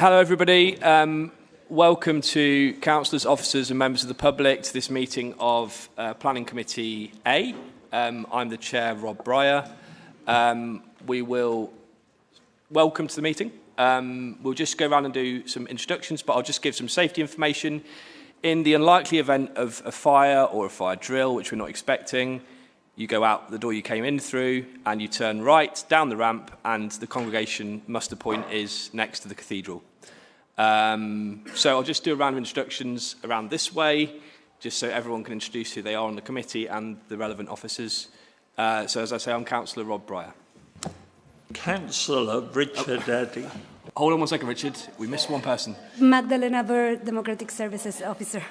Hello everybody, welcome to councillors, officers and members of the public to this meeting of Planning Committee A. I'm the Chair, Rob Breyer. We will welcome to the meeting. We'll just go around and do some introductions, but I'll just give some safety information. In the unlikely event of a fire or a fire drill, which we're not expecting, you go out the door you came in through and you turn right down the ramp, and the congregation muster point is next to the cathedral. So I'll just do a round of introductions around this way, just so everyone can introduce who they are on the committee and the relevant officers. So as I say, I'm Councillor Rob Breyer. Councillor Richard Eddy. Hold on one second, Richard. We missed one person. Magdalena Burr, Democratic Services Officer.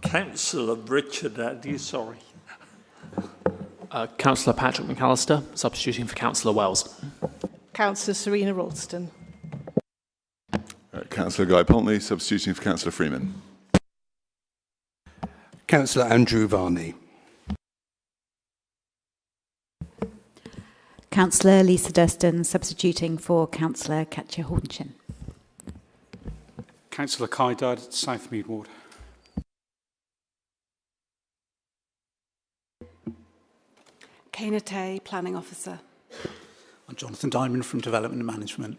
Councillor Richard Eddy, sorry. Councillor Patrick McAllister, substituting for Councillor Wells. Councillor Serena Ralston. Councillor Guy Pontley, substituting for Councillor Freeman. Councillor Andrew Varney. Councillor Lisa Durston, substituting for Councillor Katja Hornchin. Councillor Kai Dodd, Southmead Ward. Kana Tay, Planning Officer. I'm Jonathan Diamond from Development and Management.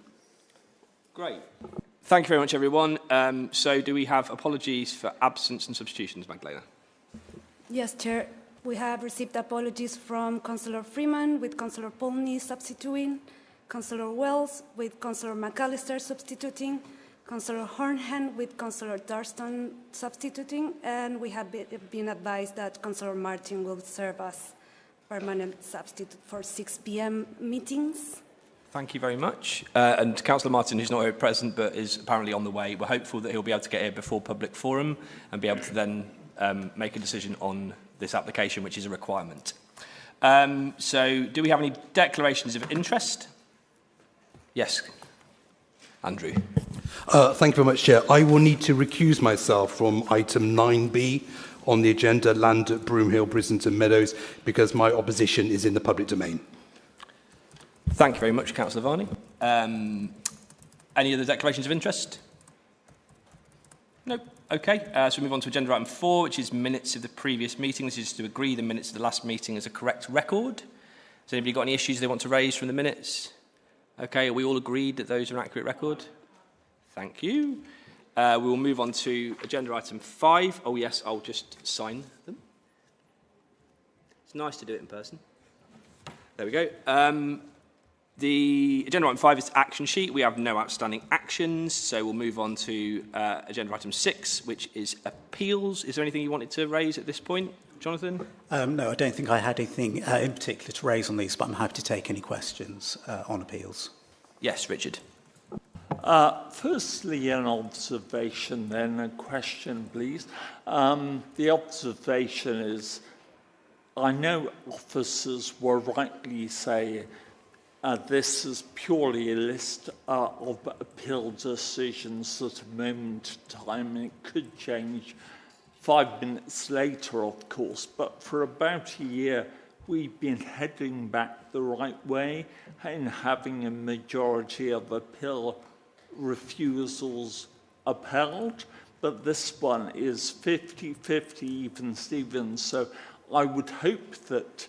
Great. Thank you very much, everyone. So do we have apologies for absence and substitutions, Magdalena? Yes, Chair. We have received apologies from Councillor Freeman with Councillor Polney substituting, Councillor Wells with Councillor McAllister substituting, Councillor Hornhen with Councillor Durston substituting, and we have been advised that Councillor Martin will serve as permanent substitute for 6 p.m. meetings. Thank you very much. And Councillor Martin, who's not here present but is apparently on the way, we're hopeful that he'll be able to get here before public forum and be able to then make a decision on this application, which is a requirement. So do we have any declarations of interest? Yes. Andrew. Thank you very much, Chair. I will need to recuse myself from item 9B on the agenda, land at Broomhill, Brislington, Meadows, because my opposition is in the public domain. Thank you very much, Councillor Varney. Any other declarations of interest? No. Okay, so we move on to agenda item 4, which is minutes of the previous meeting. This is to agree the minutes of the last meeting as a correct record. Has anybody got any issues they want to raise from the minutes? Okay, are we all agreed that those are an accurate record? Thank you. We will move on to agenda item 5. Oh yes, I'll just sign them. It's nice to do it in person. There we go. The agenda item 5 is action sheet. We have no outstanding actions, so we'll move on to agenda item 6, which is appeals. Is there anything you wanted to raise at this point, Jonathan? No, I don't think I had anything in particular to raise on these, but I'm happy to take any questions on appeals. Yes, Richard. Firstly, an observation, then a question, please. The observation is, I know officers will rightly say this is purely a list of appeal decisions at a moment in time, and it could change 5 minutes later, of course, but for about a year, we've been heading back the right way and having a majority of appeal refusals upheld, but this one is 50-50 even Stevens, so I would hope that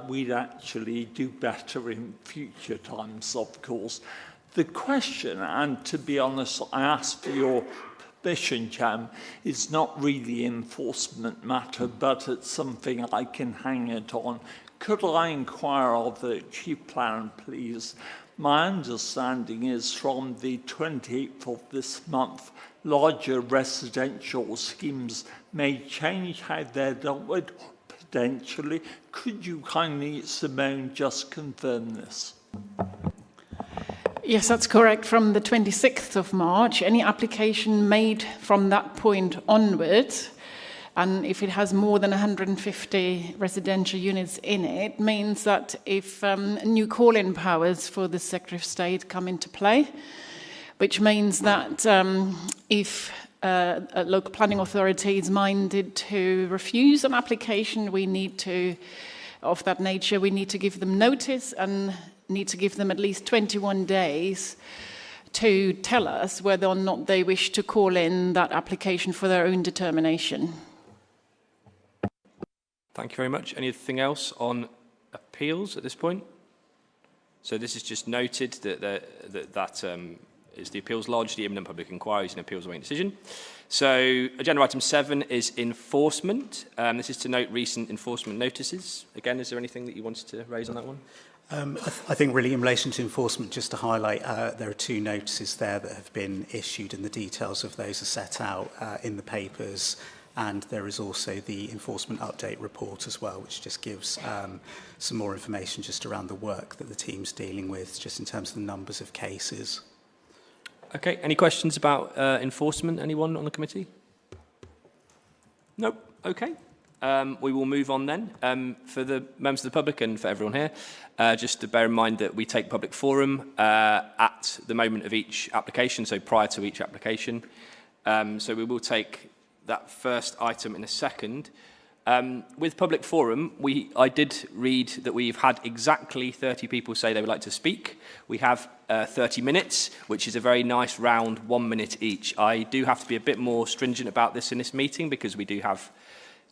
we'd actually do better in future times, of course. The question, and to be honest, I ask for your permission, Cham, is not really an enforcement matter, but it's something I can hang it on. Could I inquire of the Chief Planner, please? My understanding is from the 28th of this month, larger residential schemes may change how they're dealt with, potentially. Could you kindly, Simone, just confirm this? Yes, that's correct. From the 26th of March, any application made from that point onwards, and if it has more than 150 residential units in it, means that if new call-in powers for the Secretary of State come into play, which means that if a local planning authority is minded to refuse an application of that nature, we need to give them notice and need to give them at least 21 days to tell us whether or not they wish to call in that application for their own determination. Thank you very much. Anything else on appeals at this point? So this is just noted that is the appeals lodged, the imminent public inquiries and appeals awaiting decision. So agenda item 7 is enforcement. This is to note recent enforcement notices. Again, is there anything that you wanted to raise on that one? I think really in relation to enforcement, just to highlight, there are 2 notices there that have been issued and the details of those are set out in the papers. And there is also the enforcement update report as well, which just gives some more information just around the work that the team's dealing with, just in terms of the numbers of cases. Okay, any questions about enforcement? Anyone on the committee? Nope, okay. We will move on then. For the members of the public and for everyone here, just to bear in mind that we take public forum at the moment of each application, so prior to each application. So we will take that first item in a second. With public forum, I did read that we've had exactly 30 people say they would like to speak. We have 30 minutes, which is a very nice round 1 minute each. I do have to be a bit more stringent about this in this meeting because we do have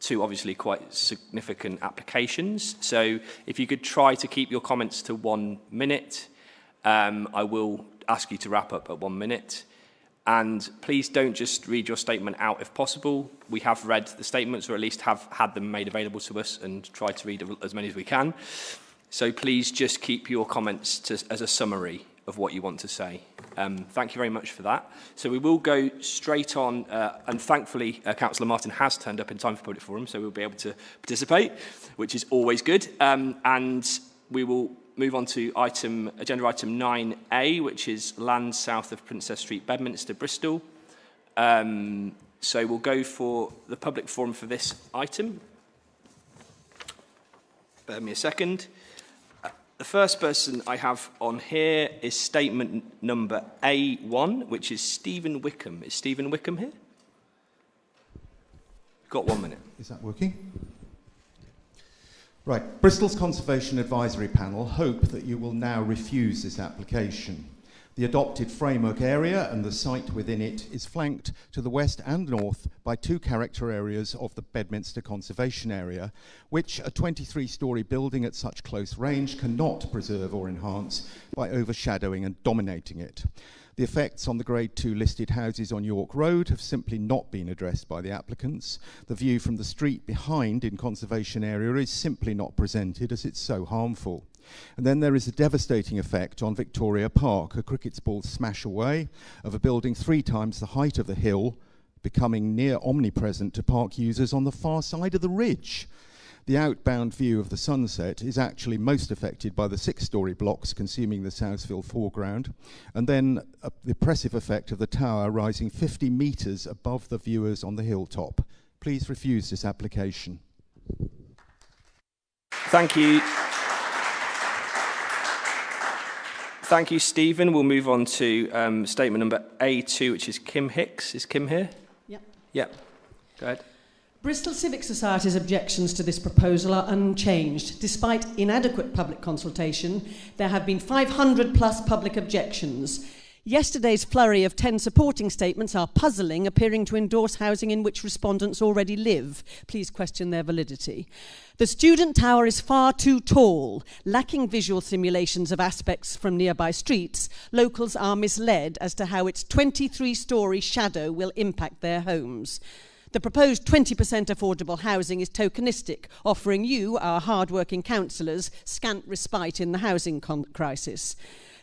2 obviously quite significant applications. So if you could try to keep your comments to 1 minute, I will ask you to wrap up at 1 minute. And please don't just read your statement out if possible. We have read the statements, or at least have had them made available to us, and tried to read as many as we can. So please just keep your comments as a summary of what you want to say. Thank you very much for that. So we will go straight on, and thankfully Councillor Martin has turned up in time for public forum, so we'll be able to participate, which is always good. And we will move on to agenda item 9A, which is land south of Princess Street, Bedminster, Bristol. So we'll go for the public forum for this item. Bear with me a second. The first person I have on here is statement number A1, which is Stephen Wickham. Is Stephen Wickham here? Got 1 minute. Is that working? Right. Bristol's Conservation Advisory Panel hope that you will now refuse this application. The adopted framework area and the site within it is flanked to the west and north by 2 character areas of the Bedminster Conservation Area, which a 23-storey building at such close range cannot preserve or enhance by overshadowing and dominating it. The effects on the Grade 2 listed houses on York Road have simply not been addressed by the applicants. The view from the street behind in conservation area is simply not presented as it's so harmful. And then there is a devastating effect on Victoria Park, a cricket's ball smash away of a building 3 times the height of the hill, becoming near omnipresent to park users on the far side of the ridge. The outbound view of the sunset is actually most affected by the 6-storey blocks consuming the Southfield foreground, and then the oppressive effect of the tower rising 50 metres above the viewers on the hilltop. Please refuse this application. Thank you. Thank you, Stephen. We'll move on to statement number A2, which is Kim Hicks. Is Kim here? Yep. Yep. Go ahead. Bristol Civic Society's objections to this proposal are unchanged. Despite inadequate public consultation, there have been 500 plus public objections. Yesterday's flurry of 10 supporting statements are puzzling, appearing to endorse housing in which respondents already live. Please question their validity. The student tower is far too tall. Lacking visual simulations of aspects from nearby streets, locals are misled as to how its 23-storey shadow will impact their homes. The proposed 20% affordable housing is tokenistic, offering you, our hard-working councillors, scant respite in the housing crisis.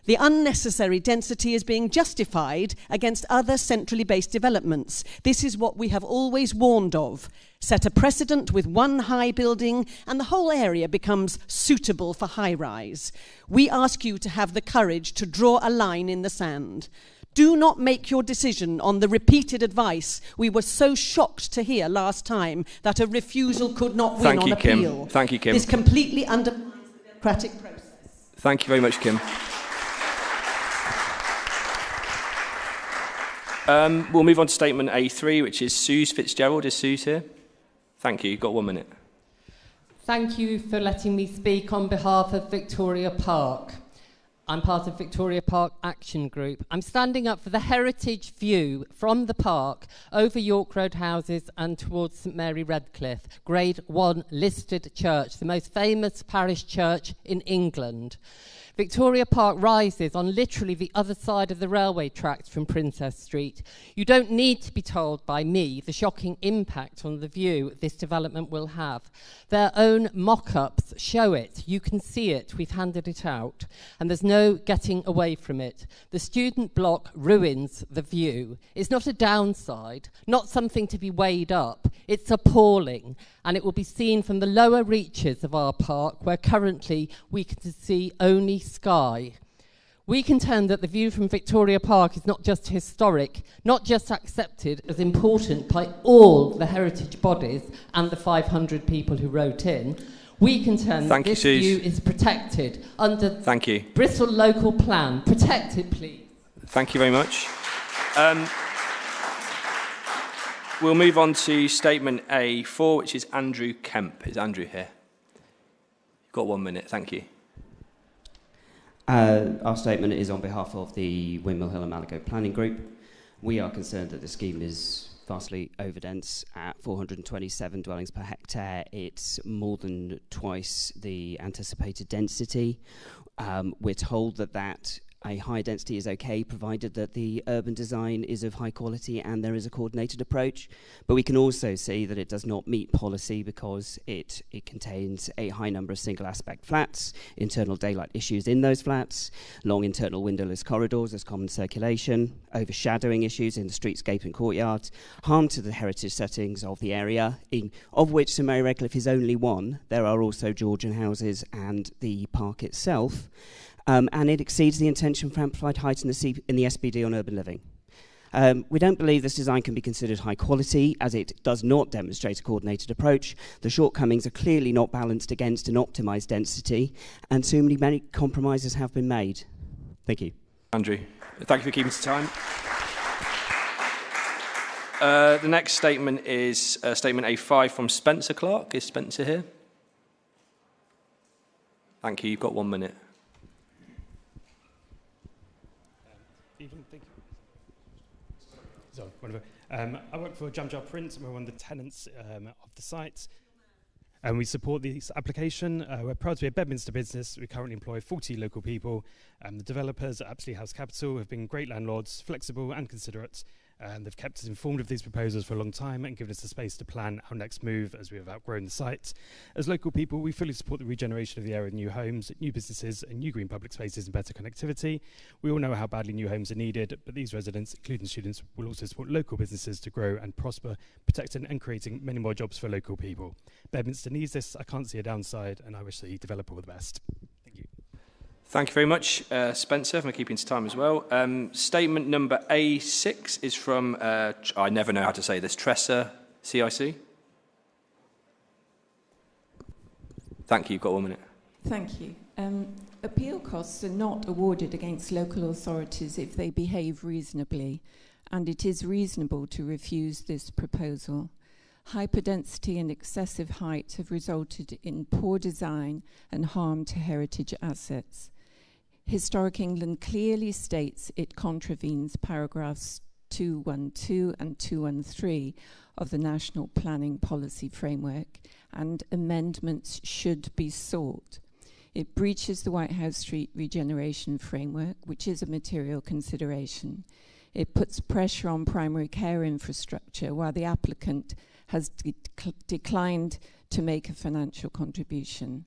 The unnecessary density is being justified against other centrally based developments. This is what we have always warned of. Set a precedent with one high building and the whole area becomes suitable for high-rise. We ask you to have the courage to draw a line in the sand. Do not make your decision on the repeated advice we were so shocked to hear last time that a refusal could not win on appeal. Thank you, Kim. This completely undermines the democratic process. Thank you very much, Kim. We'll move on to statement A3, which is Suze Fitzgerald. Is Suze here? Thank you. You've got 1 minute. Thank you for letting me speak on behalf of Victoria Park. I'm part of Victoria Park Action Group. I'm standing up for the heritage view from the park over York Road houses and towards St Mary Redcliffe, Grade 1 listed church, the most famous parish church in England. Victoria Park rises on literally the other side of the railway tracks from Princess Street. You don't need to be told by me the shocking impact on the view this development will have. Their own mock-ups show it. You can see it. We've handed it out. And there's no getting away from it. The student block ruins the view. It's not a downside, not something to be weighed up. It's appalling. And it will be seen from the lower reaches of our park, where currently we can see only sky. We contend that the view from Victoria Park is not just historic, not just accepted as important by all the heritage bodies and the 500 people who wrote in. We contend that this view is protected under Bristol local plan. Protected, please. Thank you very much. We'll move on to statement A4, which is Andrew Kemp. Is Andrew here? You've got 1 minute. Thank you. Our statement is on behalf of the Windmill Hill and Mallow Planning Group. We are concerned that the scheme is vastly overdense at 427 dwellings per hectare. It's more than twice the anticipated density. We're told that a high density is okay, provided that the urban design is of high quality and there is a coordinated approach. But we can also see that it does not meet policy because it contains a high number of single aspect flats, internal daylight issues in those flats, long internal windowless corridors as common circulation, overshadowing issues in the streetscape and courtyards, harm to the heritage settings of the area, of which St Mary Redcliffe is only one. There are also Georgian houses and the park itself. And it exceeds the intention for amplified height in the SPD on urban living. We don't believe this design can be considered high quality, as it does not demonstrate a coordinated approach. The shortcomings are clearly not balanced against an optimised density, and too many compromises have been made. Thank you. Andrew, thank you for keeping to time. The next statement is statement A5 from Spencer Clark. Is Spencer here? Thank you. You've got 1 minute. Thank you. So, whatever. I work for Jam Jar Print, and we're one of the tenants of the site. And we support this application. We're proud to be a Bedminster business. We currently employ 40 local people. The developers at Absolute House Capital have been great landlords, flexible and considerate. They've kept us informed of these proposals for a long time and given us the space to plan our next move as we have outgrown the site. As local people, we fully support the regeneration of the area with new homes, new businesses and new green public spaces and better connectivity. We all know how badly new homes are needed, but these residents, including students, will also support local businesses to grow and prosper, protecting and creating many more jobs for local people. Bedminster needs this. I can't see a downside, and I wish the developer all the best. Thank you. Thank you very much, Spencer, for keeping to time as well. Statement number A6 is from, I never know how to say this, Tressa, CIC. Thank you, you've got 1 minute. Thank you. Appeal costs are not awarded against local authorities if they behave reasonably, and it is reasonable to refuse this proposal. Hyperdensity and excessive height have resulted in poor design and harm to heritage assets. Historic England clearly states it contravenes paragraphs 212 and 213 of the National Planning Policy Framework, and amendments should be sought. It breaches the White House Street regeneration framework, which is a material consideration. It puts pressure on primary care infrastructure, while the applicant has declined to make a financial contribution.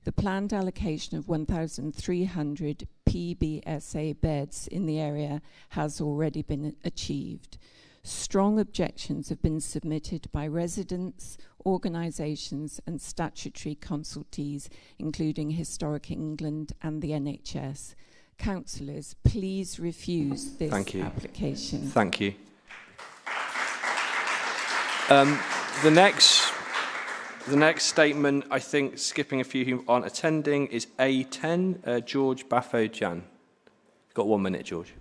The planned allocation of 1,300 PBSA beds in the area has already been achieved. Strong objections have been submitted by residents, organisations and statutory consultees, including Historic England and the NHS. Councillors, please refuse this application. Thank you. The next statement, I think, skipping a few who aren't attending, is A10, George Baffo-Jan. You've got 1 minute, George.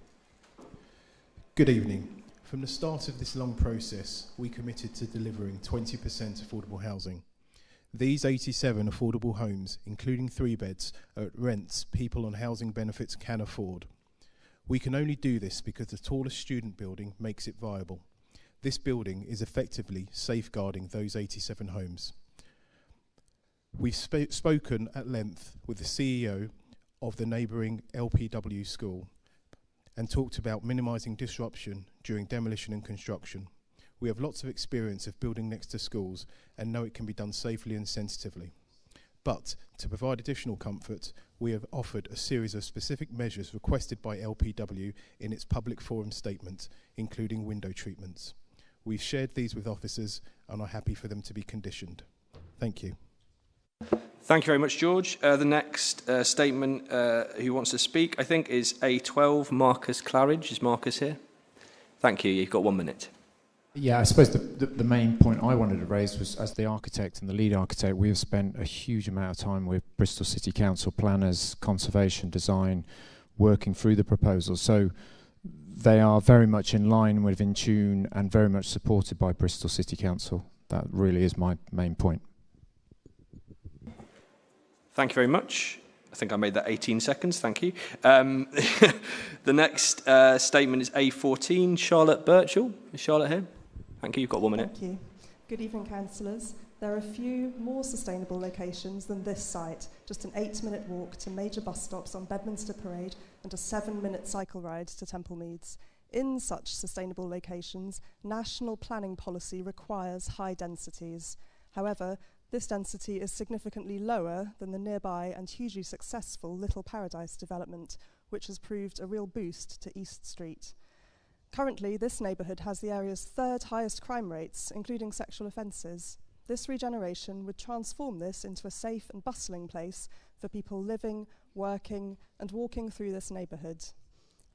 Good evening. From the start of this long process, we committed to delivering 20% affordable housing. These 87 affordable homes, including 3 beds, are at rents people on housing benefits can afford. We can only do this because the tallest student building makes it viable. This building is effectively safeguarding those 87 homes. We've spoken at length with the CEO of the neighbouring LPW school and talked about minimising disruption during demolition and construction. We have lots of experience of building next to schools and know it can be done safely and sensitively. But to provide additional comfort, we have offered a series of specific measures requested by LPW in its public forum statement, including window treatments. We've shared these with officers and are happy for them to be conditioned. Thank you. Thank you very much, George. The next statement who wants to speak, I think, is A12, Marcus Claridge. Is Marcus here? Thank you. You've got 1 minute. Yeah, I suppose the main point I wanted to raise was, as the architect and the lead architect, we have spent a huge amount of time with Bristol City Council planners, conservation, design, working through the proposals. So they are very much in line with, in tune, and very much supported by Bristol City Council. That really is my main point. Thank you very much. I think I made that 18 seconds. Thank you. The next statement is A14, Charlotte Birchall. Is Charlotte here? Thank you. You've got 1 minute. Thank you. Good evening, councillors. There are few more sustainable locations than this site, just an 8-minute walk to major bus stops on Bedminster Parade and a 7-minute cycle ride to Temple Meads. In such sustainable locations, national planning policy requires high densities. However, this density is significantly lower than the nearby and hugely successful Little Paradise development, which has proved a real boost to East Street. Currently, this neighbourhood has the area's 3rd highest crime rates, including sexual offences. This regeneration would transform this into a safe and bustling place for people living, working and walking through this neighbourhood.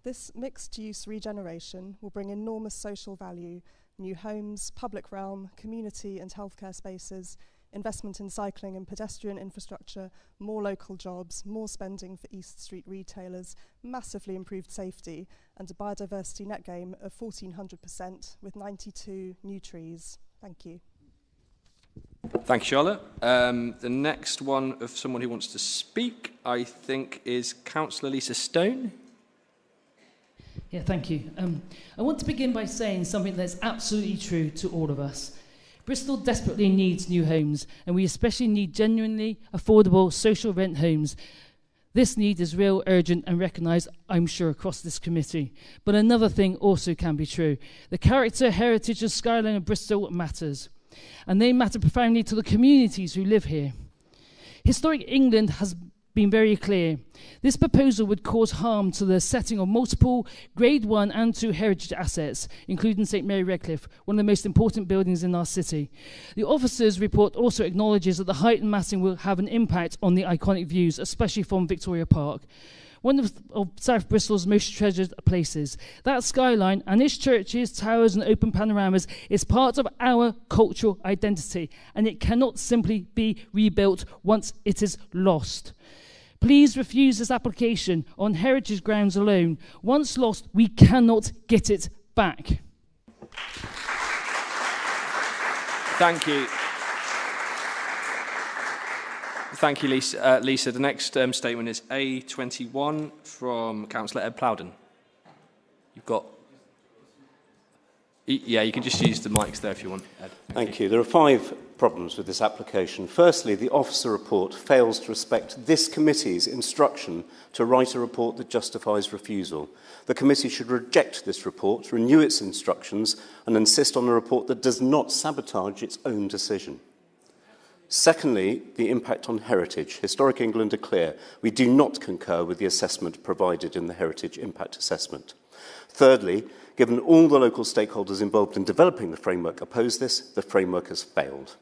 This mixed-use regeneration will bring enormous social value, new homes, public realm, community and healthcare spaces, investment in cycling and pedestrian infrastructure, more local jobs, more spending for East Street retailers, massively improved safety, and a biodiversity net gain of 1,400% with 92 new trees. Thank you. Thank you, Charlotte. The next one of someone who wants to speak, I think, is Councillor Lisa Stone. Yeah, thank you. I want to begin by saying something that's absolutely true to all of us. Bristol desperately needs new homes, and we especially need genuinely affordable social rent homes. This need is real, urgent, and recognised, I'm sure, across this committee. But another thing also can be true. The character, heritage, and skyline of Bristol matters, and they matter profoundly to the communities who live here. Historic England has been very clear. This proposal would cause harm to the setting of multiple Grade 1 and 2 heritage assets, including St Mary Redcliffe, one of the most important buildings in our city. The officer's report also acknowledges that the height and massing will have an impact on the iconic views, especially from Victoria Park, one of South Bristol's most treasured places. That skyline and its churches, towers and open panoramas is part of our cultural identity, and it cannot simply be rebuilt once it is lost. Please refuse this application on heritage grounds alone. Once lost, we cannot get it back. Thank you. Thank you, Lisa. Lisa, the next statement is A21 from Councillor Ed Plowden. You've got... Yeah, you can just use the mics there if you want, Ed. Thank you. There are 5 problems with this application. Firstly, the officer report fails to respect this committee's instruction to write a report that justifies refusal. The committee should reject this report, renew its instructions, and insist on a report that does not sabotage its own decision. Secondly, the impact on heritage. Historic England are clear. We do not concur with the assessment provided in the Heritage Impact Assessment. Thirdly, given all the local stakeholders involved in developing the framework oppose this, the framework has failed.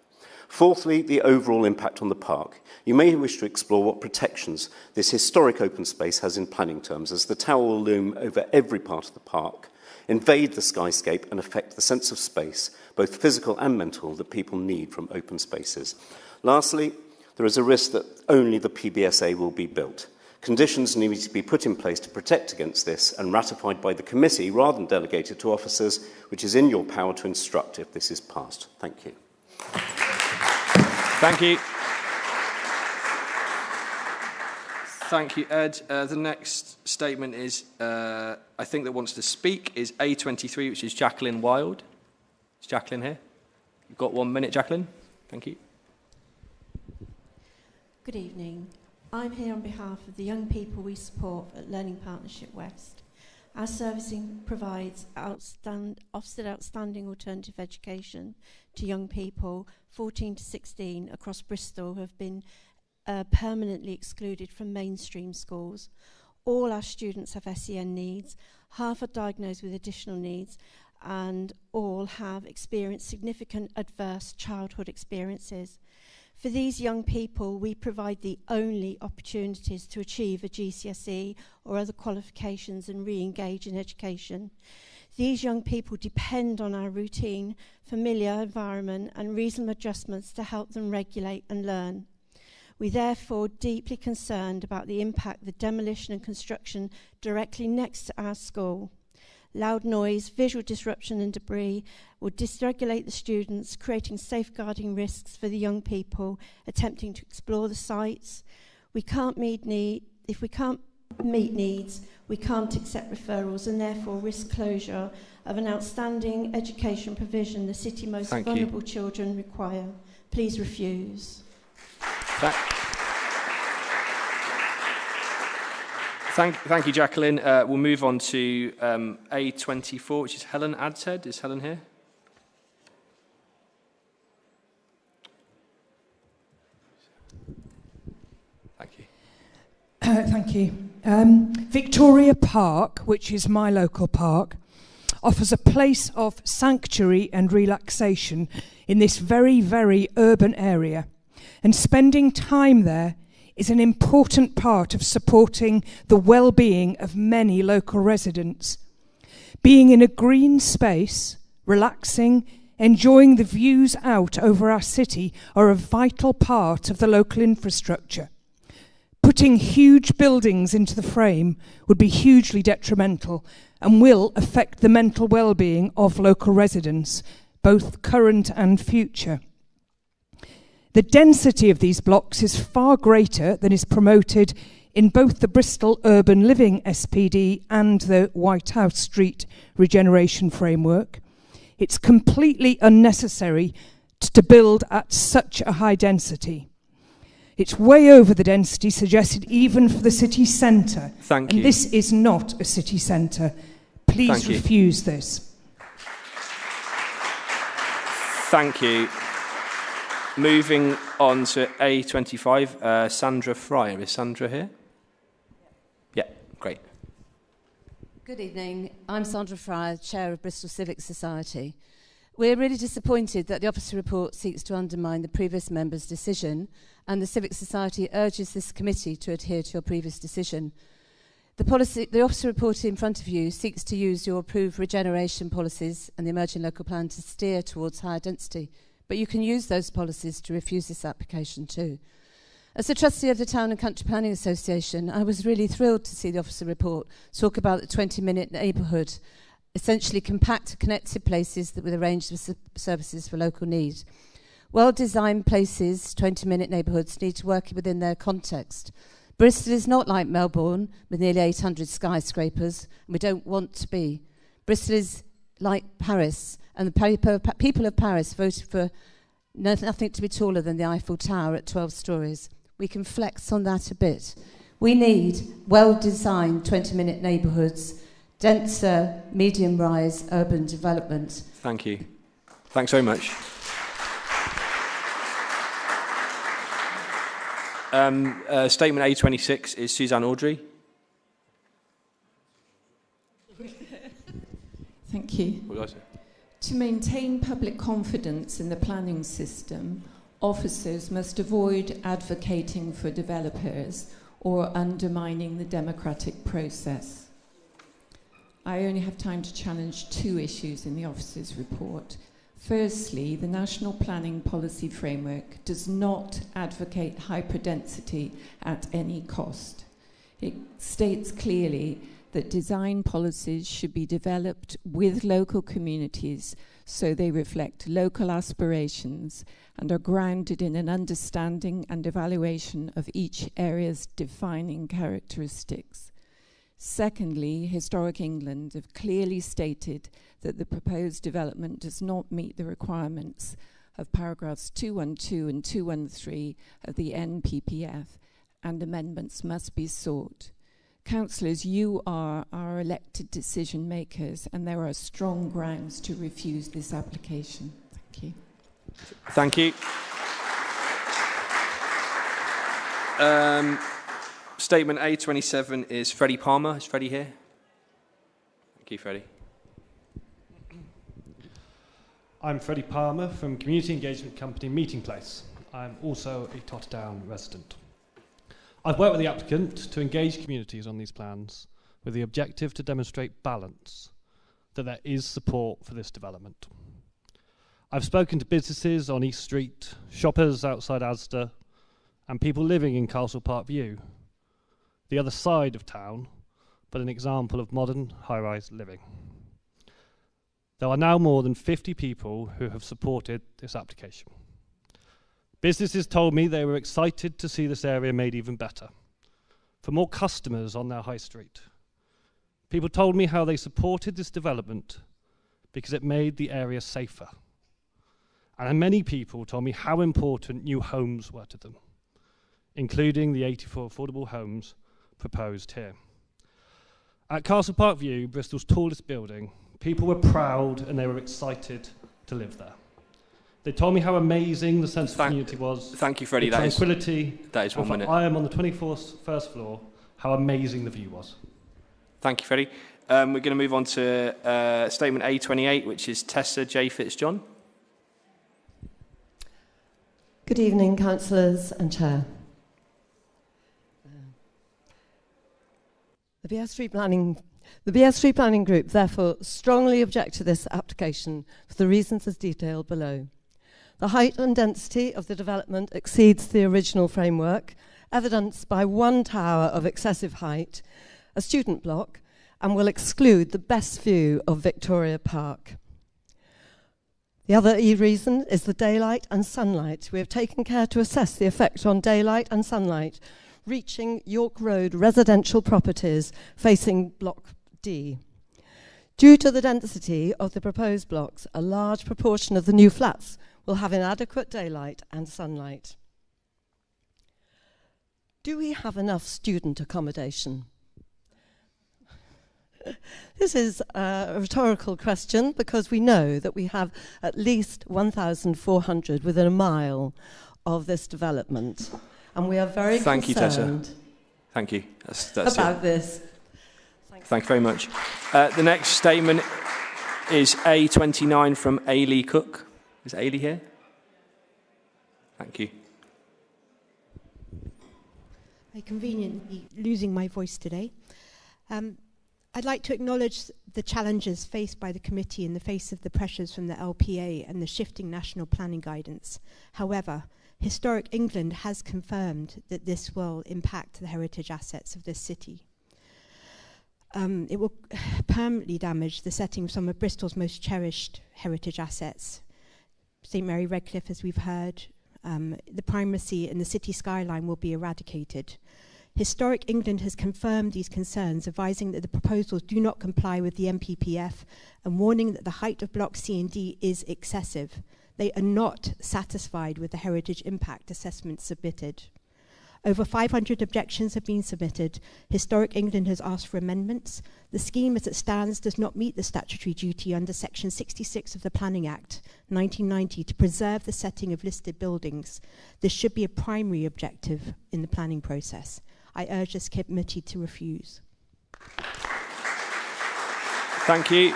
Fourthly, the overall impact on the park. You may wish to explore what protections this historic open space has in planning terms, as the tower will loom over every part of the park, invade the skyscape and affect the sense of space, both physical and mental, that people need from open spaces. Lastly, there is a risk that only the PBSA will be built. Conditions need to be put in place to protect against this and ratified by the committee rather than delegated to officers, which is in your power to instruct if this is passed. Thank you. Thank you. Thank you, Ed. The next statement is, I think that wants to speak, is A23, which is Jacqueline Wild. Is Jacqueline here? You've got 1 minute, Jacqueline. Thank you. Good evening. I'm here on behalf of the young people we support at Learning Partnership West. Our servicing provides offset outstanding alternative education to young people 14 to 16 across Bristol who have been permanently excluded from mainstream schools. All our students have SEN needs, half are diagnosed with additional needs, and all have experienced significant adverse childhood experiences. For these young people, we provide the only opportunities to achieve a GCSE or other qualifications and re-engage in education. These young people depend on our routine, familiar environment and reasonable adjustments to help them regulate and learn. We're therefore deeply concerned about the impact the demolition and construction directly next to our school. Loud noise, visual disruption and debris will dysregulate the students, creating safeguarding risks for the young people attempting to explore the sites. If we can't meet needs, we can't accept referrals and therefore risk closure of an outstanding education provision the city's most vulnerable children require. Please refuse. Thank you, Jacqueline. We'll move on to A24, which is Helen Adshead. Is Helen here? Thank you. Thank you. Victoria Park, which is my local park, offers a place of sanctuary and relaxation in this very, very urban area. And spending time there is an important part of supporting the well-being of many local residents. Being in a green space, relaxing, enjoying the views out over our city are a vital part of the local infrastructure. Putting huge buildings into the frame would be hugely detrimental and will affect the mental well-being of local residents, both current and future. The density of these blocks is far greater than is promoted in both the Bristol Urban Living SPD and the White House Street Regeneration Framework. It's completely unnecessary to build at such a high density. It's way over the density suggested even for the city centre. Thank you. And this is not a city centre. Please refuse this. Thank you. Moving on to A25, Sandra Fryer. Is Sandra here? Yeah, great. Good evening. I'm Sandra Fryer, Chair of Bristol Civic Society. We're really disappointed that the officer report seeks to undermine the previous member's decision, and the Civic Society urges this committee to adhere to your previous decision. The officer report in front of you seeks to use your approved regeneration policies and the emerging local plan to steer towards higher density, but you can use those policies to refuse this application too. As the trustee of the Town and Country Planning Association, I was really thrilled to see the officer report talk about the 20-minute neighbourhood, essentially compact, connected places that with a range of services for local need. Well-designed places, 20-minute neighbourhoods, need to work within their context. Bristol is not like Melbourne, with nearly 800 skyscrapers, and we don't want to be. Bristol is like Paris, and the people of Paris voted for nothing to be taller than the Eiffel Tower at 12 stories. We can flex on that a bit. We need well-designed 20-minute neighbourhoods, denser, medium-rise urban development. Thank you. Thanks very much. Statement A26 is Suzanne Audrey. Thank you. What did I say? To maintain public confidence in the planning system, officers must avoid advocating for developers or undermining the democratic process. I only have time to challenge two issues in the officer's report. Firstly, the National Planning Policy Framework does not advocate hyperdensity at any cost. It states clearly that design policies should be developed with local communities so they reflect local aspirations and are grounded in an understanding and evaluation of each area's defining characteristics. Secondly, Historic England have clearly stated that the proposed development does not meet the requirements of paragraphs 212 and 213 of the NPPF, and amendments must be sought. Councillors, you are our elected decision makers, and there are strong grounds to refuse this application. Thank you. Thank you. Statement A27 is Freddie Palmer. Is Freddie here? Thank you, Freddie. I'm Freddie Palmer from community engagement company Meeting Place. I'm also a Totterdown resident. I've worked with the applicant to engage communities on these plans with the objective to demonstrate balance, that there is support for this development. I've spoken to businesses on East Street, shoppers outside Asda, and people living in Castle Park View, the other side of town, but an example of modern high-rise living. There are now more than 50 people who have supported this application. Businesses told me they were excited to see this area made even better, for more customers on their high street. People told me how they supported this development because it made the area safer. And many people told me how important new homes were to them, including the 84 affordable homes proposed here. At Castle Park View, Bristol's tallest building, people were proud and they were excited to live there. They told me how amazing the sense of community was. Thank you, Freddie. The tranquility. That is 1 minute. I am on the 21st floor. How amazing the view was. Thank you, Freddie. We're going to move on to statement A28, which is Tessa J. Fitzjohn. Good evening, councillors and chair. The BS3 Planning Group therefore strongly object to this application for the reasons as detailed below. The height and density of the development exceeds the original framework, evidenced by one tower of excessive height, a student block, and will exclude the best view of Victoria Park. The other reason is the daylight and sunlight. We have taken care to assess the effect on daylight and sunlight reaching York Road residential properties facing Block D. Due to the density of the proposed blocks, a large proportion of the new flats will have inadequate daylight and sunlight. Do we have enough student accommodation? This is a rhetorical question because we know that we have at least 1,400 within a mile of this development. And we are very Thank concerned you, Tessa. Thank you. That's about it. this. Thank you very much. The next statement is A29 from Ailey Cook. Is Ailey here? Thank you. I'm conveniently losing my voice today. I'd like to acknowledge the challenges faced by the committee in the face of the pressures from the LPA and the shifting national planning guidance. However, Historic England has confirmed that this will impact the heritage assets of this city. It will permanently damage the setting of some of Bristol's most cherished heritage assets. St Mary Redcliffe, as we've heard, the primacy and the city skyline will be eradicated. Historic England has confirmed these concerns, advising that the proposals do not comply with the NPPF and warning that the height of Block C and D is excessive. They are not satisfied with the heritage impact assessment submitted. Over 500 objections have been submitted. Historic England has asked for amendments. The scheme as it stands does not meet the statutory duty under Section 66 of the Planning Act 1990 to preserve the setting of listed buildings. This should be a primary objective in the planning process. I urge this committee to refuse. Thank you.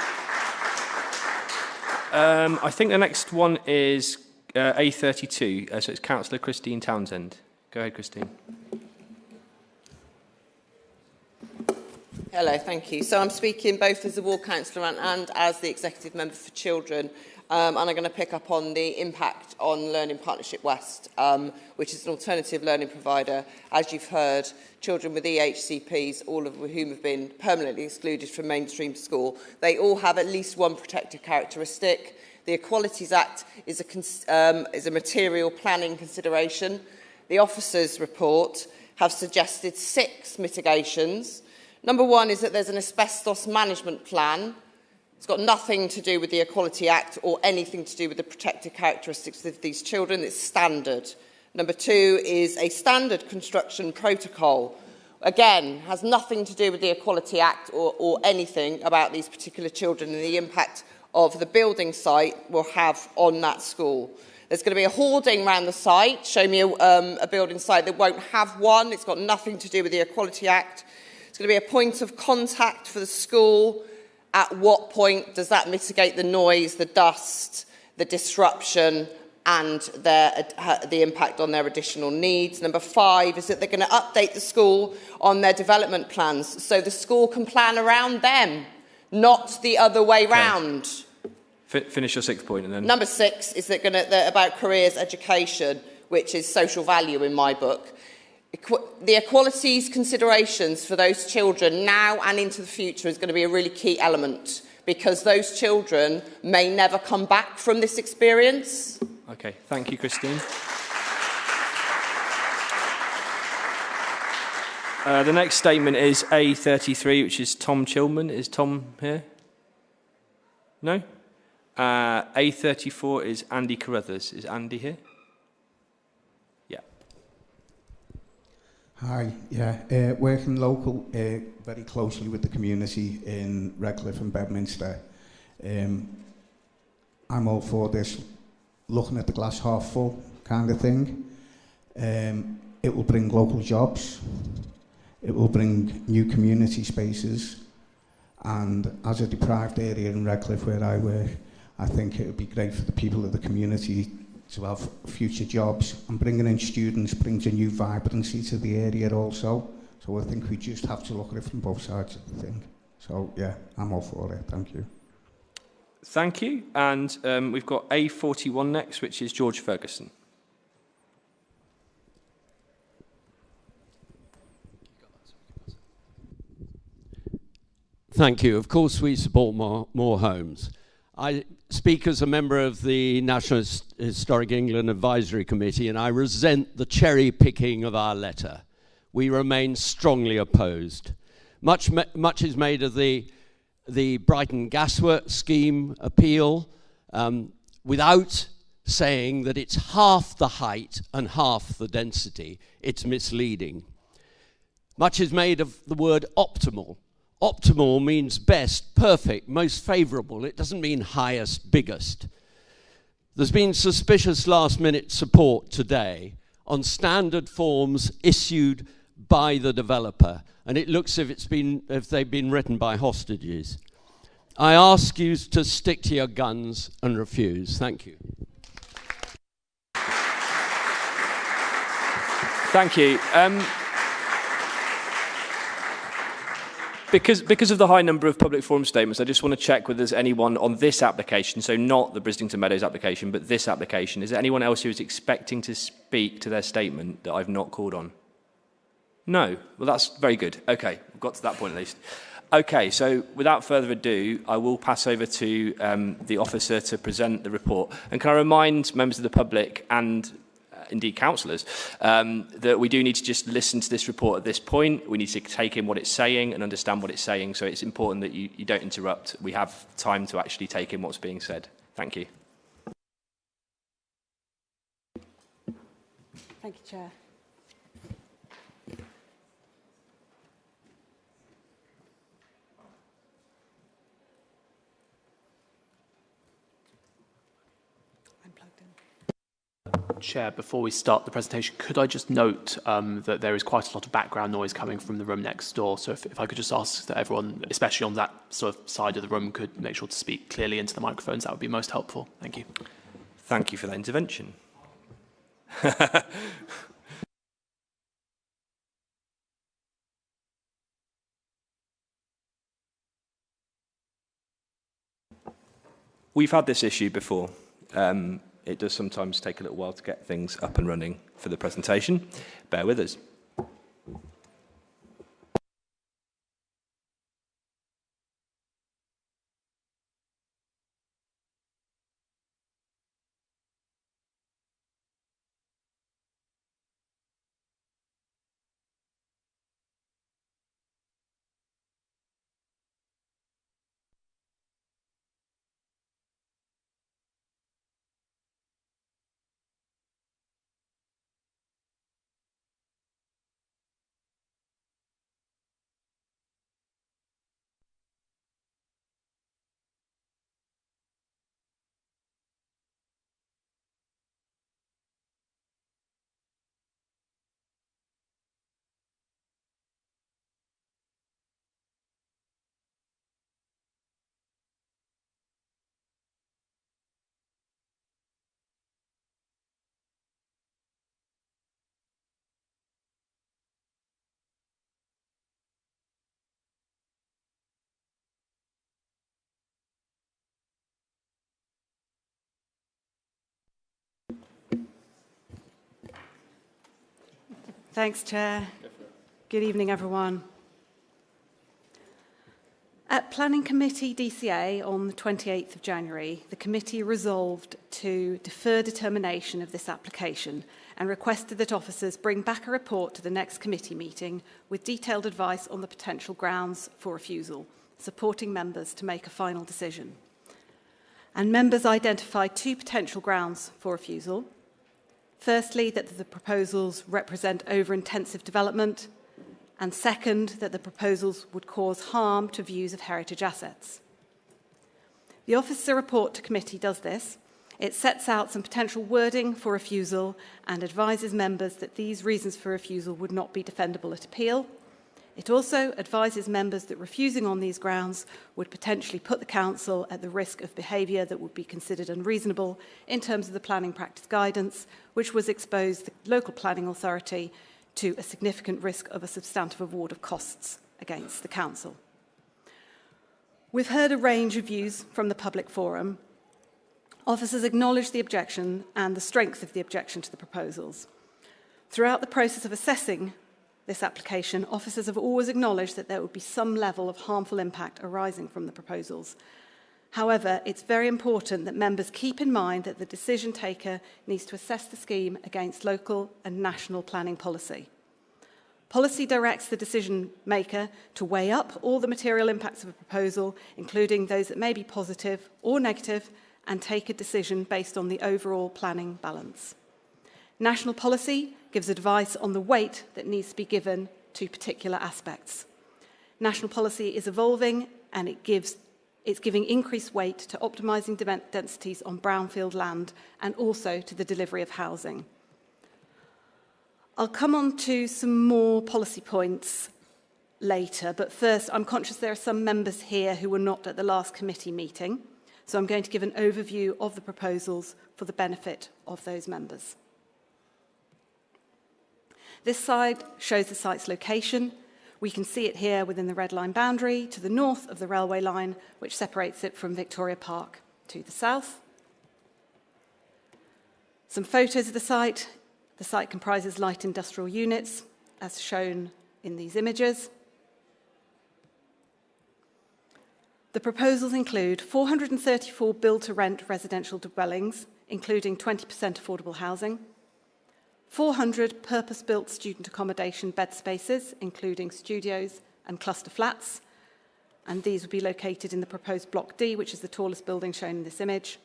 I think the next one is A32, so it's Councillor Christine Townsend. Go ahead, Christine. Hello, thank you. So I'm speaking both as a ward councillor and as the executive member for children and I'm going to pick up on the impact on Learning Partnership West, which is an alternative learning provider. As you've heard, children with EHCPs, all of whom have been permanently excluded from mainstream school, they all have at least one protected characteristic. The Equalities Act is a material planning consideration. The officers' report have suggested 6 mitigations. Number 1 is that there's an asbestos management plan. It's got nothing to do with the Equality Act or anything to do with the protected characteristics of these children. It's standard. Number 2 is a standard construction protocol. Again, has nothing to do with the Equality Act or anything about these particular children and the impact of the building site will have on that school. There's going to be a hoarding around the site. Show me a building site that won't have one. It's got nothing to do with the Equality Act. It's going to be a point of contact for the school. At what point does that mitigate the noise, the dust, the disruption, and the impact on their additional needs? Number 5 is that they're going to update the school on their development plans so the school can plan around them, not the other way round. Finish your 6th point and then... Number 6 is that about careers education, which is social value in my book. The equalities considerations for those children now and into the future is going to be a really key element because those children may never come back from this experience. Okay, thank you, Christine. The next statement is A33, which is Tom Chilman. Is Tom here? No? A34 is Andy Carruthers. Is Andy here? Yeah. Hi, yeah. Working local, very closely with the community in Redcliffe and Bedminster. I'm all for this looking at the glass half full kind of thing. It will bring local jobs. It will bring new community spaces. And as a deprived area in Redcliffe where I work, I think it would be great for the people of the community to have future jobs. And bringing in students brings a new vibrancy to the area also. So I think we just have to look at it from both sides of the thing. So yeah, I'm all for it. Thank you. Thank you. And we've got A41 next, which is George Ferguson. Thank you. Of course, we support more homes. I speak as a member of the National Historic England Advisory Committee, and I resent the cherry-picking of our letter. We remain strongly opposed. Much is made of the Brighton Gasworks scheme appeal without saying that it's half the height and half the density. It's misleading. Much is made of the word optimal. Optimal means best, perfect, most favourable. It doesn't mean highest, biggest. There's been suspicious last-minute support today on standard forms issued by the developer, and it looks as if they've been written by hostages. I ask you to stick to your guns and refuse. Thank you. Thank you. Because of the high number of public forum statements, I just want to check whether there's anyone on this application, so not the Brislington Meadows application, but this application. Is there anyone else who is expecting to speak to their statement that I've not called on? No? Well, that's very good. Okay, we've got to that point at least. Okay, so without further ado, I will pass over to the officer to present the report. And can I remind members of the public and indeed councillors, that we do need to just listen to this report at this point. We need to take in what it's saying and understand what it's saying, so it's important that you don't interrupt. We have time to actually take in what's being said. Thank you. Thank you, Chair. Chair, before we start the presentation, could I just note that there is quite a lot of background noise coming from the room next door, so if I could just ask that everyone, especially on that sort of side of the room, could make sure to speak clearly into the microphones, that would be most helpful. Thank you. Thank you for that intervention. We've had this issue before. It does sometimes take a little while to get things up and running for the presentation. Bear with us. Thanks, Chair. Good evening, everyone. At Planning Committee DCA on the 28th of January, the committee resolved to defer determination of this application and requested that officers bring back a report to the next committee meeting with detailed advice on the potential grounds for refusal, supporting members to make a final decision. And members identified two potential grounds for refusal. Firstly, that the proposals represent over-intensive development, and second, that the proposals would cause harm to views of heritage assets. The officer report to committee does this. It sets out some potential wording for refusal and advises members that these reasons for refusal would not be defendable at appeal. It also advises members that refusing on these grounds would potentially put the council at the risk of behaviour that would be considered unreasonable in terms of the planning practice guidance, which was exposed the local planning authority to a significant risk of a substantive award of costs against the council. We've heard a range of views from the public forum. Officers acknowledge the objection and the strength of the objection to the proposals. Throughout the process of assessing this application, officers have always acknowledged that there would be some level of harmful impact arising from the proposals. However, it's very important that members keep in mind that the decision taker needs to assess the scheme against local and national planning policy. Policy directs the decision maker to weigh up all the material impacts of a proposal, including those that may be positive or negative, and take a decision based on the overall planning balance. National policy gives advice on the weight that needs to be given to particular aspects. National policy is evolving and it's giving increased weight to optimising densities on brownfield land and also to the delivery of housing. I'll come on to some more policy points later, but first I'm conscious there are some members here who were not at the last committee meeting, so I'm going to give an overview of the proposals for the benefit of those members. This slide shows the site's location. We can see it here within the red line boundary to the north of the railway line, which separates it from Victoria Park to the south. Some photos of the site. The site comprises light industrial units, as shown in these images. The proposals include 434 build-to-rent residential dwellings, including 20% affordable housing, 400 purpose-built student accommodation bed spaces, including studios and cluster flats, and these would be located in the proposed Block D, which is the tallest building shown in this image.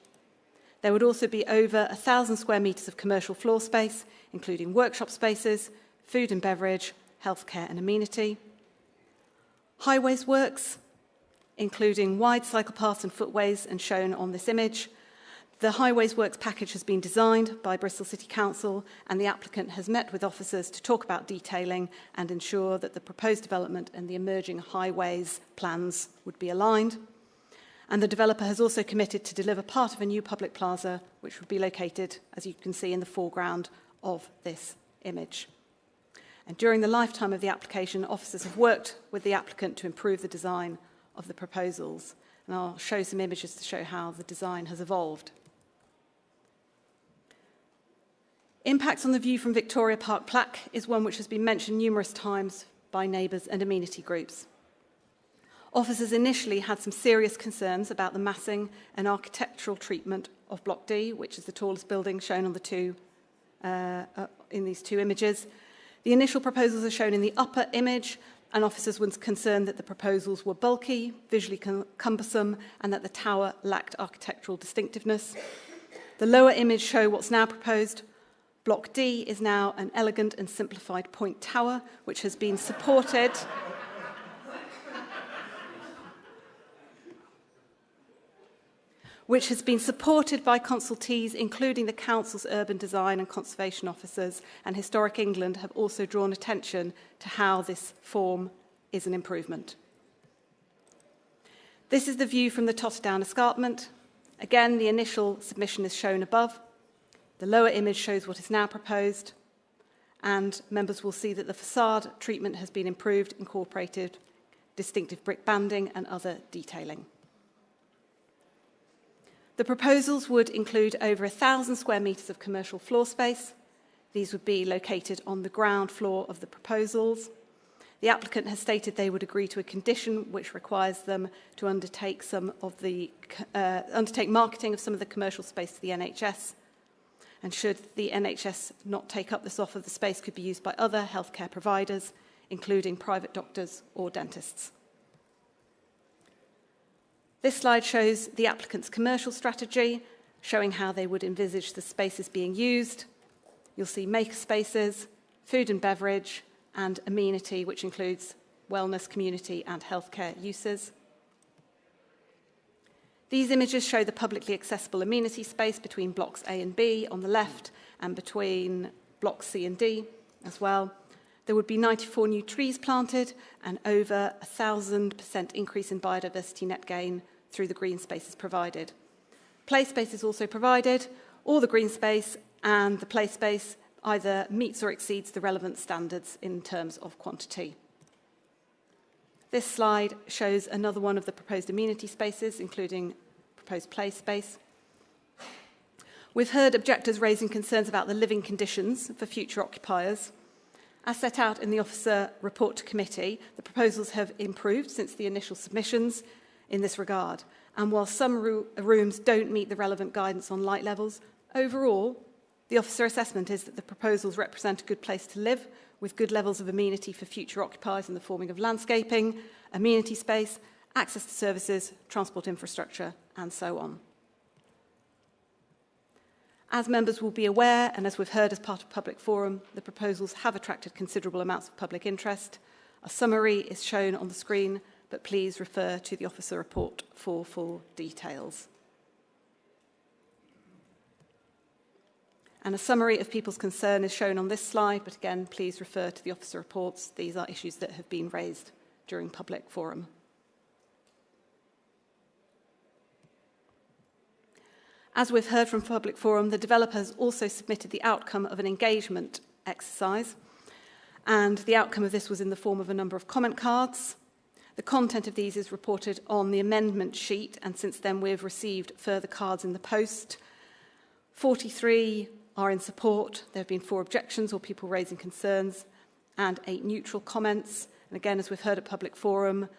There would also be over 1,000 square metres of commercial floor space, including workshop spaces, food and beverage, healthcare and amenity. Highways works, including wide cycle paths and footways, and shown on this image. The Highways Works package has been designed by Bristol City Council, and the applicant has met with officers to talk about detailing and ensure that the proposed development and the emerging highways plans would be aligned. And the developer has also committed to deliver part of a new public plaza, which would be located, as you can see, in the foreground of this image. And during the lifetime of the application, officers have worked with the applicant to improve the design of the proposals. And I'll show some images to show how the design has evolved. Impacts on the view from Victoria Park plaque is one which has been mentioned numerous times by neighbours and amenity groups. Officers initially had some serious concerns about the massing and architectural treatment of Block D, which is the tallest building shown on the in these two images. The initial proposals are shown in the upper image, and officers were concerned that the proposals were bulky, visually cumbersome, and that the tower lacked architectural distinctiveness. The lower image show what's now proposed. Block D is now an elegant and simplified point tower, which has been supported by consultees, including the Council's urban design and conservation officers, and Historic England have also drawn attention to how this form is an improvement. This is the view from the Totterdown escarpment. Again, the initial submission is shown above. The lower image shows what is now proposed, and members will see that the facade treatment has been improved, incorporated distinctive brick banding and other detailing. The proposals would include over 1,000 square metres of commercial floor space. These would be located on the ground floor of the proposals. The applicant has stated they would agree to a condition which requires them to undertake marketing of some of the commercial space to the NHS. And should the NHS not take up this offer, the space could be used by other healthcare providers, including private doctors or dentists. This slide shows the applicant's commercial strategy, showing how they would envisage the spaces being used. You'll see maker spaces, food and beverage, and amenity, which includes wellness, community, and healthcare uses. These images show the publicly accessible amenity space between blocks A and B on the left, and between blocks C and D as well. There would be 94 new trees planted and over 1,000% increase in biodiversity net gain through the green spaces provided. Play space is also provided. All the green space and the play space either meets or exceeds the relevant standards in terms of quantity. This slide shows another one of the proposed amenity spaces, including proposed play space. We've heard objectors raising concerns about the living conditions for future occupiers. As set out in the officer report to committee, the proposals have improved since the initial submissions in this regard. And while some rooms don't meet the relevant guidance on light levels, overall, the officer assessment is that the proposals represent a good place to live, with good levels of amenity for future occupiers in the forming of landscaping, amenity space, access to services, transport infrastructure, and so on. As members will be aware, and as we've heard as part of public forum, the proposals have attracted considerable amounts of public interest. A summary is shown on the screen, but please refer to the officer report for full details. And a summary of people's concern is shown on this slide, but again, please refer to the officer reports. These are issues that have been raised during public forum. As we've heard from public forum, the developer has also submitted the outcome of an engagement exercise, and the outcome of this was in the form of a number of comment cards. The content of these is reported on the amendment sheet, and since then we've received further cards in the post. 43 are in support. There have been 4 objections or people raising concerns, and 8 neutral comments. And again, as we've heard at public forum,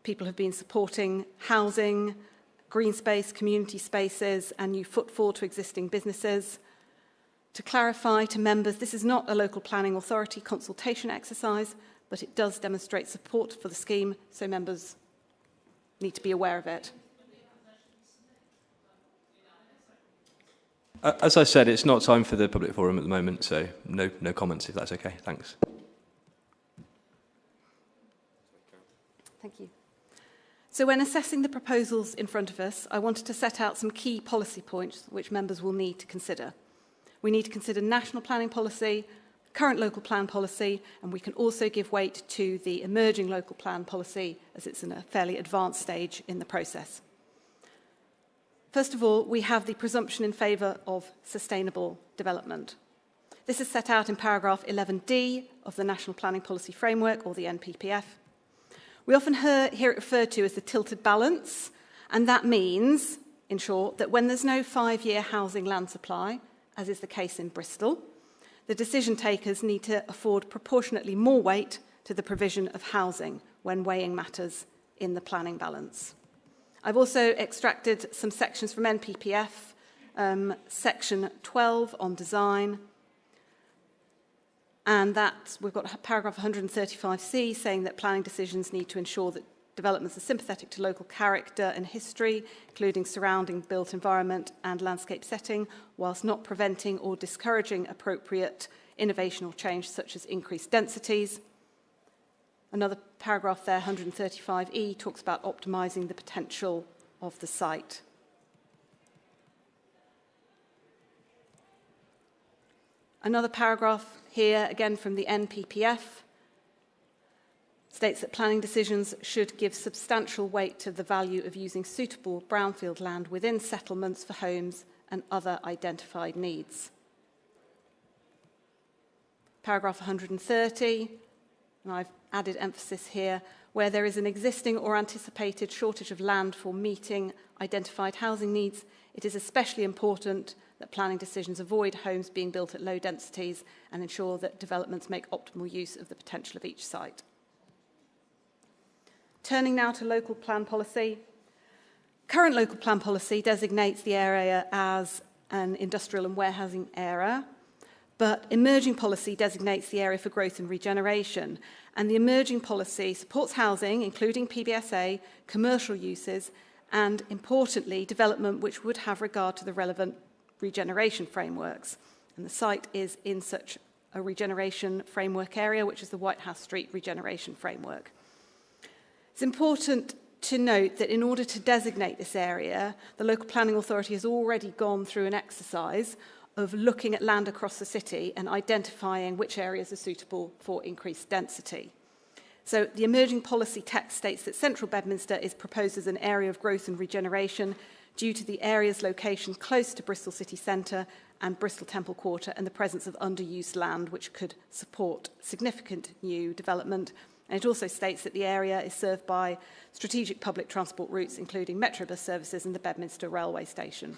people have been supporting housing, green space, community spaces, and new footfall to existing businesses. To clarify to members, this is not a local planning authority consultation exercise, but it does demonstrate support for the scheme, so members need to be aware of it. As I said, it's not time for the public forum at the moment, so no comments if that's okay. Thanks. Thank you. So when assessing the proposals in front of us, I wanted to set out some key policy points which members will need to consider. We need to consider national planning policy, current local plan policy, and we can also give weight to the emerging local plan policy as it's in a fairly advanced stage in the process. First of all, we have the presumption in favour of sustainable development. This is set out in paragraph 11D of the National Planning Policy Framework, or the NPPF. We often hear it referred to as the tilted balance, And that means, in short, that when there's no 5-year housing land supply, as is the case in Bristol, the decision takers need to afford proportionately more weight to the provision of housing when weighing matters in the planning balance. I've also extracted some sections from NPPF, section 12 on design, and we've got paragraph 135C saying that planning decisions need to ensure that developments are sympathetic to local character and history, including surrounding built environment and landscape setting, whilst not preventing or discouraging appropriate innovation or change, such as increased densities. Another paragraph there, 135E, talks about optimising the potential of the site. Another paragraph here, again from the NPPF, states that planning decisions should give substantial weight to the value of using suitable brownfield land within settlements for homes and other identified needs. Paragraph 130, and I've added emphasis here, where there is an existing or anticipated shortage of land for meeting identified housing needs, it is especially important that planning decisions avoid homes being built at low densities and ensure that developments make optimal use of the potential of each site. Turning now to local plan policy. Current local plan policy designates the area as an industrial and warehousing area, but emerging policy designates the area for growth and regeneration. And the emerging policy supports housing, including PBSA, commercial uses, and importantly, development which would have regard to the relevant regeneration frameworks. And the site is in such a regeneration framework area, which is the White House Street Regeneration Framework. It's important to note that in order to designate this area, the local planning authority has already gone through an exercise of looking at land across the city and identifying which areas are suitable for increased density. So the emerging policy text states that central Bedminster is proposed as an area of growth and regeneration due to the area's location close to Bristol city centre and Bristol Temple Quarter and the presence of underused land which could support significant new development. And it also states that the area is served by strategic public transport routes, including Metrobus services and the Bedminster railway station.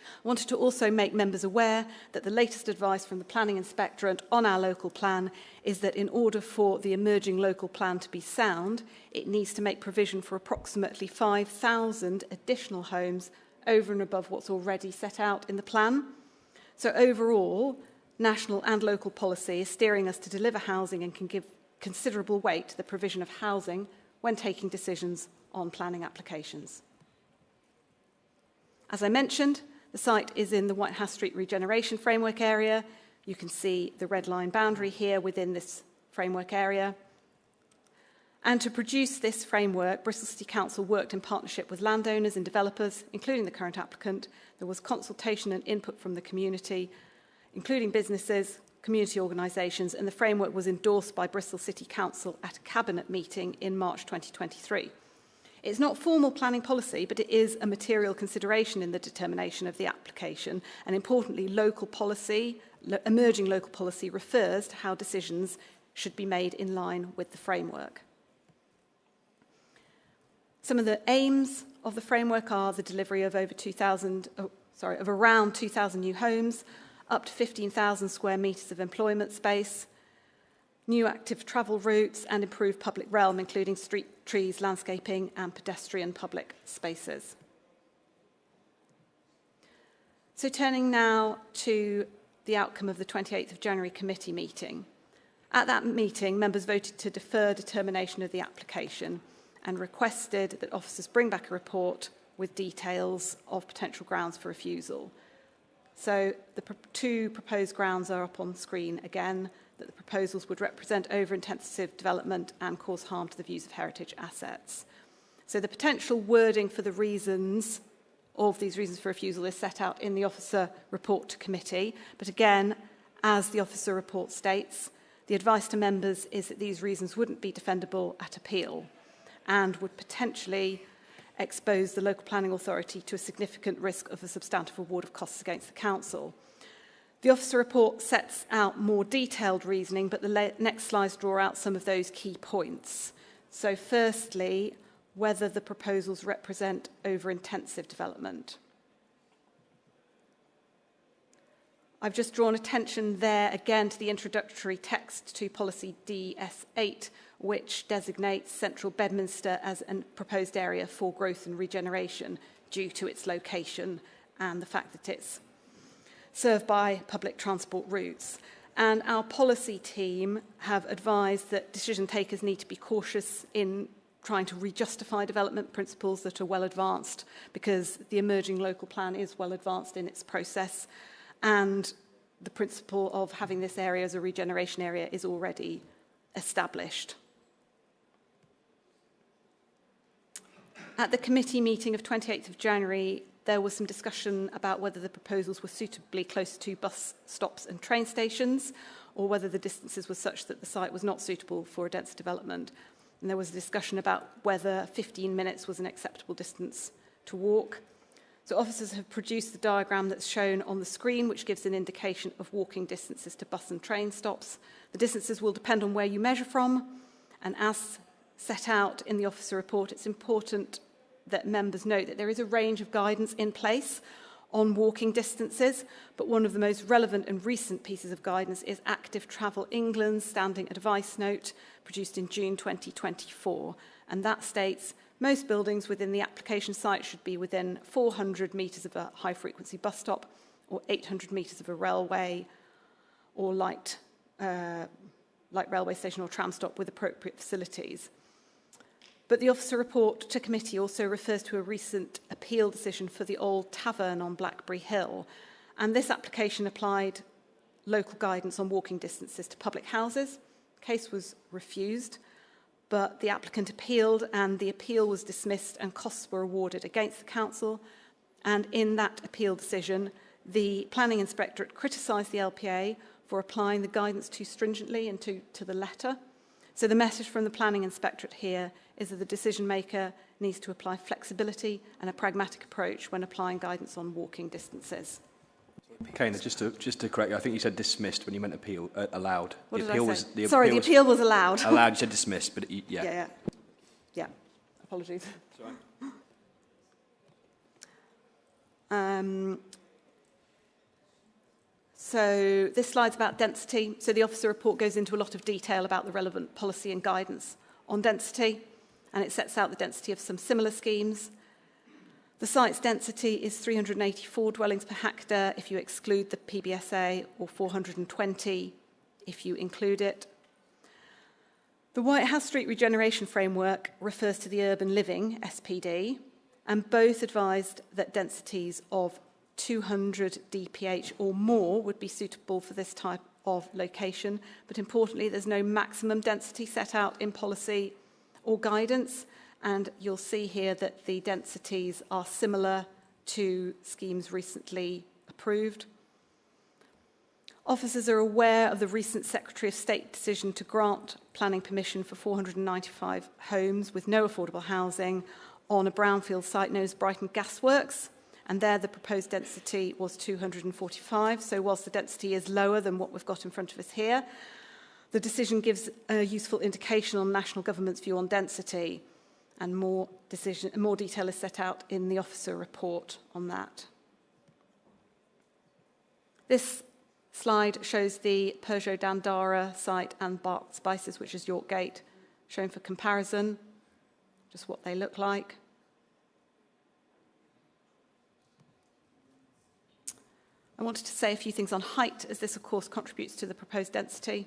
I wanted to also make members aware that the latest advice from the Planning Inspectorate on our local plan is that in order for the emerging local plan to be sound, it needs to make provision for approximately 5,000 additional homes over and above what's already set out in the plan. So overall, national and local policy is steering us to deliver housing and can give considerable weight to the provision of housing when taking decisions on planning applications. As I mentioned, the site is in the White House Street Regeneration Framework area. You can see the red line boundary here within this framework area. And to produce this framework, Bristol City Council worked in partnership with landowners and developers, including the current applicant. There was consultation and input from the community, including businesses, community organisations, and the framework was endorsed by Bristol City Council at a cabinet meeting in March 2023. It's not formal planning policy, but it is a material consideration in the determination of the application. And importantly, local policy, emerging local policy refers to how decisions should be made in line with the framework. Some of the aims of the framework are the delivery of around 2,000 new homes, up to 15,000 square metres of employment space, new active travel routes and improved public realm, including street trees, landscaping and pedestrian public spaces. So turning now to the outcome of the 28th of January committee meeting. At that meeting, members voted to defer determination of the application and requested that officers bring back a report with details of potential grounds for refusal. So the two proposed grounds are up on screen again, that the proposals would represent over-intensive development and cause harm to the views of heritage assets. So the potential wording for the reasons of these reasons for refusal is set out in the officer report to committee. But again, as the officer report states, the advice to members is that these reasons wouldn't be defendable at appeal and would potentially expose the local planning authority to a significant risk of a substantive award of costs against the council. The officer report sets out more detailed reasoning, but the next slides draw out some of those key points. So firstly, whether the proposals represent over-intensive development. I've just drawn attention there again to the introductory text to policy DS8, which designates central Bedminster as a proposed area for growth and regeneration due to its location and the fact that it's served by public transport routes. And our policy team have advised that decision takers need to be cautious in trying to re-justify development principles that are well advanced, because the emerging local plan is well advanced in its process, and the principle of having this area as a regeneration area is already established. At the committee meeting of 28th of January, there was some discussion about whether the proposals were suitably close to bus stops and train stations, or whether the distances were such that the site was not suitable for a dense development. And there was a discussion about whether 15 minutes was an acceptable distance to walk. So officers have produced the diagram that's shown on the screen, which gives an indication of walking distances to bus and train stops. The distances will depend on where you measure from, and as set out in the officer report, it's important that members note that there is a range of guidance in place on walking distances, but one of the most relevant and recent pieces of guidance is Active Travel England's standing advice note produced in June 2024, and that states most buildings within the application site should be within 400 metres of a high-frequency bus stop or 800 metres of a railway or light railway station or tram stop with appropriate facilities. But the officer report to committee also refers to a recent appeal decision for the Old Tavern on Blackberry Hill, and this application applied local guidance on walking distances to public houses. The case was refused, but the applicant appealed, and the appeal was dismissed and costs were awarded against the council. And in that appeal decision, the planning inspectorate criticised the LPA for applying the guidance too stringently and to the letter. So the message from the planning inspectorate here is that the decision maker needs to apply flexibility and a pragmatic approach when applying guidance on walking distances. Kane, just to correct you, I think you said dismissed when you meant appeal, allowed. What the did appeal I say? was, Sorry, the appeal was allowed. Allowed, you said dismissed, but yeah. Yeah. Apologies. So this slide's about density. So the officer report goes into a lot of detail about the relevant policy and guidance on density, and it sets out the density of some similar schemes. The site's density is 384 dwellings per hectare if you exclude the PBSA, or 420 if you include it. The White House Street Regeneration Framework refers to the Urban Living SPD, and both advised that densities of 200 dph or more would be suitable for this type of location, but importantly, there's no maximum density set out in policy or guidance, and you'll see here that the densities are similar to schemes recently approved. Officers are aware of the recent Secretary of State decision to grant planning permission for 495 homes with no affordable housing on a brownfield site known as Brighton Gasworks, and there the proposed density was 245. So whilst the density is lower than what we've got in front of us here, the decision gives a useful indication on national government's view on density, and more detail is set out in the officer report on that. This slide shows the Peugeot Dandara site and Bart Spices, which is York Gate, shown for comparison, just what they look like. I wanted to say a few things on height, as this, of course, contributes to the proposed density.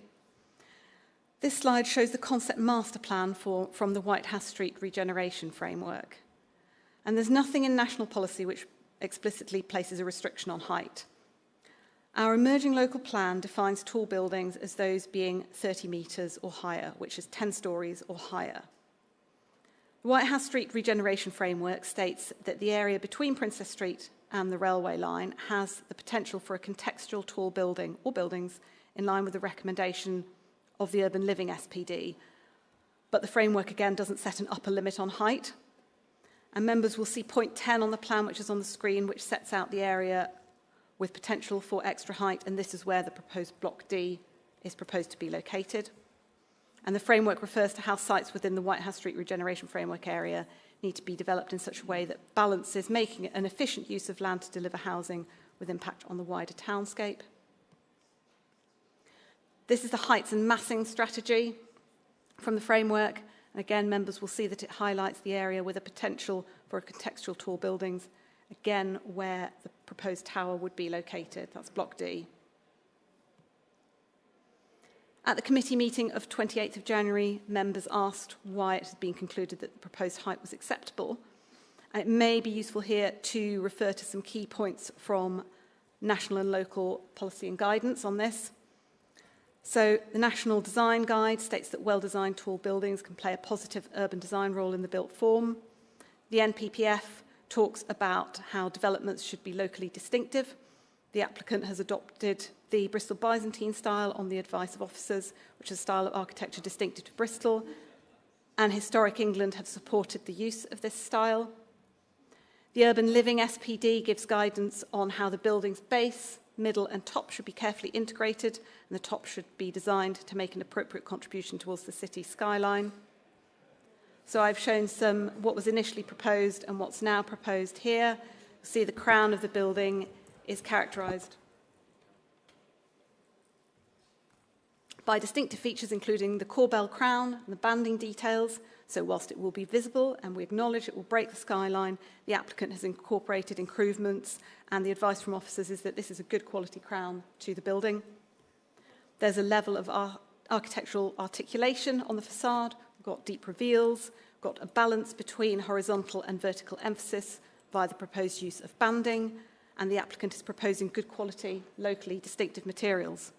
This slide shows the concept master plan from the White House Street Regeneration Framework. And there's nothing in national policy which explicitly places a restriction on height. Our emerging local plan defines tall buildings as those being 30 metres or higher, which is 10 stories or higher. The White House Street Regeneration Framework states that the area between Princess Street and the railway line has the potential for a contextual tall building or buildings in line with the recommendation of the Urban Living SPD. But the framework, again, doesn't set an upper limit on height. And members will see point 10 on the plan, which is on the screen, which sets out the area with potential for extra height, and this is where the proposed Block D is proposed to be located. And the framework refers to how sites within the Whitehouse Street Regeneration Framework area need to be developed in such a way that balances making an efficient use of land to deliver housing with impact on the wider townscape. This is the heights and massing strategy from the framework. And again, members will see that it highlights the area with a potential for contextual tall buildings, again, where the proposed tower would be located. That's Block D. At the committee meeting of 28th of January, members asked why it had been concluded that the proposed height was acceptable. And it may be useful here to refer to some key points from national and local policy and guidance on this. So the National Design Guide states that well-designed tall buildings can play a positive urban design role in the built form. The NPPF talks about how developments should be locally distinctive. The applicant has adopted the Bristol Byzantine style on the advice of officers, which is a style of architecture distinctive to Bristol, and Historic England have supported the use of this style. The Urban Living SPD gives guidance on how the building's base, middle and top should be carefully integrated, and the top should be designed to make an appropriate contribution towards the city skyline. So I've shown some what was initially proposed and what's now proposed here. You'll see the crown of the building is characterised by distinctive features including the corbel crown and the banding details. So whilst it will be visible and we acknowledge it will break the skyline, the applicant has incorporated improvements, and the advice from officers is that this is a good quality crown to the building. There's a level of architectural articulation on the facade. We've got deep reveals, got a balance between horizontal and vertical emphasis via the proposed use of banding, and the applicant is proposing good quality, locally distinctive materials.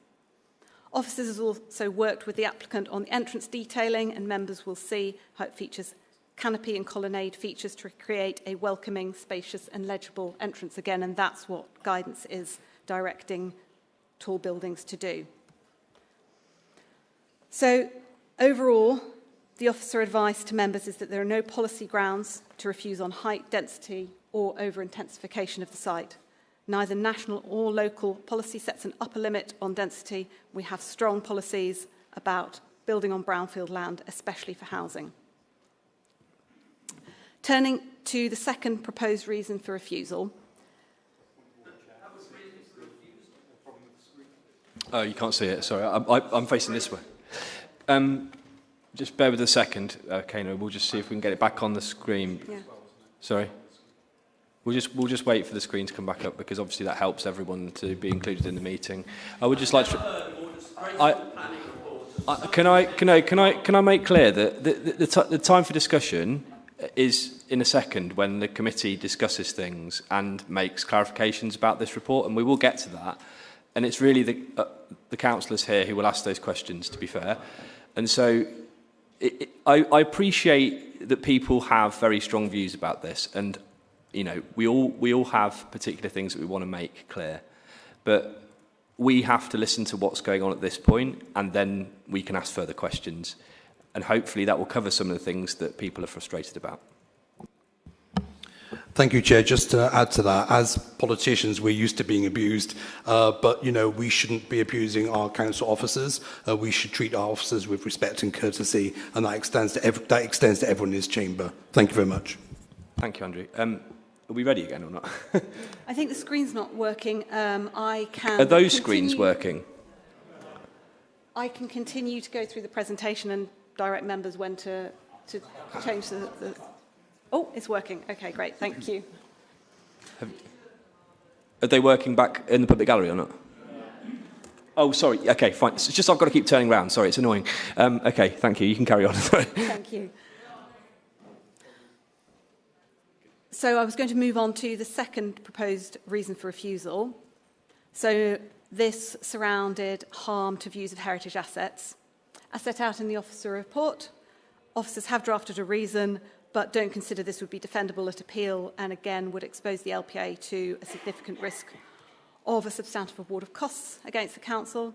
Officers have also worked with the applicant on the entrance detailing, and members will see how it features canopy and colonnade features to create a welcoming, spacious and legible entrance again, and that's what guidance is directing tall buildings to do. So overall, the officer advice to members is that there are no policy grounds to refuse on height, density or over-intensification of the site. Neither national or local policy sets an upper limit on density. We have strong policies about building on brownfield land, especially for housing. Turning to the second proposed reason for refusal. Oh, you can't see it, sorry. I'm facing this way. Just bear with a second, Kano. We'll just see if we can get it back on the screen. Yeah. Sorry. We'll just wait for the screen to come back up, because obviously that helps everyone to be included in the meeting. I would just like to. Can I make clear that the time for discussion is in a second when the committee discusses things and makes clarifications about this report, and we will get to that. And it's really the councillors here who will ask those questions, to be fair. And so I appreciate that people have very strong views about this, and you know, we all have particular things that we want to make clear, but we have to listen to what's going on at this point, and then we can ask further questions, and hopefully that will cover some of the things that people are frustrated about. Thank you, Chair. Just to add to that, as politicians, we're used to being abused, but, you know, we shouldn't be abusing our council officers. We should treat our officers with respect and courtesy, and that extends to everyone in this chamber. Thank you very much. Thank you, Andrew. Are we ready again or not? I think the screen's not working. I can. Are those screens working? I can continue to go through the presentation and direct members when to change the. Oh, it's working. Okay, great. Thank you. Are they working back in the public gallery or not? Oh, sorry. Okay, fine. It's just I've got to keep turning around. Sorry, it's annoying. Okay, thank you. You can carry on. Thank you. So I was going to move on to the second proposed reason for refusal. So this surrounded harm to views of heritage assets. As set out in the officer report, officers have drafted a reason, but don't consider this would be defendable at appeal, and again would expose the LPA to a significant risk of a substantive award of costs against the council.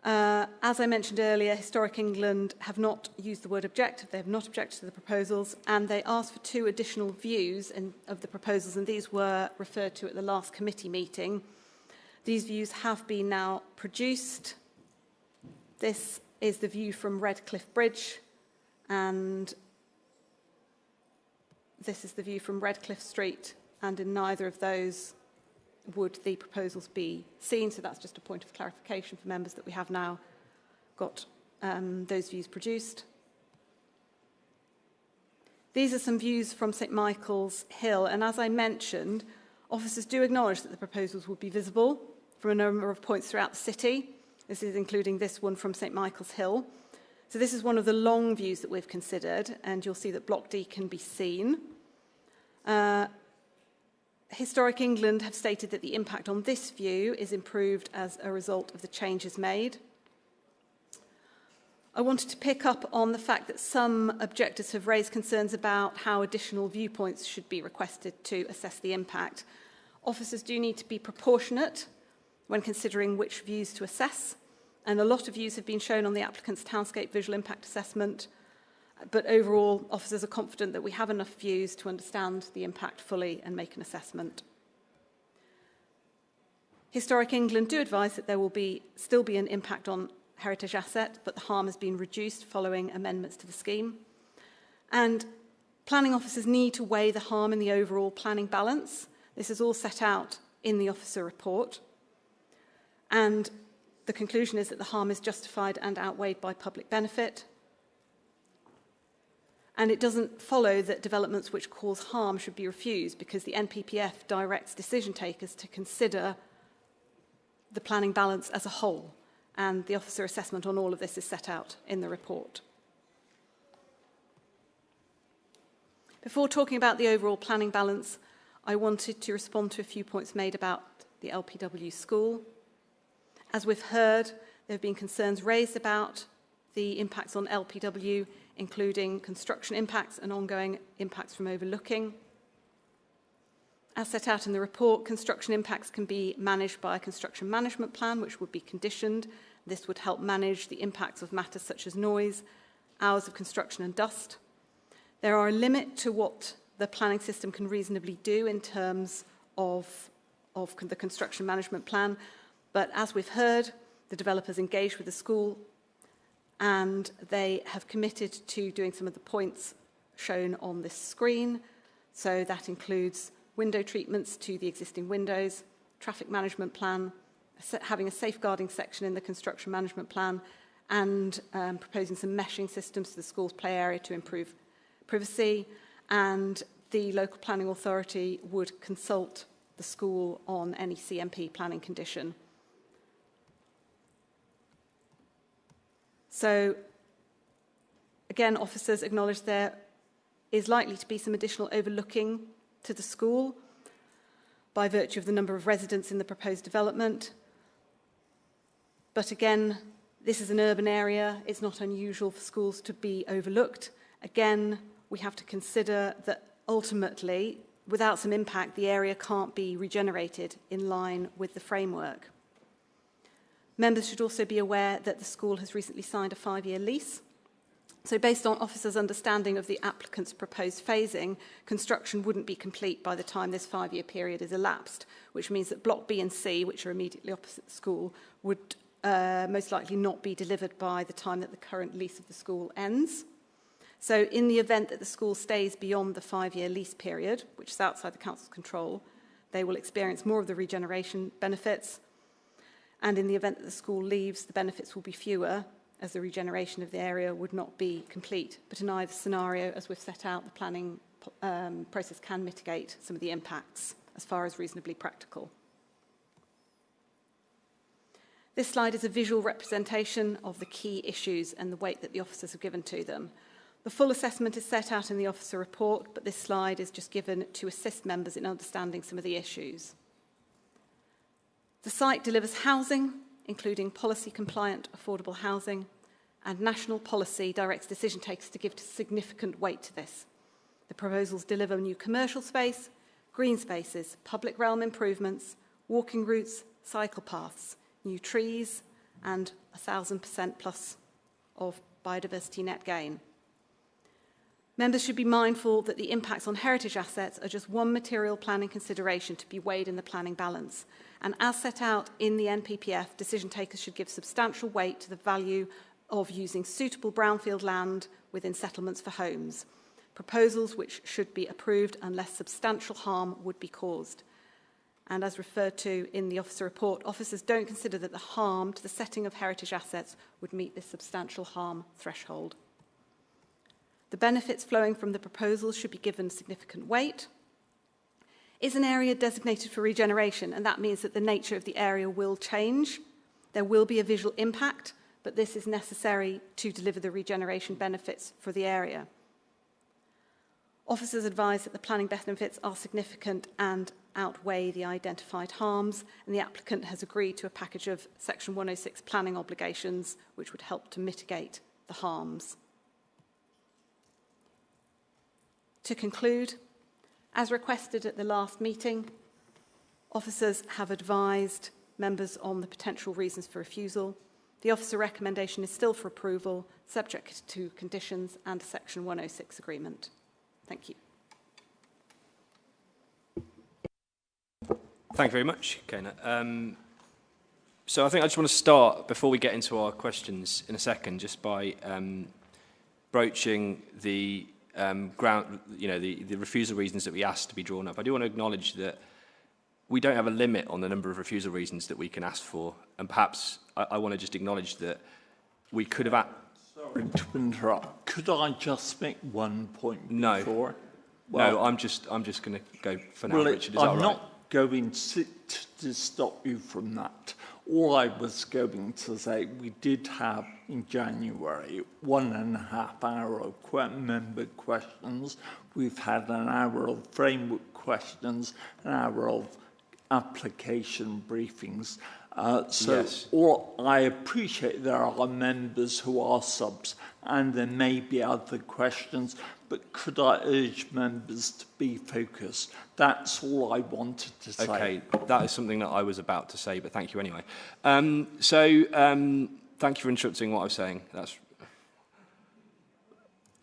As I mentioned earlier, Historic England have not used the word object. They have not objected to the proposals, and they asked for 2 additional views of the proposals, and these were referred to at the last committee meeting. These views have been now produced. This is the view from Redcliffe Bridge, and this is the view from Redcliffe Street, and in neither of those would the proposals be seen. So that's just a point of clarification for members that we have now got those views produced. These are some views from St Michael's Hill, and as I mentioned, officers do acknowledge that the proposals would be visible from a number of points throughout the city. This is including this one from St Michael's Hill. So this is one of the long views that we've considered, and you'll see that Block D can be seen. Historic England have stated that the impact on this view is improved as a result of the changes made. I wanted to pick up on the fact that some objectors have raised concerns about how additional viewpoints should be requested to assess the impact. Officers do need to be proportionate when considering which views to assess, and a lot of views have been shown on the applicant's townscape visual impact assessment, but overall officers are confident that we have enough views to understand the impact fully and make an assessment. Historic England do advise that there will still be an impact on heritage asset, but the harm has been reduced following amendments to the scheme. And planning officers need to weigh the harm in the overall planning balance. This is all set out in the officer report. And the conclusion is that the harm is justified and outweighed by public benefit. And it doesn't follow that developments which cause harm should be refused, because the NPPF directs decision takers to consider the planning balance as a whole. And the officer assessment on all of this is set out in the report. Before talking about the overall planning balance, I wanted to respond to a few points made about the LPW school. As we've heard, there have been concerns raised about the impacts on LPW, including construction impacts and ongoing impacts from overlooking. As set out in the report, construction impacts can be managed by a construction management plan, which would be conditioned. This would help manage the impacts of matters such as noise, hours of construction and dust. There are a limit to what the planning system can reasonably do in terms of the construction management plan, but as we've heard, the developers engaged with the school and they have committed to doing some of the points shown on this screen. So that includes window treatments to the existing windows, traffic management plan, having a safeguarding section in the construction management plan, and proposing some meshing systems to the school's play area to improve privacy. And the local planning authority would consult the school on any CMP planning condition. So, again, officers acknowledge there is likely to be some additional overlooking to the school by virtue of the number of residents in the proposed development. But again, this is an urban area. It's not unusual for schools to be overlooked. Again, we have to consider that ultimately, without some impact, the area can't be regenerated in line with the framework. Members should also be aware that the school has recently signed a 5-year lease. So based on officers' understanding of the applicant's proposed phasing, construction wouldn't be complete by the time this 5-year period is elapsed, which means that Block B and C, which are immediately opposite the school, would most likely not be delivered by the time that the current lease of the school ends. So in the event that the school stays beyond the 5-year lease period, which is outside the council's control, they will experience more of the regeneration benefits. And in the event that the school leaves, the benefits will be fewer, as the regeneration of the area would not be complete. But in either scenario, as we've set out, the planning process can mitigate some of the impacts as far as reasonably practical. This slide is a visual representation of the key issues and the weight that the officers have given to them. The full assessment is set out in the officer report, but this slide is just given to assist members in understanding some of the issues. The site delivers housing, including policy-compliant affordable housing, and national policy directs decision takers to give significant weight to this. The proposals deliver new commercial space, green spaces, public realm improvements, walking routes, cycle paths, new trees, and 1,000% plus of biodiversity net gain. Members should be mindful that the impacts on heritage assets are just one material planning consideration to be weighed in the planning balance. And as set out in the NPPF, decision takers should give substantial weight to the value of using suitable brownfield land within settlements for homes. Proposals which should be approved unless substantial harm would be caused. And as referred to in the officer report, officers don't consider that the harm to the setting of heritage assets would meet this substantial harm threshold. The benefits flowing from the proposals should be given significant weight. Is an area designated for regeneration? And that means that the nature of the area will change. There will be a visual impact, but this is necessary to deliver the regeneration benefits for the area. Officers advise that the planning benefits are significant and outweigh the identified harms, and the applicant has agreed to a package of Section 106 planning obligations which would help to mitigate the harms. To conclude, as requested at the last meeting, officers have advised members on the potential reasons for refusal. The officer recommendation is still for approval, subject to conditions and a Section 106 agreement. Thank you. Thank you very much, Kana. So I think I just want to start, before we get into our questions in a second, just by broaching the the refusal reasons that we asked to be drawn up. I do want to acknowledge that we don't have a limit on the number of refusal reasons that we can ask for, and perhaps I want to just acknowledge that we could have... Sorry to interrupt. Could I just make one point before? No, I'm just going to go for now, Richard. Is that all right? I'm not going to stop you from that. All I was going to say, we did have in January 1.5 hour of member questions. We've had an hour of framework questions, an hour of application briefings. Yes. I appreciate there are members who are subs and there may be other questions, but could I urge members to be focused? That's all I wanted to say. Okay, that is something that I was about to say, but thank you anyway. Thank you for interrupting what I was saying. That's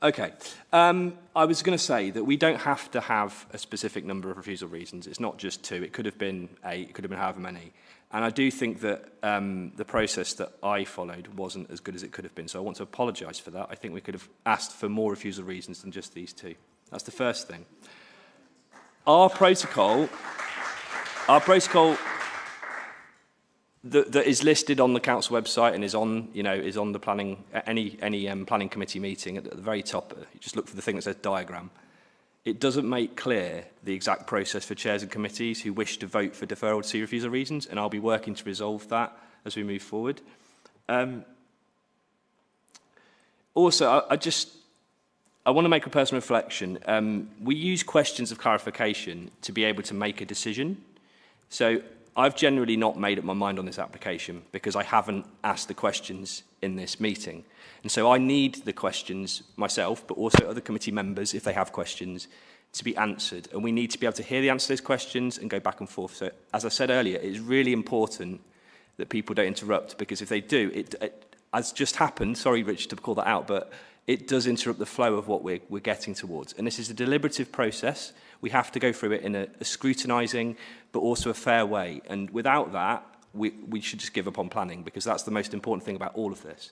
okay. I was going to say that we don't have to have a specific number of refusal reasons. It's not just 2. It could have been 8. It could have been however many. And I do think that the process that I followed wasn't as good as it could have been. So I want to apologise for that. I think we could have asked for more refusal reasons than just these 2. That's the first thing. Our protocol that is listed on the council website and is on the planning any planning committee meeting at the very top. You just look for the thing that says diagram. It doesn't make clear the exact process for chairs and committees who wish to vote for deferral to see refusal reasons, and I'll be working to resolve that as we move forward. Also, I want to make a personal reflection. We use questions of clarification to be able to make a decision. So I've generally not made up my mind on this application because I haven't asked the questions in this meeting. And so I need the questions myself, but also other committee members, if they have questions, to be answered. And we need to be able to hear the answer to those questions and go back and forth. So as I said earlier, it's really important that people don't interrupt, because if they do, it as just happened, sorry, Richard, to call that out, but it does interrupt the flow of what we're getting towards. And this is a deliberative process. We have to go through it in a scrutinising, but also a fair way. And without that, we should just give up on planning, because that's the most important thing about all of this.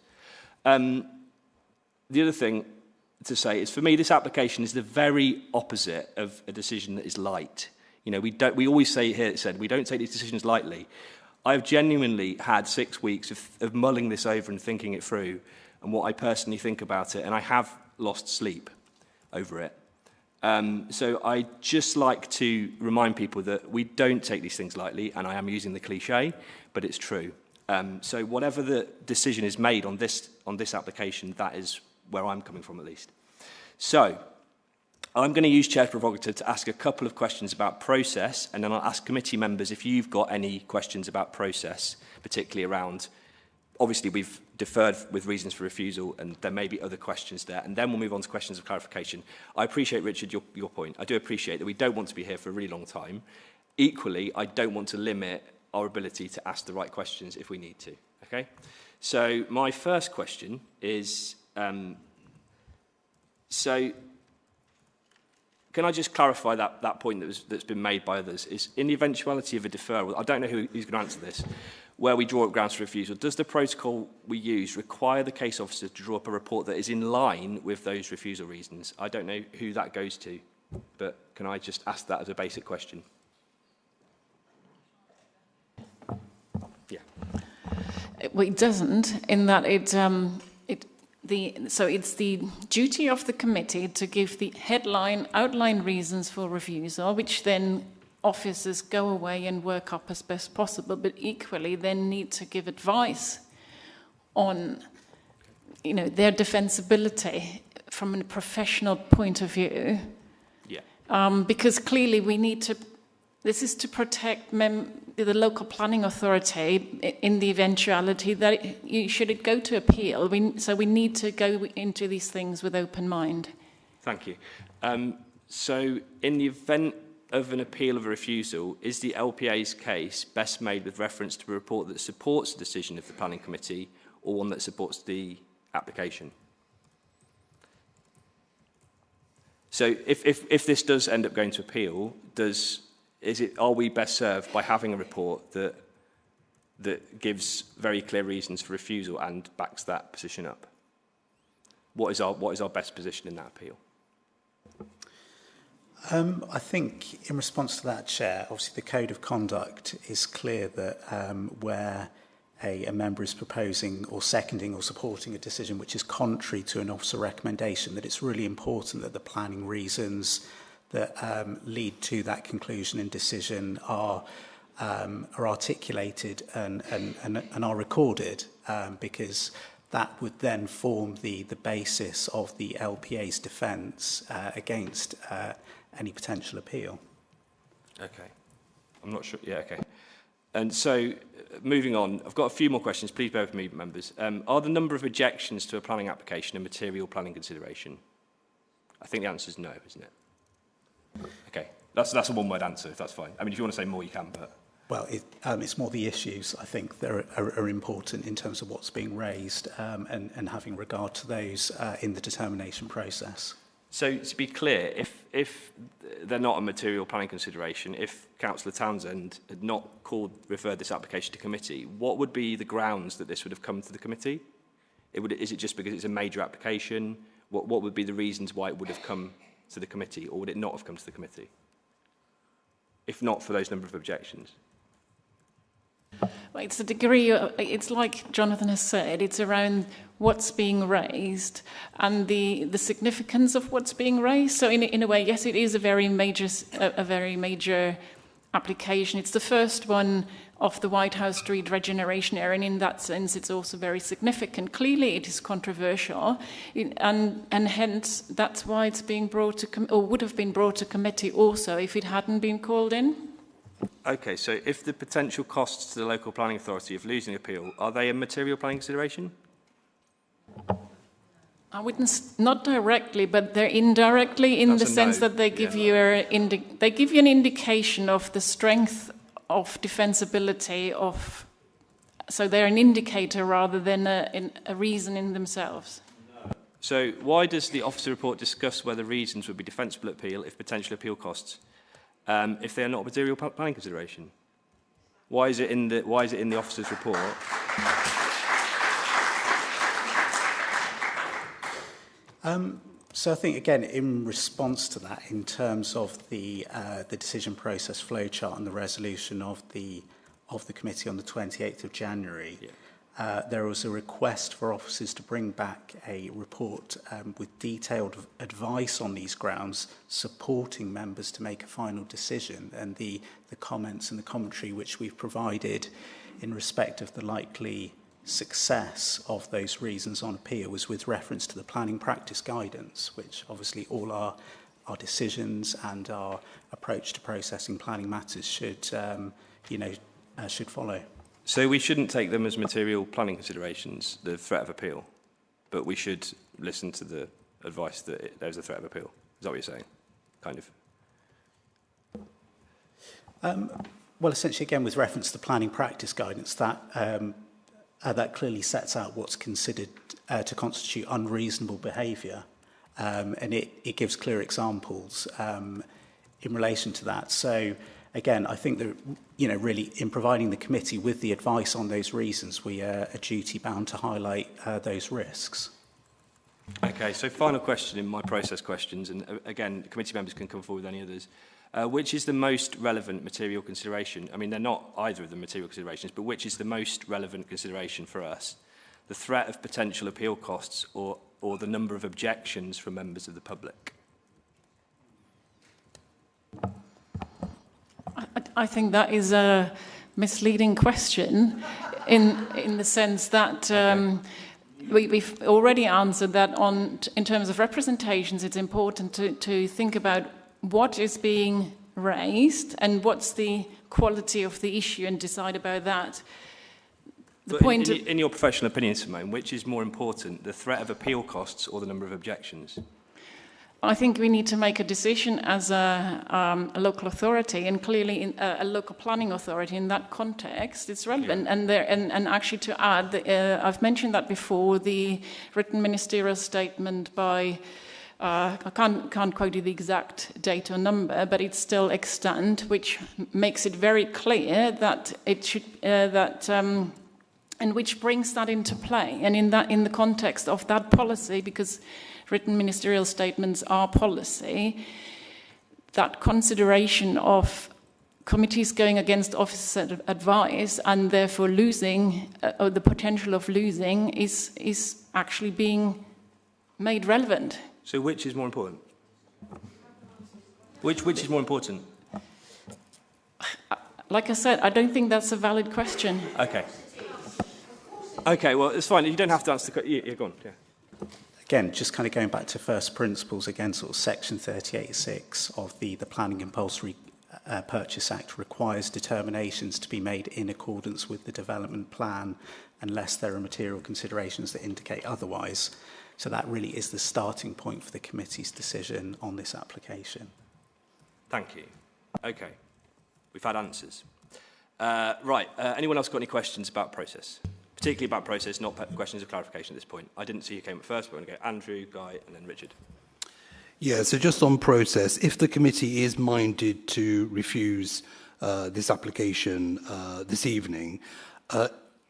The other thing to say is, for me, this application is the very opposite of a decision that is light. You know, we always say here, we don't take these decisions lightly. I've genuinely had 6 weeks of mulling this over and thinking it through, and what I personally think about it, and I have lost sleep over it. So I just like to remind people that we don't take these things lightly, and I am using the cliche, but it's true. So whatever the decision is made on this application, that is where I'm coming from, at least. So I'm going to use Chair's prerogative to ask a couple of questions about process, and then I'll ask committee members if you've got any questions about process, particularly around, obviously we've deferred with reasons for refusal, and there may be other questions there, and then we'll move on to questions of clarification. I appreciate, Richard, your point. I do appreciate that we don't want to be here for a really long time. Equally, I don't want to limit our ability to ask the right questions if we need to, okay? So my first question is, so can I just clarify that point that's been made by others? Is in the eventuality of a deferral, I don't know who's going to answer this, where we draw up grounds for refusal, does the protocol we use require the case officer to draw up a report that is in line with those refusal reasons? I don't know who that goes to, but can I just ask that as a basic question? Yeah. Well, it doesn't, in that so it's the duty of the committee to give the outline reasons for refusal, which then officers go away and work up as best possible, but equally then need to give advice on, their defensibility from a professional point of view. Yeah. Because clearly we need to. This is to protect the local planning authority in the eventuality that should it go to appeal. So we need to go into these things with open mind. Thank you. So in the event of an appeal of a refusal, is the LPA's case best made with reference to a report that supports the decision of the planning committee or one that supports the application? So if this does end up going to appeal, are we best served by having a report that gives very clear reasons for refusal and backs that position up? What is our best position in that appeal? I think in response to that, Chair, obviously the Code of Conduct is clear that where a member is proposing or seconding or supporting a decision which is contrary to an officer recommendation, that it's really important that the planning reasons that lead to that conclusion and decision are articulated and are recorded, because that would then form the basis of the LPA's defence against any potential appeal. Okay. I'm not sure. Yeah, okay. And so, moving on, I've got a few more questions. Please bear with me, members. Are the number of objections to a planning application a material planning consideration? I think the answer is no, isn't it? Okay. That's a one-word answer, if that's fine. I mean, if you want to say more, you can, but... Well, it's more the issues, I think, that are important in terms of what's being raised and having regard to those in the determination process. So, to be clear, if they're not a material planning consideration, if Councillor Townsend had not referred this application to committee, what would be the grounds that this would have come to the committee? Is it just because it's a major application? What would be the reasons why it would have come to the committee, or would it not have come to the committee? If not for those number of objections. Well, it's a degree, it's like Jonathan has said, it's around what's being raised and the significance of what's being raised. So in a way, yes, it is a very major application. It's the first one of the White House Street regeneration area, and in that sense, it's also very significant. Clearly, it is controversial, and hence that's why it's being brought to or would have been brought to committee also if it hadn't been called in. Okay, so if the potential costs to the local planning authority of losing appeal, are they a material planning consideration? I wouldn't, not directly, but they're indirectly in the sense that they give you they give you an indication of the strength of defensibility of. So they're an indicator rather than a reason in themselves. So why does the officer report discuss whether reasons would be defensible appeal if potential appeal costs? If they are not a material planning consideration? Why is it in the officer's report? So I think, again, in response to that, in terms of the decision process flowchart and the resolution of the committee on the 28th of January, there was a request for officers to bring back a report with detailed advice on these grounds, supporting members to make a final decision, and the comments and the commentary which we've provided in respect of the likely success of those reasons on appeal was with reference to the planning practice guidance, which obviously all our decisions and our approach to processing planning matters should follow. So we shouldn't take them as material planning considerations, the threat of appeal, but we should listen to the advice that there's a threat of appeal. Is that what you're saying? Kind of. Well, essentially, again, with reference to the planning practice guidance, that clearly sets out what's considered to constitute unreasonable behaviour and it gives clear examples in relation to that. So again, I think that, really in providing the committee with the advice on those reasons, we are duty bound to highlight those risks. Okay, so final question in my process questions, and again, committee members can come forward with any others. Which is the most relevant material consideration? I mean, they're not either of the material considerations, but which is the most relevant consideration for us? The threat of potential appeal costs or the number of objections from members of the public? I think that is a misleading question in the sense that we've already answered that in terms of representations. It's important to think about what is being raised and what's the quality of the issue and decide about that. In your professional opinion, Simone, which is more important, the threat of appeal costs or the number of objections? I think we need to make a decision as a local authority, and clearly a local planning authority in that context. It's relevant, and actually to add, I've mentioned that before. The written ministerial statement by I can't quote you the exact date or number, but it's still extant, which makes it very clear that it should and which brings that into play, and in the context of that policy, because written ministerial statements are policy, that consideration of committees going against officer advice and therefore losing, or the potential of losing, is actually being made relevant. So which is more important? Which is more important? Like I said, I don't think that's a valid question. Okay. Okay, well, it's fine. You don't have to answer the question. Yeah, go on. Yeah. Again, just kind of going back to first principles, again, sort of Section 38(6) of the Planning Compulsory Purchase Act requires determinations to be made in accordance with the development plan unless there are material considerations that indicate otherwise. So that really is the starting point for the committee's decision on this application. Thank you. Okay. We've had answers. Right. Anyone else got any questions about process? Particularly about process, not questions of clarification at this point. I didn't see who came up first, but I'm going to go Andrew, Guy, and then Richard. Yeah, so just on process, if the committee is minded to refuse this application this evening,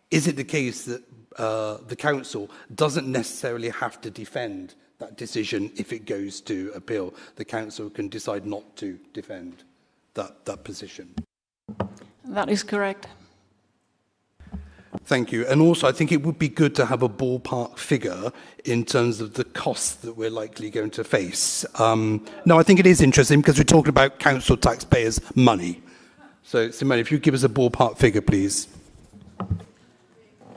is it the case that the council doesn't necessarily have to defend that decision if it goes to appeal? The council can decide not to defend that position. That is correct. Thank you. And also, I think it would be good to have a ballpark figure in terms of the costs that we're likely going to face. No, I think it is interesting because we're talking about council taxpayers' money. So, Simone, if you give us a ballpark figure, please.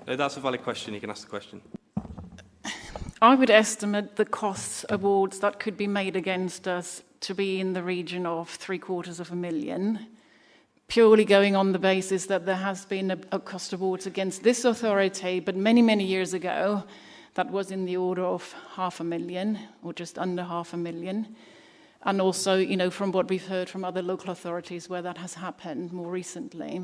No, that's a valid question. You can ask the question. I would estimate the costs awards that could be made against us to be in the region of £750,000. Purely going on the basis that there has been a cost awards against this authority, but many, many years ago, that was in the order of £500,000 or just under £500,000. And also, from what we've heard from other local authorities where that has happened more recently.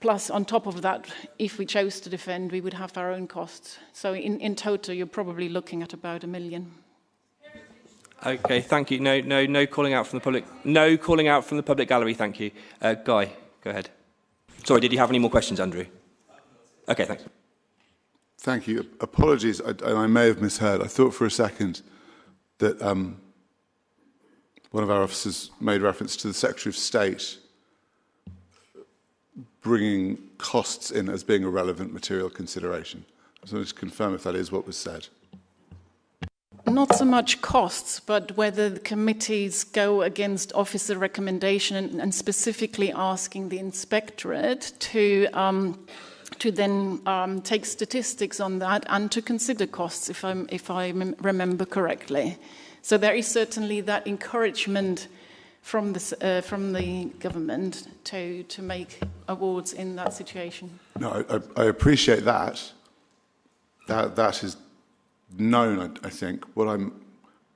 Plus, on top of that, if we chose to defend, we would have our own costs. So in total, you're probably looking at about £1 million. Okay, thank you. No calling out from the public. No calling out from the public gallery, thank you. Guy, go ahead. Sorry, did you have any more questions, Andrew? Okay, thanks. Thank you. Apologies, I may have misheard. I thought for a second that one of our officers made reference to the Secretary of State bringing costs in as being a relevant material consideration. I just wanted to confirm if that is what was said. Not so much costs, but whether the committees go against officer recommendation and specifically asking the inspectorate to then take statistics on that and to consider costs, if I remember correctly. So there is certainly that encouragement from the government to make awards in that situation. No, I appreciate that. That is known, I think. What I'm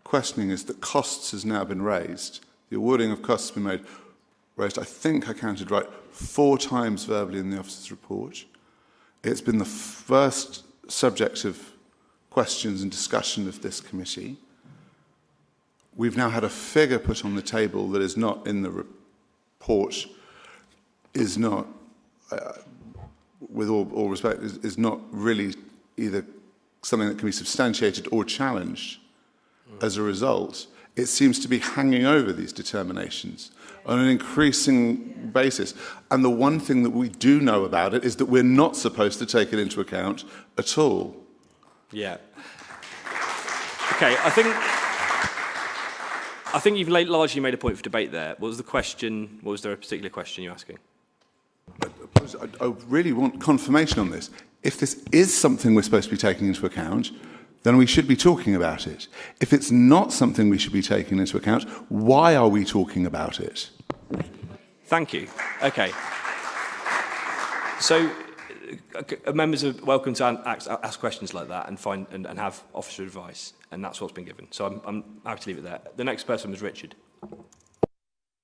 questioning is that costs has now been raised. The awarding of costs has been raised, I think I counted right, 4 times verbally in the officer's report. It's been the first subject of questions and discussion of this committee. We've now had a figure put on the table that is not in the report, is not, with all respect, is not really either something that can be substantiated or challenged. As a result, it seems to be hanging over these determinations on an increasing basis. And the one thing that we do know about it is that we're not supposed to take it into account at all. Yeah. Okay, I think you've largely made a point for debate there. What was the question? Was there a particular question you're asking? I really want confirmation on this. If this is something we're supposed to be taking into account, then we should be talking about it. If it's not something we should be taking into account, why are we talking about it? Thank you. Okay. So members are welcome to ask questions like that and have officer advice, and that's what's been given. So I'm happy to leave it there. The next person was Richard.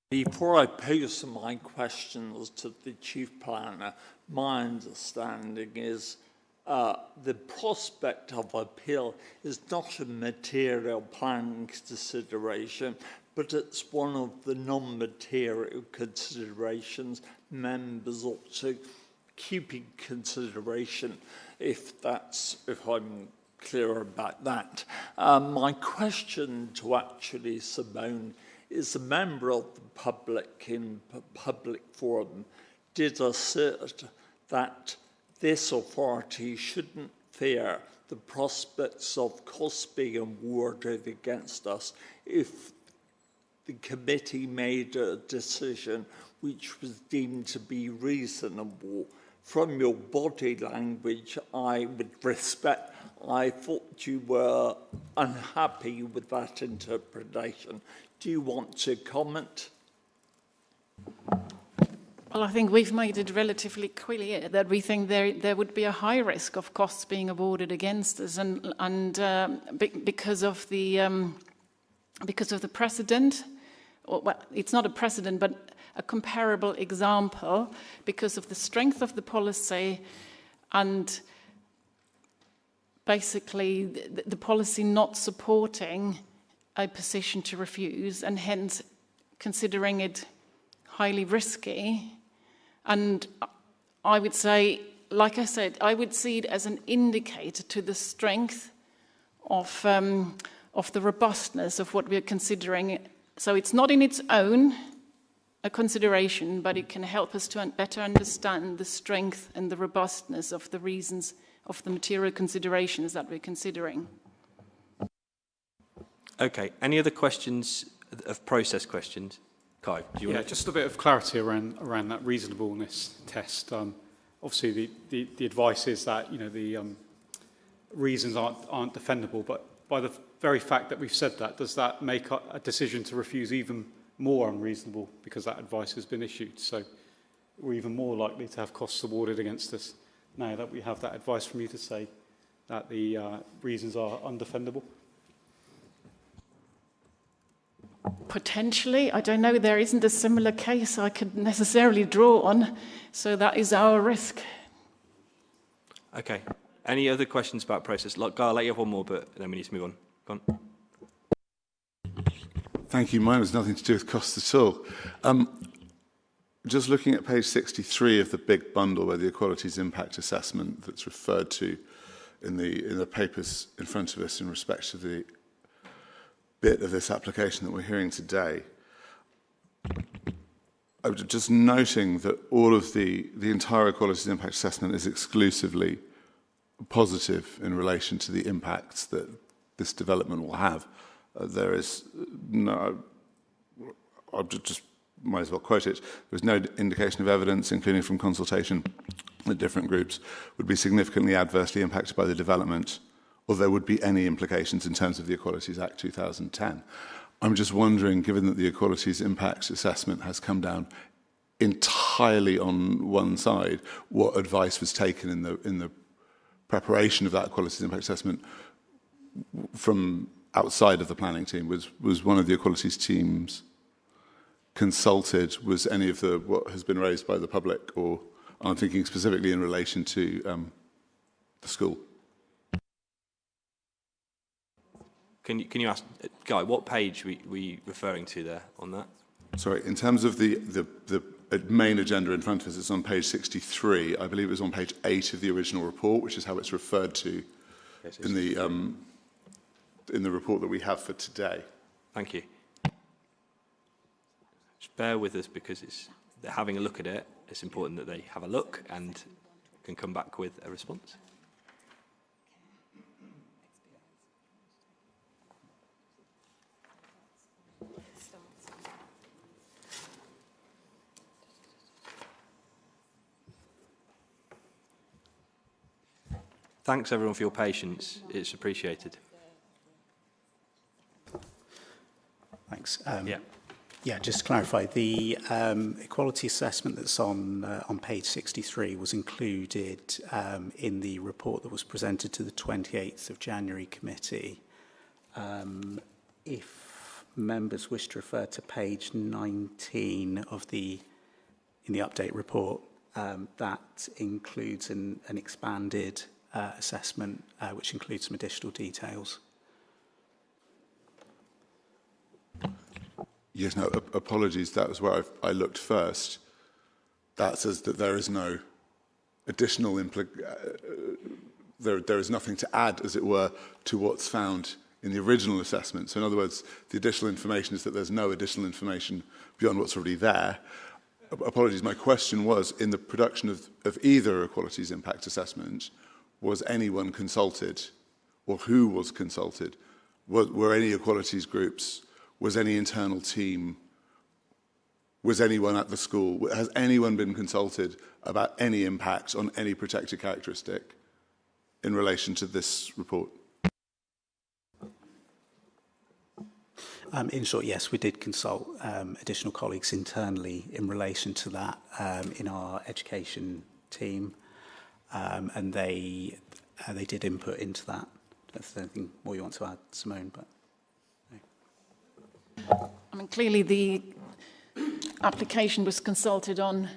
Before I pose my questions to the Chief Planner, my understanding is the prospect of appeal is not a material planning consideration, but it's one of the non-material considerations members ought to keep in consideration, if I'm clear about that. My question to actually Simone is, a member of the public in public forum did assert that this authority shouldn't fear the prospects of costs being awarded against us if the committee made a decision which was deemed to be reasonable. From your body language, with respect, I thought you were unhappy with that interpretation. Do you want to comment? Well, I think we've made it relatively clear that we think there would be a high risk of costs being awarded against us, and because of the precedent. Well, it's not a precedent, but a comparable example, because of the strength of the policy and basically the policy not supporting a position to refuse, and hence considering it highly risky. And I would say, like I said, I would see it as an indicator to the strength of the robustness of what we're considering. So it's not in its own a consideration, but it can help us to better understand the strength and the robustness of the reasons of the material considerations that we're considering. Okay, any other questions of process questions? Kai, do you want to... just a bit of clarity around that reasonableness test. Obviously, the advice is that the reasons aren't defendable, but by the very fact that we've said that, does that make a decision to refuse even more unreasonable because that advice has been issued? So we're even more likely to have costs awarded against us now that we have that advice from you to say that the reasons are undefendable? Potentially. I don't know. There isn't a similar case I could necessarily draw on, so that is our risk. Okay. Any other questions about process? Guy, I'll let you have one more, but then we need to move on. Go on. Thank you. Mine has nothing to do with costs at all. Just looking at page 63 of the big bundle, where the equalities impact assessment that's referred to in the papers in front of us in respect to the bit of this application that we're hearing today, I was just noting that all of the entire equalities impact assessment is exclusively positive in relation to the impacts that this development will have. There is no, I'll just might as well quote it, there's no indication of evidence, including from consultation, that different groups would be significantly adversely impacted by the development, or there would be any implications in terms of the Equalities Act 2010. I'm just wondering, given that the Equalities Impact Assessment has come down entirely on one side, what advice was taken in the preparation of that Equalities Impact Assessment from outside of the planning team? Was one of the Equalities teams consulted? Was any of what has been raised by the public, or I'm thinking specifically in relation to the school? Can you ask, Guy, what page were you referring to there on that? Sorry, in terms of the main agenda in front of us, it's on page 63. I believe it was on page 8 of the original report, which is how it's referred to in the report that we have for today. Thank you. Just bear with us because they're having a look at it. It's important that they have a look and can come back with a response. Thanks everyone for your patience. It's appreciated. Thanks. Yeah, just to clarify, the equality assessment that's on page 63 was included in the report that was presented to the 28th of January committee. If members wish to refer to page 19 of in the update report, that includes an expanded assessment, which includes some additional details. Yes, no, apologies. That was where I looked first. That says that there is no additional there is nothing to add, as it were, to what's found in the original assessment. So in other words, the additional information is that there's no additional information beyond what's already there. Apologies, my question was, in the production of either equalities impact assessment, was anyone consulted, or who was consulted? Were any equalities groups? Was any internal team? Was anyone at the school? Has anyone been consulted about any impact on any protected characteristic in relation to this report? In short, yes, we did consult additional colleagues internally in relation to that in our education team, and they did input into that. If there's anything more you want to add, Simone, but. I mean, clearly the application was consulted on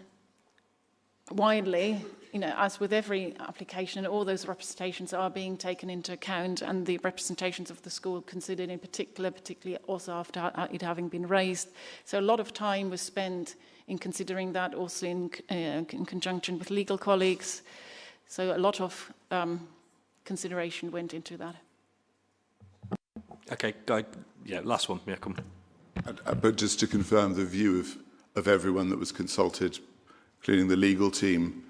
widely, you know, as with every application, all those representations are being taken into account, and the representations of the school considered in particular, particularly also after it having been raised. So a lot of time was spent in considering that, also in conjunction with legal colleagues. So a lot of consideration went into that. Okay, Guy, yeah, last one. Yeah, come. But just to confirm, the view of everyone that was consulted, including the legal team,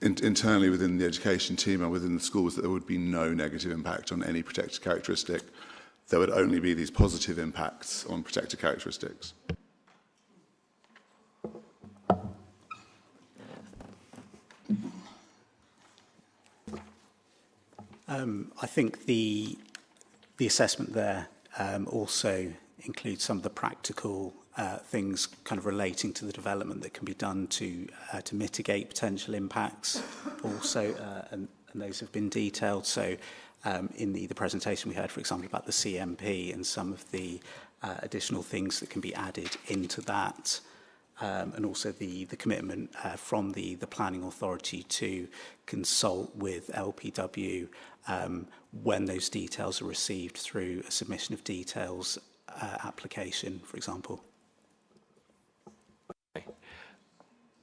internally within the education team and within the school, was that there would be no negative impact on any protected characteristic. There would only be these positive impacts on protected characteristics. I think the assessment there also includes some of the practical things kind of relating to the development that can be done to mitigate potential impacts also, and those have been detailed. So in the presentation we heard, for example, about the CMP and some of the additional things that can be added into that, and also the commitment from the planning authority to consult with LPW when those details are received through a submission of details application, for example. Okay.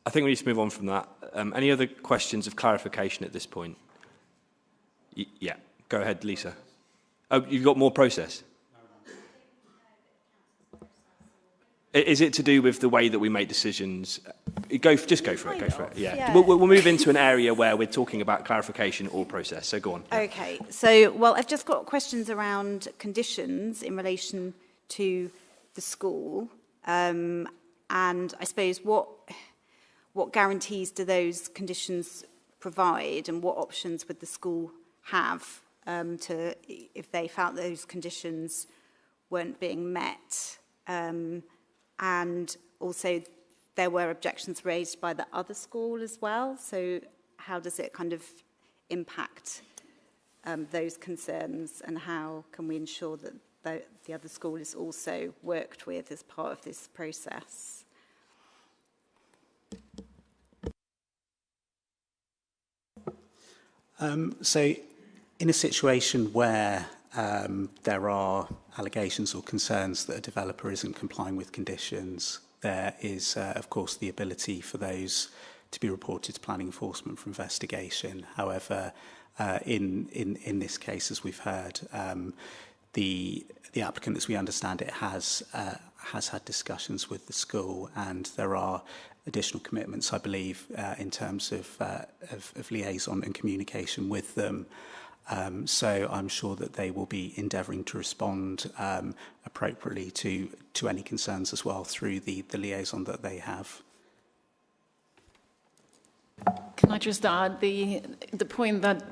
I think we need to move on from that. Any other questions of clarification at this point? Yeah, go ahead, Lisa. Oh, you've got more process? Is it to do with the way that we make decisions? Just go for it. Yeah. We'll move into an area where we're talking about clarification or process. So go on. Okay. So, well, I've just got questions around conditions in relation to the school, and I suppose what guarantees do those conditions provide, and what options would the school have to, if they felt those conditions weren't being met? And also there were objections raised by the other school as well. So how does it kind of impact those concerns, and how can we ensure that the other school is also worked with as part of this process? So in a situation where there are allegations or concerns that a developer isn't complying with conditions, there is, of course, the ability for those to be reported to planning enforcement for investigation. However, in this case, as we've heard, the applicant, as we understand it, has had discussions with the school, and there are additional commitments, I believe, in terms of liaison and communication with them. So I'm sure that they will be endeavouring to respond appropriately to any concerns as well through the liaison that they have. Can I just add the point that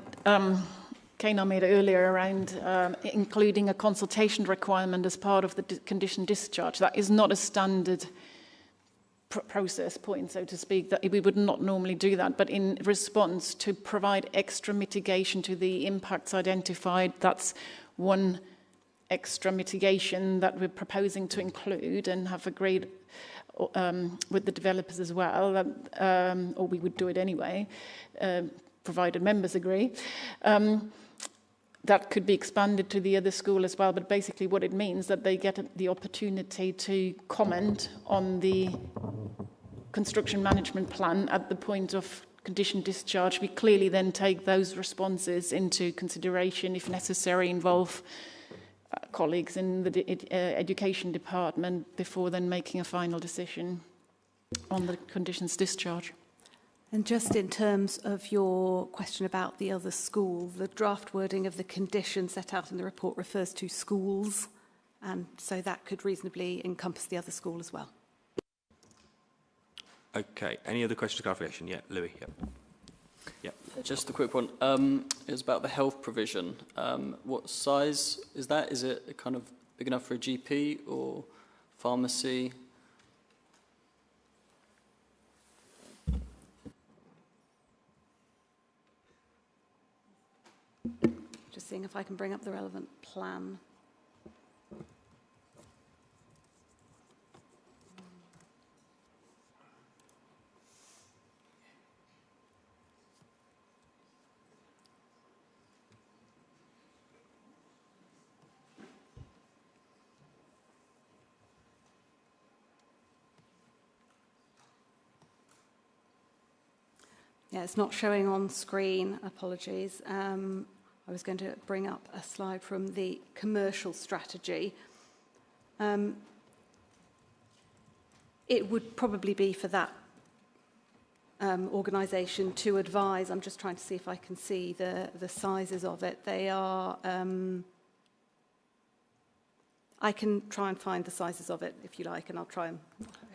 Kana made earlier around including a consultation requirement as part of the condition discharge? That is not a standard process point, so to speak, that we would not normally do that, but in response to provide extra mitigation to the impacts identified, that's one extra mitigation that we're proposing to include and have agreed with the developers as well, that, or we would do it anyway, provided members agree. That could be expanded to the other school as well, but basically what it means that they get the opportunity to comment on the construction management plan at the point of condition discharge. We clearly then take those responses into consideration, if necessary, involve colleagues in the education department before then making a final decision on the conditions discharge. And just in terms of your question about the other school, the draft wording of the condition set out in the report refers to schools, and so that could reasonably encompass the other school as well. Okay, any other questions or clarification? Yeah, Louis. Yep. Just a quick one. It's about the health provision. What size is that? Is it kind of big enough for a GP or pharmacy? Just seeing if I can bring up the relevant plan. Yeah, it's not showing on screen, apologies. I was going to bring up a slide from the commercial strategy. It would probably be for that organisation to advise. I'm just trying to see if I can see the sizes of it. They are... I can try and find the sizes of it, if you like, and I'll try and...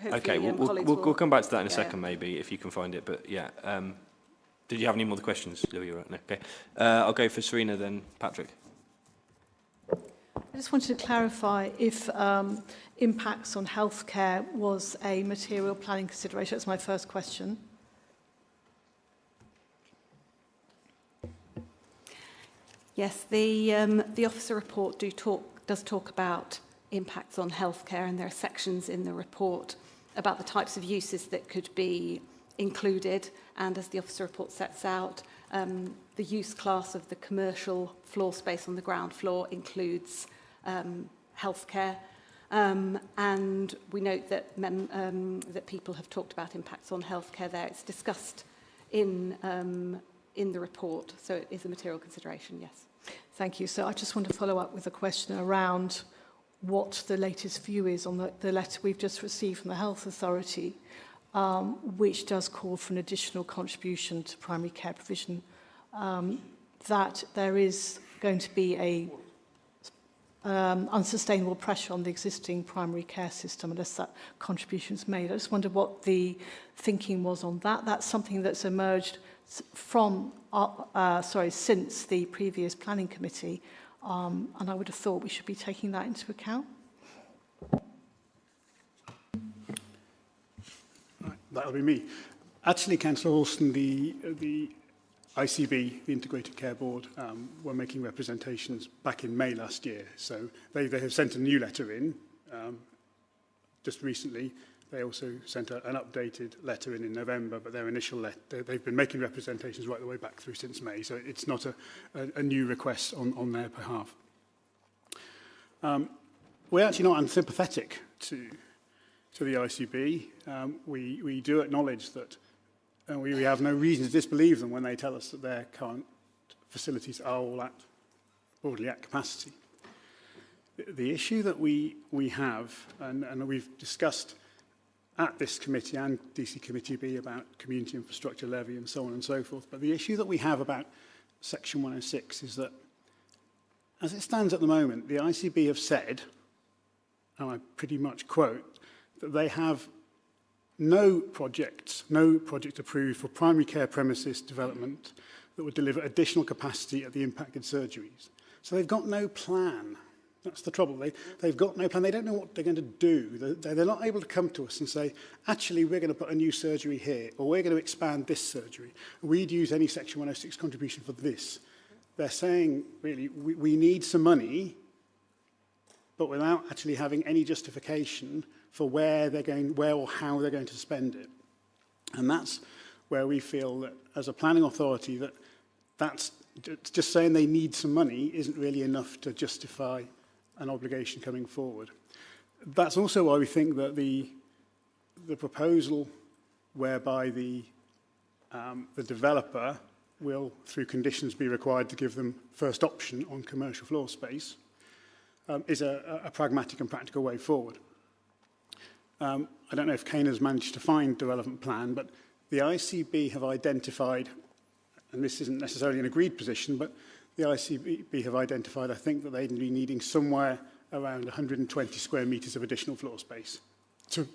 Okay, we'll come back to that in a second, maybe, if you can find it. But, yeah... did you have any more questions, Louis? Right? No. Okay. I'll go for Serena, then Patrick. I just wanted to clarify if impacts on healthcare was a material planning consideration. That's my first question. Yes, the officer report does talk about impacts on healthcare, and there are sections in the report about the types of uses that could be included, and as the officer report sets out, the use class of the commercial floor space on the ground floor includes healthcare, and we note that that people have talked about impacts on healthcare there. It's discussed in the report, so it is a material consideration, yes. Thank you. So I just want to follow up with a question around what the latest view is on the letter we've just received from the Health Authority, which does call for an additional contribution to primary care provision, that there is going to be a unsustainable pressure on the existing primary care system unless that contribution is made. I just wonder what the thinking was on that. That's something that's emerged from, since the previous planning committee, and I would have thought we should be taking that into account. That'll be me. Actually, Councillor Alston, the ICB, the Integrated Care Board, were making representations back in May last year. So they have sent a new letter in just recently. They also sent an updated letter in November, but their initial letter, they've been making representations right the way back through since May. So it's not a new request on their behalf. We're actually not unsympathetic to the ICB. We do acknowledge that we have no reason to disbelieve them when they tell us that their current facilities are all broadly at capacity. The issue that we have, and we've discussed at this committee and DC Committee B about community infrastructure levy and so on and so forth, but the issue that we have about Section 106 is that, as it stands at the moment, the ICB have said, and I pretty much quote, that they have no project approved for primary care premises development that would deliver additional capacity at the impacted surgeries. So they've got no plan. That's the trouble. They've got no plan. They don't know what they're going to do. They're not able to come to us and say, actually, we're going to put a new surgery here, or we're going to expand this surgery. We'd use any Section 106 contribution for this. They're saying, really, we need some money, but without actually having any justification for where or how they're going to spend it. And that's where we feel that, as a planning authority, that's just saying they need some money isn't really enough to justify an obligation coming forward. That's also why we think that the proposal whereby the developer will, through conditions, be required to give them first option on commercial floor space is a pragmatic and practical way forward. I don't know if Kane has managed to find the relevant plan, but the ICB have identified, and this isn't necessarily an agreed position, but the ICB have identified, I think, that they'd be needing somewhere around 120 square metres of additional floor space to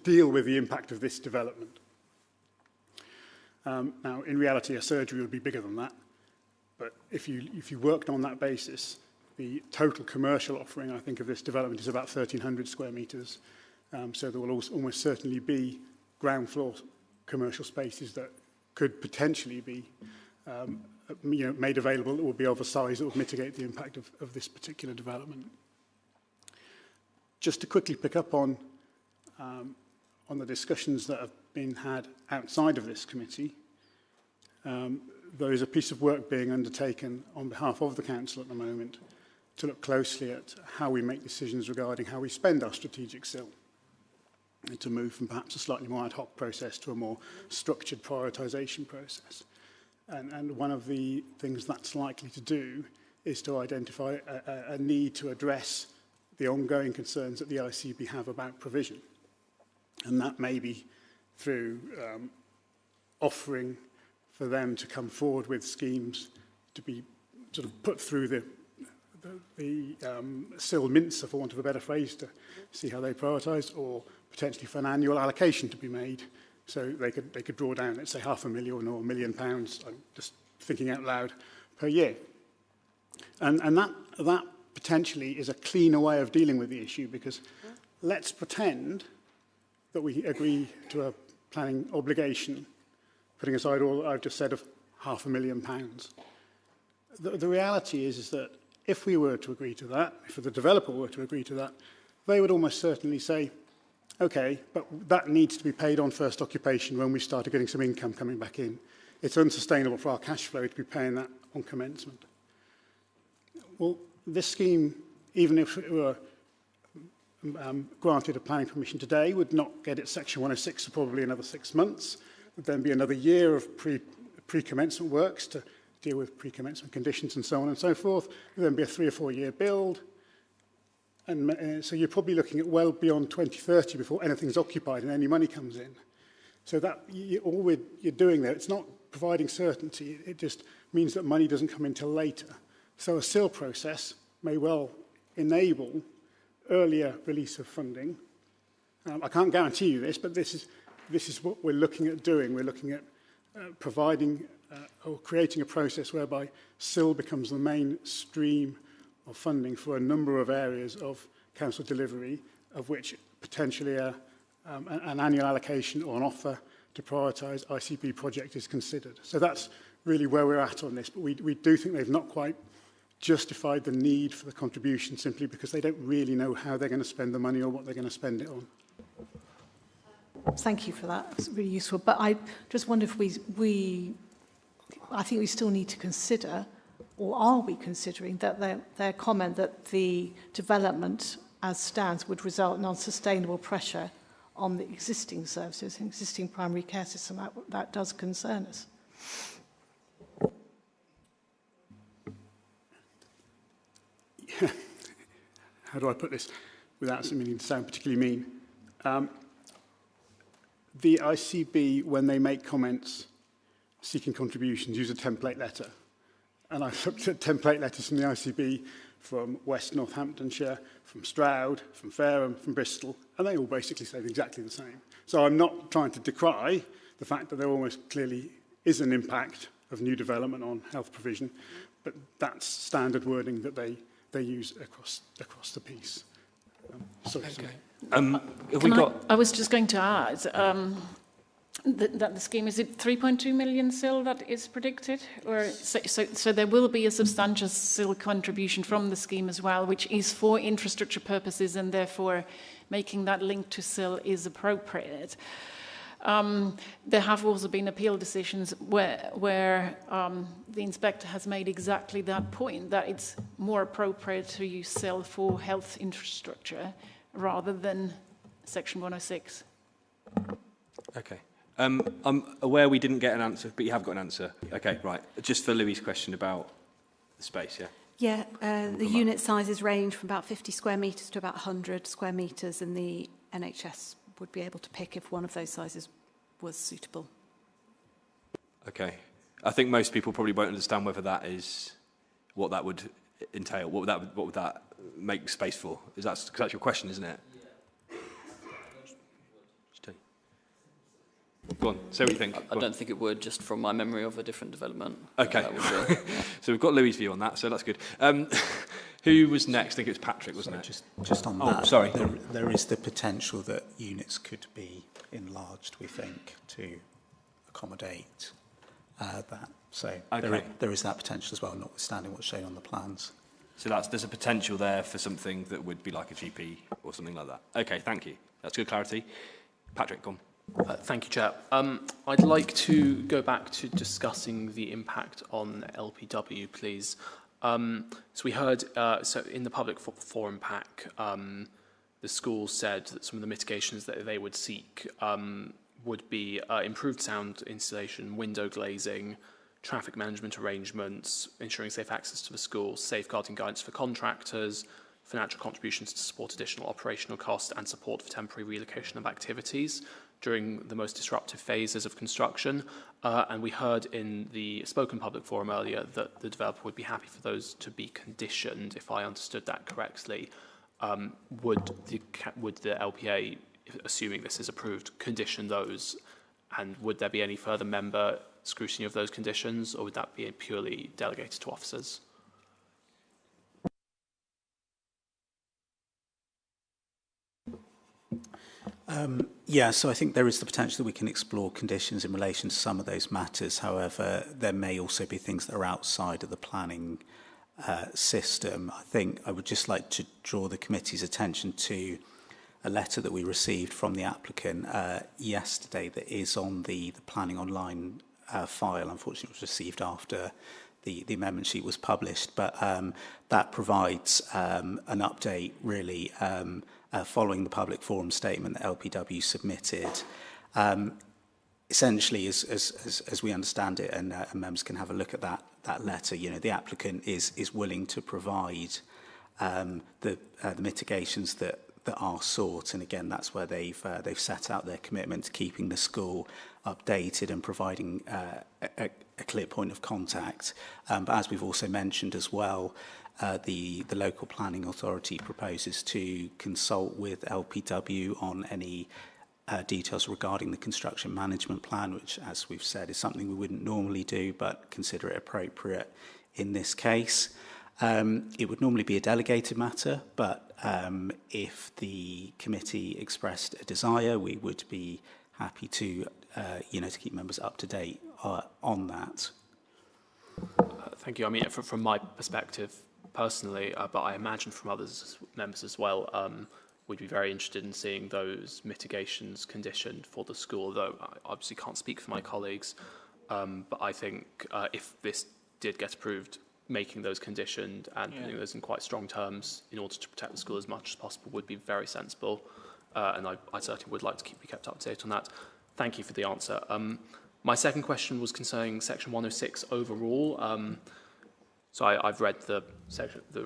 deal with the impact of this development. Now, in reality, a surgery would be bigger than that, but if you worked on that basis, the total commercial offering, I think, of this development is about 1,300 square metres. So there will almost certainly be ground floor commercial spaces that could potentially be made available that will be of a size that would mitigate the impact of this particular development. Just to quickly pick up on the discussions that have been had outside of this committee, there is a piece of work being undertaken on behalf of the council at the moment to look closely at how we make decisions regarding how we spend our strategic SIL, and to move from perhaps a slightly more ad hoc process to a more structured prioritisation process. And one of the things that's likely to do is to identify a need to address the ongoing concerns that the ICB have about provision. And that may be through offering for them to come forward with schemes to be sort of put through the SIL mincer, for want of a better phrase, to see how they prioritise, or potentially for an annual allocation to be made. So they could draw down, let's say, £500,000 or £1 million, I'm just thinking out loud, per year. And that potentially is a cleaner way of dealing with the issue, because let's pretend that we agree to a planning obligation, putting aside all that I've just said of £500,000. The reality is that if we were to agree to that, if the developer were to agree to that, they would almost certainly say, okay, but that needs to be paid on first occupation when we started getting some income coming back in. It's unsustainable for our cash flow to be paying that on commencement. Well, this scheme, even if it were granted a planning permission today, would not get its Section 106 for probably another 6 months. Would then be another year of pre-commencement works to deal with pre-commencement conditions and so on and so forth. Would then be a 3 or 4 year build. And so you're probably looking at well beyond 2030 before anything's occupied and any money comes in. So that all you're doing there, it's not providing certainty. It just means that money doesn't come in till later. So a SIL process may well enable earlier release of funding. I can't guarantee you this, but this is what we're looking at doing. We're looking at providing or creating a process whereby SIL becomes the main stream of funding for a number of areas of council delivery, of which potentially an annual allocation or an offer to prioritise ICB project is considered. So that's really where we're at on this, but we do think they've not quite justified the need for the contribution simply because they don't really know how they're going to spend the money or what they're going to spend it on. Thank you for that. It's really useful. But I just wonder if I think we still need to consider or are we considering that their comment that the development as stands would result in unsustainable pressure on the existing services, existing primary care system? That does concern us. How do I put this without seeming to sound particularly mean? The ICB, when they make comments seeking contributions, use a template letter. And I've looked at template letters from the ICB from West Northamptonshire, from Stroud, from Fareham, from Bristol, and they all basically say exactly the same. So I'm not trying to decry the fact that there almost clearly is an impact of new development on health provision, but that's standard wording that they use across the piece. I was just going to add that the scheme, is it 3.2 million SIL that is predicted? Or so there will be a substantial SIL contribution from the scheme as well, which is for infrastructure purposes, and therefore making that link to SIL is appropriate. There have also been appeal decisions where the inspector has made exactly that point, that it's more appropriate to use SIL for health infrastructure rather than Section 106. Okay. I'm aware we didn't get an answer, but you have got an answer. Okay, right. Just for Louis' question about the space, yeah? Yeah, the unit sizes range from about 50 square metres to about 100 square metres, and the NHS would be able to pick if one of those sizes was suitable. Okay. I think most people probably won't understand whether that is what that would entail. What would that make space for? Because that's your question, isn't it? Go on, say what you think. I don't think it would, just from my memory of a different development. Okay. So we've got Louis' view on that, so that's good. Who was next? I think it was Patrick, wasn't it? Just on that, sorry. There is the potential that units could be enlarged, we think, to accommodate that. So there is that potential as well, notwithstanding what's shown on the plans. So there's a potential there for something that would be like a GP or something like that. Okay, thank you. That's good clarity. Patrick, go on. Thank you, Chair. I'd like to go back to discussing the impact on LPW, please. So we heard, so in the public forum pack, the school said that some of the mitigations that they would seek would be improved sound installation, window glazing, traffic management arrangements, ensuring safe access to the school, safeguarding guidance for contractors, financial contributions to support additional operational costs, and support for temporary relocation of activities during the most disruptive phases of construction. And we heard in the spoken public forum earlier that the developer would be happy for those to be conditioned, if I understood that correctly. Would the LPA, assuming this is approved, condition those? And would there be any further member scrutiny of those conditions, or would that be purely delegated to officers? Yeah, so I think there is the potential that we can explore conditions in relation to some of those matters. However, there may also be things that are outside of the planning system. I think I would just like to draw the committee's attention to a letter that we received from the applicant yesterday that is on the planning online file. Unfortunately, it was received after the amendment sheet was published, but that provides an update, really, following the public forum statement that LPW submitted. Essentially, as we understand it, and members can have a look at that letter, you know, the applicant is willing to provide the mitigations that are sought, and again, that's where they've set out their commitment to keeping the school updated and providing a clear point of contact. But as we've also mentioned as well, the local planning authority proposes to consult with LPW on any details regarding the construction management plan, which, as we've said, is something we wouldn't normally do, but consider it appropriate in this case. It would normally be a delegated matter, but if the committee expressed a desire, we would be happy to, to keep members up to date on that. Thank you. I mean, from my perspective, personally, but I imagine from others members as well, we'd be very interested in seeing those mitigations conditioned for the school, though I obviously can't speak for my colleagues, but I think if this did get approved, making those conditioned and putting those in quite strong terms in order to protect the school as much as possible would be very sensible. And I certainly would like to be kept up to date on that. Thank you for the answer. My second question was concerning Section 106 overall. So I've read the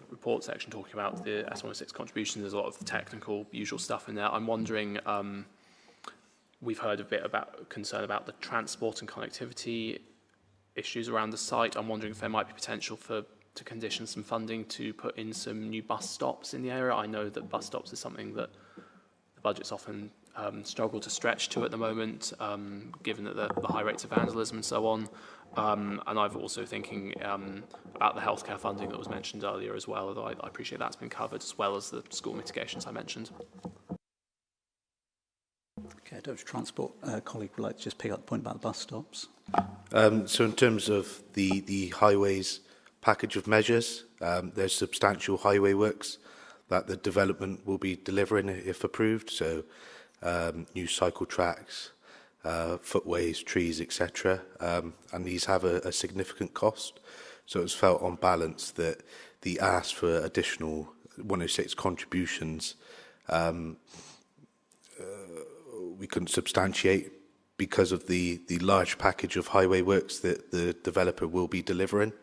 report section talking about the S106 contributions. There's a lot of the technical, usual stuff in there. I'm wondering, we've heard a bit about concern about the transport and connectivity issues around the site. I'm wondering if there might be potential to condition some funding to put in some new bus stops in the area. I know that bus stops is something that the budgets often struggle to stretch to at the moment, given that the high rates of vandalism and so on. And I've also thinking about the healthcare funding that was mentioned earlier as well, although I appreciate that's been covered, as well as the school mitigations I mentioned. Okay, Dr. Transport colleague would like to just pick up the point about the bus stops. So in terms of the highways package of measures, there's substantial highway works that the development will be delivering if approved. So new cycle tracks, footways, trees, etc. And these have a significant cost. So it's felt on balance that the ask for additional 106 contributions we couldn't substantiate because of the large package of highway works that the developer will be delivering.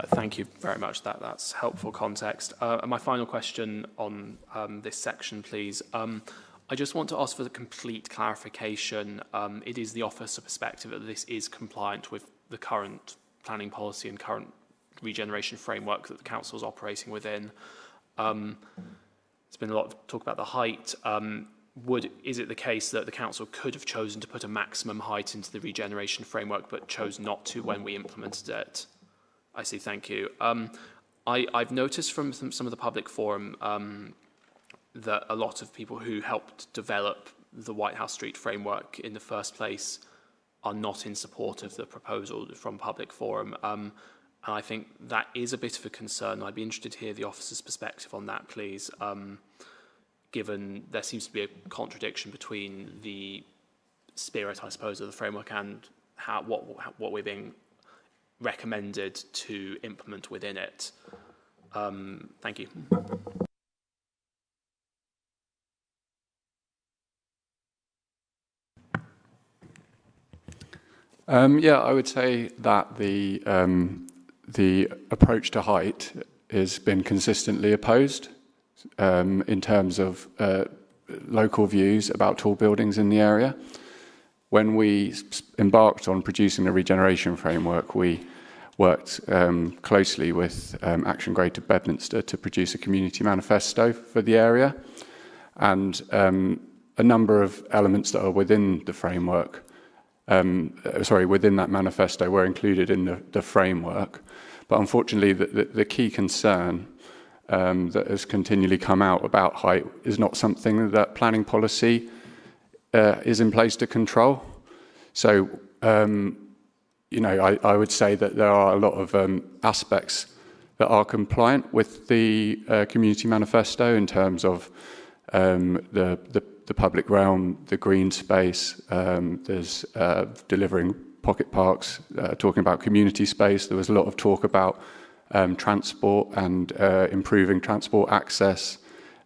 Thank you very much. That's helpful context. And my final question on this section, please. I just want to ask for the complete clarification. It is the officer perspective that this is compliant with the current planning policy and current regeneration framework that the council is operating within. There's been a lot of talk about the height. Is it the case that the council could have chosen to put a maximum height into the regeneration framework but chose not to when we implemented it? I see, thank you. I've noticed from some of the public forum that a lot of people who helped develop the White House Street framework in the first place are not in support of the proposal from public forum. And I think that is a bit of a concern. I'd be interested to hear the officer's perspective on that, please, given there seems to be a contradiction between the spirit, I suppose, of the framework and what we're being recommended to implement within it. Thank you. Yeah, I would say that the approach to height has been consistently opposed in terms of local views about tall buildings in the area. When we embarked on producing the regeneration framework, we worked closely with Action Greater Bedminster to produce a community manifesto for the area, and a number of elements that are within the framework, within that manifesto were included in the framework. But unfortunately, the key concern that has continually come out about height is not something that planning policy is in place to control. So, I would say that there are a lot of aspects that are compliant with the community manifesto in terms of the public realm, the green space. There's delivering pocket parks, talking about community space. There was a lot of talk about transport and improving transport access,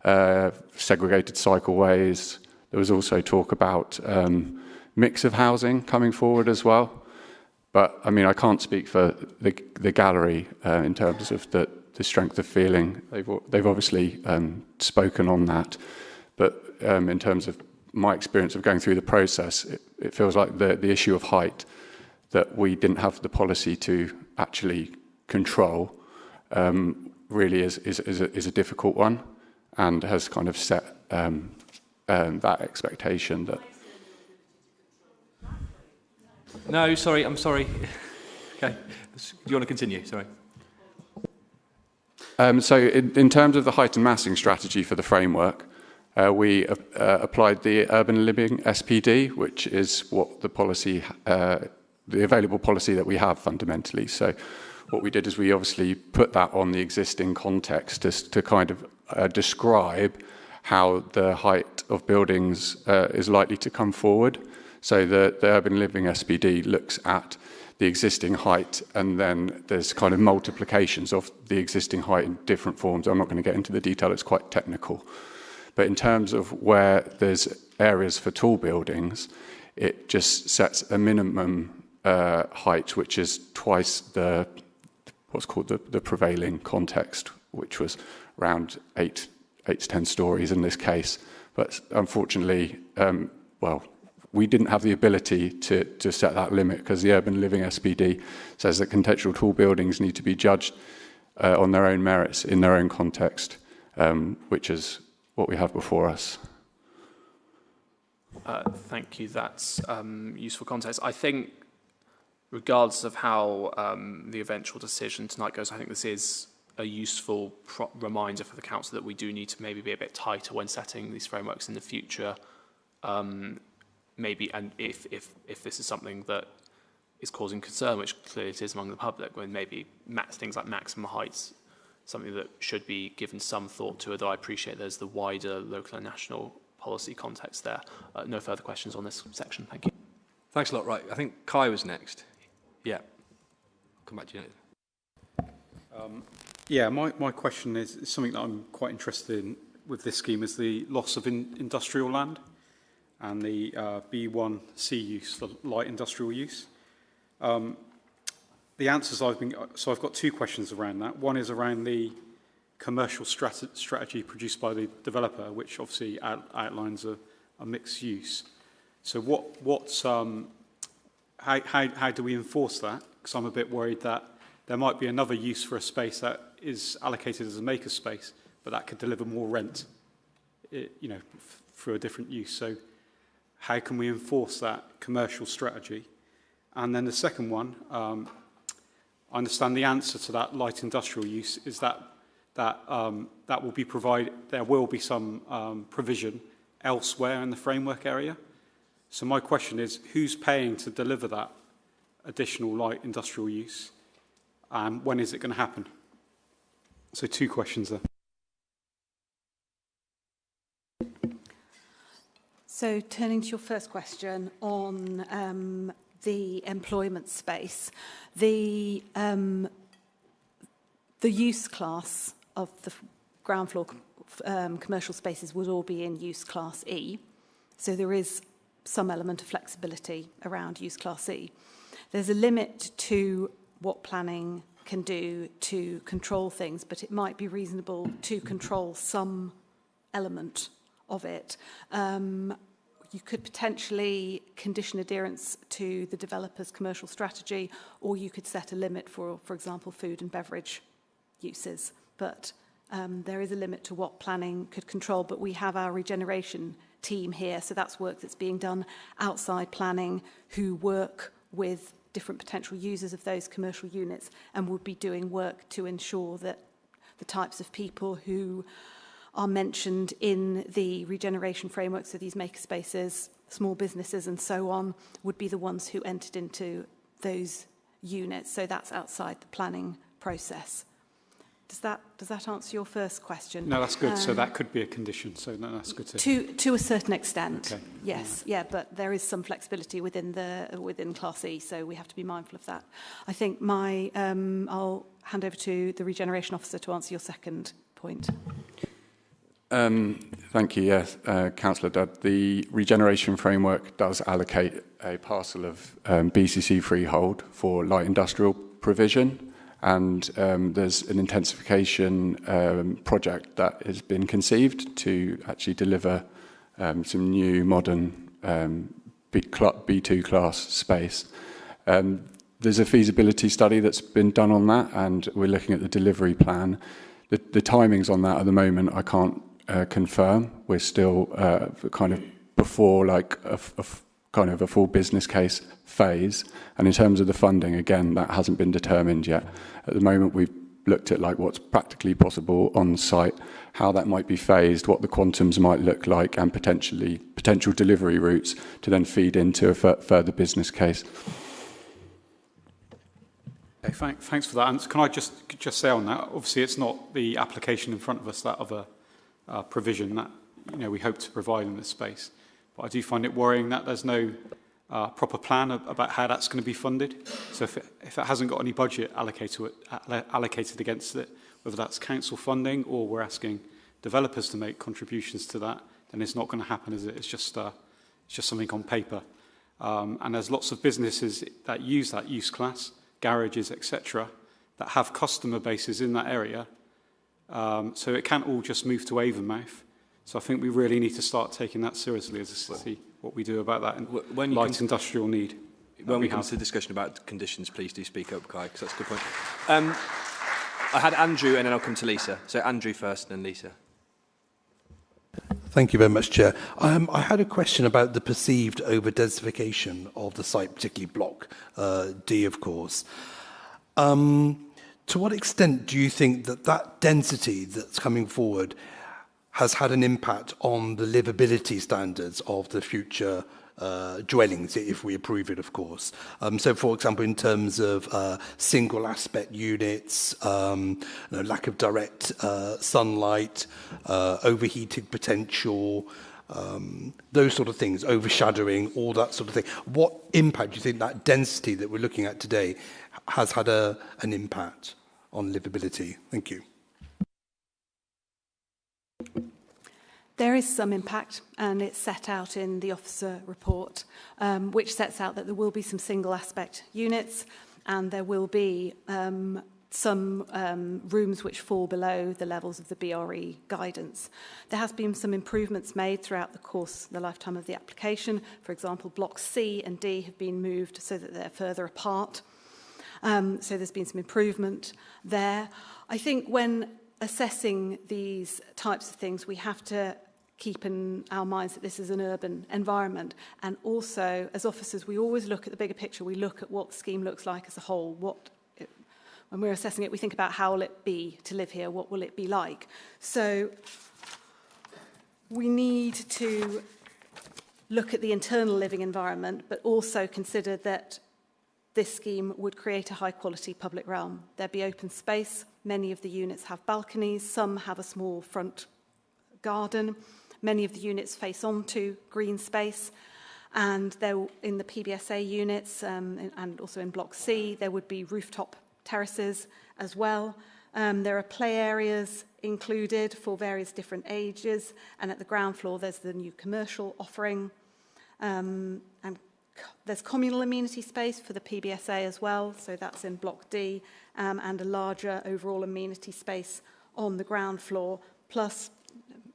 segregated cycleways. There was also talk about mix of housing coming forward as well. But I mean, I can't speak for the gallery in terms of the strength of feeling. They've obviously spoken on that. But in terms of my experience of going through the process, it feels like the issue of height that we didn't have the policy to actually control really is a difficult one, and has kind of set that expectation that. No, sorry, I'm sorry. Okay, do you want to continue? Sorry. So in terms of the height and massing strategy for the framework, we applied the urban living SPD, which is what the policy, the available policy that we have fundamentally. So what we did is we obviously put that on the existing context to kind of describe how the height of buildings is likely to come forward. So the urban living SPD looks at the existing height, and then there's kind of multiplications of the existing height in different forms. I'm not going to get into the detail, it's quite technical. But in terms of where there's areas for tall buildings, it just sets a minimum height, which is twice the what's called the prevailing context, which was around 8 to 10 stories in this case. But unfortunately, well, we didn't have the ability to set that limit because the Urban Living SPD says that contextual tall buildings need to be judged on their own merits in their own context, which is what we have before us. Thank you. That's useful context. I think, regardless of how the eventual decision tonight goes, I think this is a useful reminder for the council that we do need to maybe be a bit tighter when setting these frameworks in the future. Maybe, and if this is something that is causing concern, which clearly it is among the public, when maybe things like maximum heights, something that should be given some thought to, although I appreciate there's the wider local and national policy context there. No further questions on this section. Thank you. Thanks a lot. Right, I think Kai was next. Yeah. I'll come back to you later. Yeah, my question is something that I'm quite interested in with this scheme is the loss of industrial land and the B1C use for light industrial use. The answers so I've got two questions around that. One is around the commercial strategy produced by the developer, which obviously outlines a mixed use. So how do we enforce that? Because I'm a bit worried that there might be another use for a space that is allocated as a maker space, but that could deliver more rent, through a different use. So how can we enforce that commercial strategy? And then the second one, I understand the answer to that light industrial use is that will be there will be some provision elsewhere in the framework area. So my question is, who's paying to deliver that additional light industrial use? And when is it going to happen? So two questions there. So turning to your first question on the employment space, the use class of the ground floor commercial spaces would all be in use class E. So there is some element of flexibility around use class E. There's a limit to what planning can do to control things, but it might be reasonable to control some element of it. You could potentially condition adherence to the developer's commercial strategy, or you could set a limit for example, food and beverage uses. But there is a limit to what planning could control, but we have our regeneration team here, so that's work that's being done outside planning, who work with different potential users of those commercial units and would be doing work to ensure that the types of people who are mentioned in the regeneration framework, so these maker spaces, small businesses and so on, would be the ones who entered into those units. So that's outside the planning process. Does that answer your first question? No, that's good. So that could be a condition. So no, that's good to a certain extent. Okay. Yes, yeah, but there is some flexibility within Class E, so we have to be mindful of that. I think I'll hand over to the regeneration officer to answer your second point. Thank you. Yes, Councillor Dudd. The regeneration framework does allocate a parcel of BCC freehold for light industrial provision. And there's an intensification project that has been conceived to actually deliver some new modern B2 class space. There's a feasibility study that's been done on that, and we're looking at the delivery plan. The timings on that at the moment I can't confirm. We're still kind of before like a full business case phase. And in terms of the funding, again, that hasn't been determined yet. At the moment, we've looked at like what's practically possible on site, how that might be phased, what the quantums might look like, and potential delivery routes to then feed into a further business case. Okay, thanks for that. And can I just say on that, obviously it's not the application in front of us, that other provision that we hope to provide in this space. But I do find it worrying that there's no proper plan about how that's going to be funded. So if it hasn't got any budget allocated against it, whether that's council funding or we're asking developers to make contributions to that, then it's not going to happen, is it? It's just something on paper. And there's lots of businesses that use that use class, garages, etc., that have customer bases in that area. So it can't all just move to Avonmouth. So I think we really need to start taking that seriously as a city, what we do about that and light industrial need. When we come to the discussion about conditions, please do speak up, Kai, because that's a good point. I had Andrew and then I'll come to Lisa. So Andrew first and then Lisa. Thank you very much, Chair. I had a question about the perceived over-densification of the site, particularly Block D, of course. To what extent do you think that density that's coming forward has had an impact on the livability standards of the future dwellings, if we approve it, of course? So, for example, in terms of single aspect units, lack of direct sunlight, overheated potential, those sort of things, overshadowing, all that sort of thing. What impact do you think that density that we're looking at today has had an impact on livability? Thank you. There is some impact, and it's set out in the officer report, which sets out that there will be some single aspect units, and there will be some rooms which fall below the levels of the BRE guidance. There has been some improvements made throughout the lifetime of the application. For example, blocks C and D have been moved so that they're further apart. So there's been some improvement there. I think when assessing these types of things, we have to keep in our minds that this is an urban environment. And also, as officers, we always look at the bigger picture. We look at what the scheme looks like as a whole. When we're assessing it, we think about how will it be to live here? What will it be like? So we need to look at the internal living environment, but also consider that this scheme would create a high-quality public realm. There'd be open space. Many of the units have balconies. Some have a small front garden. Many of the units face onto green space. And there, in the PBSA units and also in Block C, there would be rooftop terraces as well. There are play areas included for various different ages. And at the ground floor, there's the new commercial offering. And there's communal amenity space for the PBSA as well, so that's in Block D, and a larger overall amenity space on the ground floor. Plus,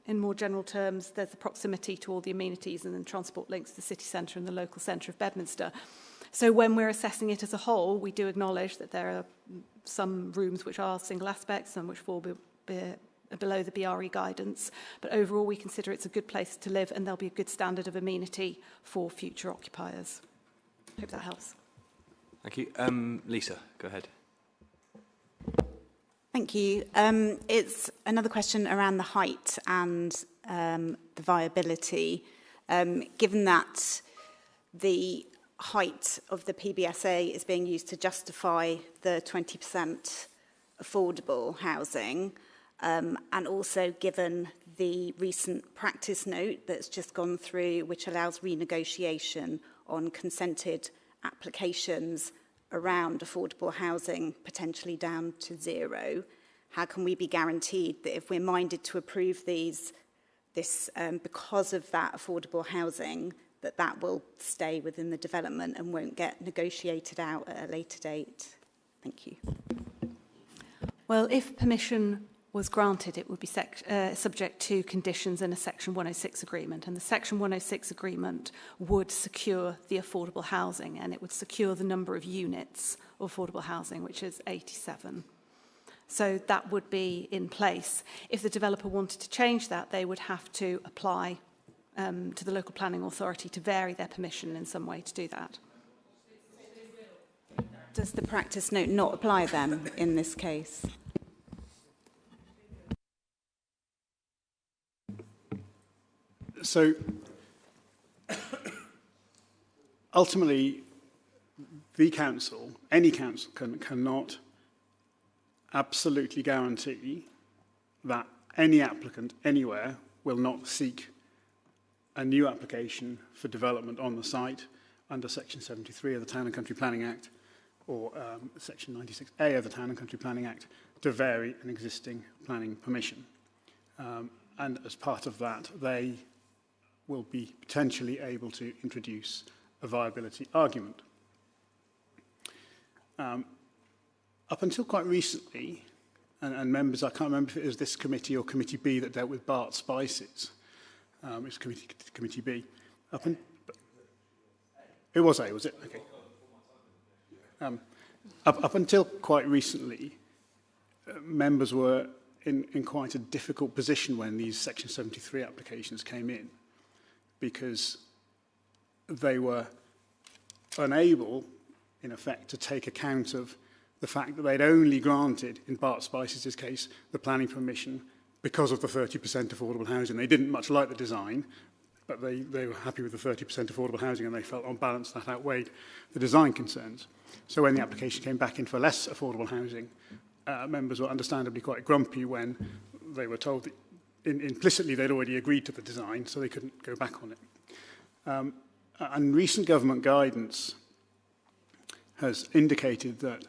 in more general terms, there's the proximity to all the amenities and then transport links to the city centre and the local centre of Bedminster. So when we're assessing it as a whole, we do acknowledge that there are some rooms which are single aspects and which fall below the BRE guidance, but overall we consider it's a good place to live and there'll be a good standard of amenity for future occupiers. Hope that helps. Thank you. Lisa, go ahead. Thank you. It's another question around the height and the viability. Given that the height of the PBSA is being used to justify the 20% affordable housing, and also given the recent practice note that's just gone through, which allows renegotiation on consented applications around affordable housing, potentially down to zero, how can we be guaranteed that if we're minded to approve this because of that affordable housing, that will stay within the development and won't get negotiated out at a later date? Thank you. Well, if permission was granted, it would be subject to conditions in a Section 106 agreement. And the Section 106 agreement would secure the affordable housing, and it would secure the number of units of affordable housing, which is 87. So that would be in place. If the developer wanted to change that, they would have to apply to the local planning authority to vary their permission in some way to do that. Does the practice note not apply then in this case? So, ultimately, the council, any council, cannot absolutely guarantee that any applicant anywhere will not seek a new application for development on the site under Section 73 of the Town and Country Planning Act or Section 96A of the Town and Country Planning Act to vary an existing planning permission. And as part of that, they will be potentially able to introduce a viability argument. Up until quite recently, and members, I can't remember if it was this committee or Committee B that dealt with Bart Spices. It's Committee B. It was A, was it? Okay. Up until quite recently, members were in quite a difficult position when these Section 73 applications came in, because they were unable, in effect, to take account of the fact that they'd only granted, in Bart Spices' case, the planning permission because of the 30% affordable housing. They didn't much like the design, but they were happy with the 30% affordable housing, and they felt on balance that outweighed the design concerns. So when the application came back in for less affordable housing, members were understandably quite grumpy when they were told that implicitly they'd already agreed to the design, so they couldn't go back on it. And recent government guidance has indicated that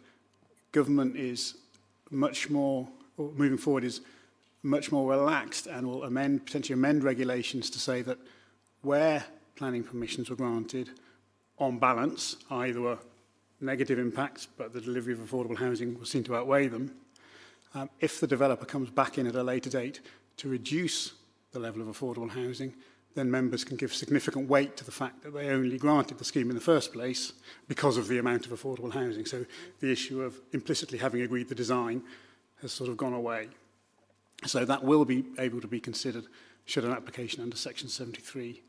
government is much more, or moving forward, is much more relaxed and will potentially amend regulations to say that where planning permissions were granted, on balance, i.e. there were negative impacts, but the delivery of affordable housing was seen to outweigh them. If the developer comes back in at a later date to reduce the level of affordable housing, then members can give significant weight to the fact that they only granted the scheme in the first place because of the amount of affordable housing. So the issue of implicitly having agreed the design has sort of gone away. So that will be able to be considered should an application under Section 73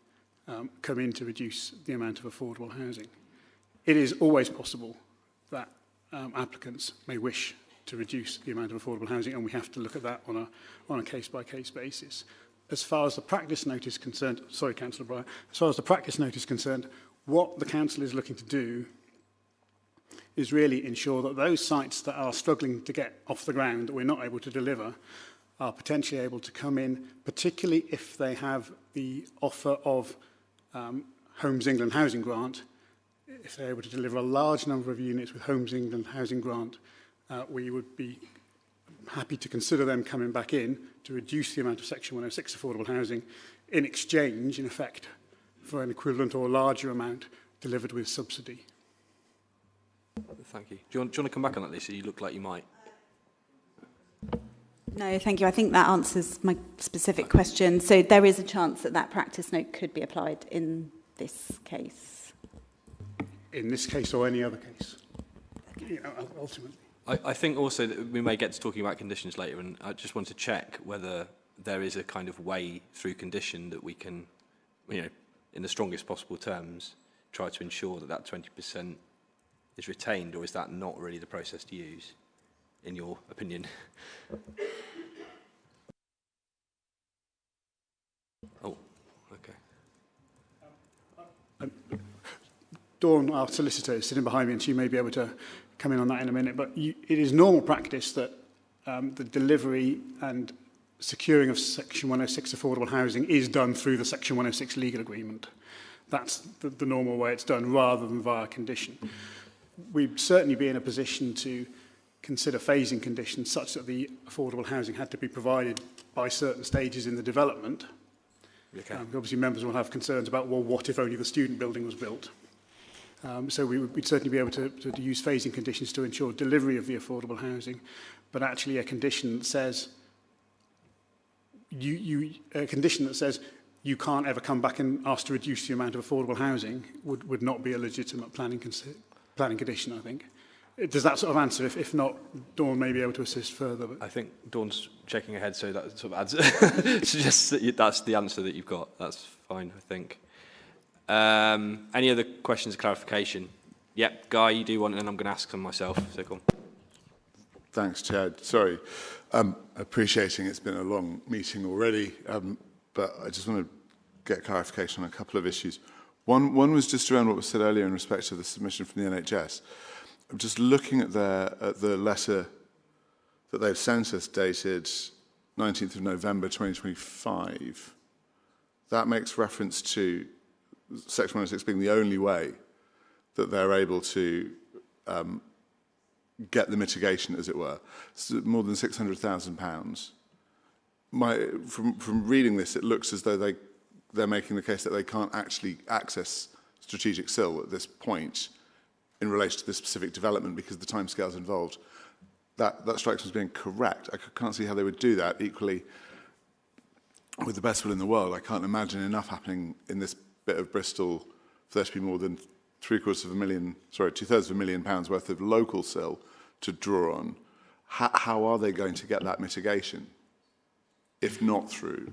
come in to reduce the amount of affordable housing. It is always possible that applicants may wish to reduce the amount of affordable housing, and we have to look at that on a case-by-case basis. As far as the practice note is concerned, sorry, Councillor Breyer, as far as the practice note is concerned, what the Council is looking to do is really ensure that those sites that are struggling to get off the ground, that we're not able to deliver, are potentially able to come in, particularly if they have the offer of Homes England Housing Grant. If they're able to deliver a large number of units with Homes England Housing Grant, we would be happy to consider them coming back in to reduce the amount of Section 106 affordable housing in exchange, in effect, for an equivalent or larger amount delivered with subsidy. Thank you. Do you want to come back on that, Lisa? You look like you might. No, thank you. I think that answers my specific question. So there is a chance that that practice note could be applied in this case. In this case or any other case, you know, ultimately. I think also that we may get to talking about conditions later, and I just want to check whether there is a kind of way through condition that we can, you know, in the strongest possible terms, try to ensure that that 20% is retained, or is that not really the process to use, in your opinion? Oh, okay. Dawn, our solicitor, is sitting behind me, and she may be able to come in on that in a minute, but it is normal practice that the delivery and securing of Section 106 affordable housing is done through the Section 106 legal agreement. That's the normal way it's done, rather than via condition. We'd certainly be in a position to consider phasing conditions such that the affordable housing had to be provided by certain stages in the development. Okay. Obviously, members will have concerns about, well, what if only the student building was built? So we'd certainly be able to use phasing conditions to ensure delivery of the affordable housing, but actually a condition that says you can't ever come back and ask to reduce the amount of affordable housing would not be a legitimate planning condition, I think. Does that sort of answer? If not, Dawn may be able to assist further. But I think Dawn's checking ahead, so that sort of adds suggests that that's the answer that you've got. That's fine, I think. Any other questions or clarification? Yep, Guy, you do one, and then I'm going to ask them myself. So come on. Thanks, Chad. Sorry. Appreciating it's been a long meeting already, but I just want to get clarification on a couple of issues. One was just around what was said earlier in respect to the submission from the NHS. I'm just looking at the letter that they've sent us dated 19th of November 2025. That makes reference to Section 106 being the only way that they're able to get the mitigation, as it were. So more than £600,000. From reading this, it looks as though they're making the case that they can't actually access strategic SIL at this point in relation to this specific development because of the timescales involved. That strikes me as being correct. I can't see how they would do that. Equally, with the best will in the world, I can't imagine enough happening in this bit of Bristol for there to be more than two-thirds of £1 million worth of local SIL to draw on. How are they going to get that mitigation, if not through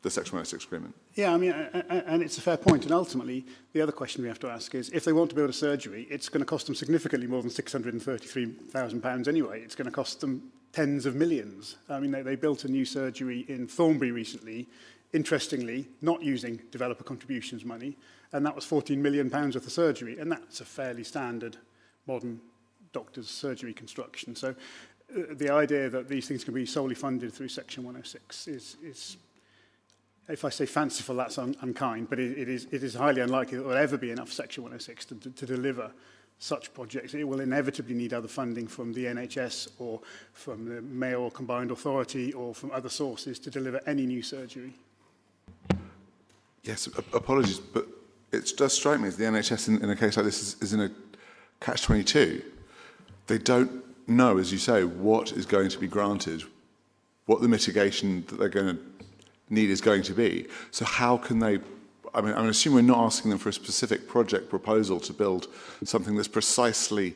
the Section 106 agreement? Yeah, I mean, and it's a fair point. And ultimately, the other question we have to ask is, if they want to build a surgery, it's going to cost them significantly more than £633,000 anyway. It's going to cost them tens of millions. I mean, they built a new surgery in Thornbury recently, interestingly, not using developer contributions money, and that was £14 million worth of surgery, and that's a fairly standard modern doctor's surgery construction. So the idea that these things can be solely funded through Section 106 is if I say fanciful, that's unkind, but it is highly unlikely that there will ever be enough Section 106 to deliver such projects. It will inevitably need other funding from the NHS or from the Mayoral Combined Authority or from other sources to deliver any new surgery. Yes, apologies, but it does strike me as the NHS in a case like this is in a catch-22. They don't know, as you say, what is going to be granted, what the mitigation that they're going to need is going to be. So how can they, I mean, I assume we're not asking them for a specific project proposal to build something that's precisely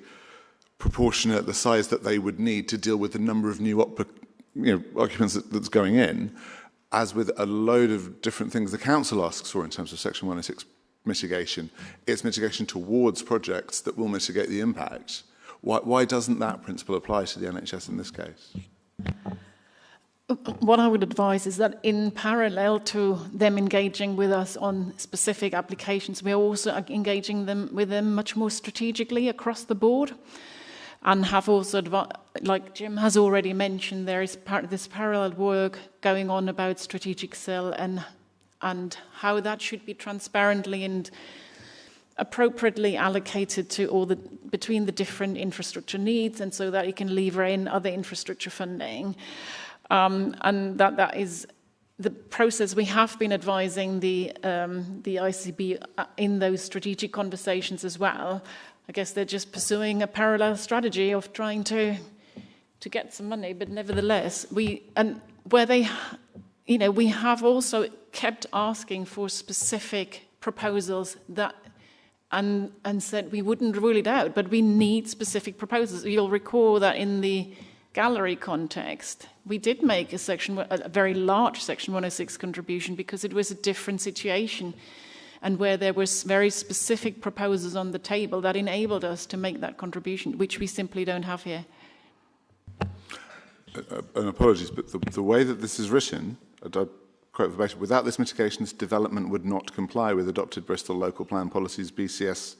proportionate, the size that they would need to deal with the number of new occupants that's going in, as with a load of different things the council asks for in terms of Section 106 mitigation. It's mitigation towards projects that will mitigate the impact. Why doesn't that principle apply to the NHS in this case? What I would advise is that in parallel to them engaging with us on specific applications, we are also engaging with them much more strategically across the board, and have also, like Jim has already mentioned, there is this parallel work going on about strategic SIL and how that should be transparently and appropriately allocated to between the different infrastructure needs, and so that it can lever in other infrastructure funding. And that is the process. We have been advising the ICB in those strategic conversations as well. I guess they're just pursuing a parallel strategy of trying to get some money, but nevertheless, we have also kept asking for specific proposals and said we wouldn't rule it out, but we need specific proposals. You'll recall that in the gallery context, we did make a very large Section 106 contribution because it was a different situation and where there was very specific proposals on the table that enabled us to make that contribution, which we simply don't have here. And apologies, but the way that this is written, quote verbatim, without this mitigation, this development would not comply with adopted Bristol local plan policies BCS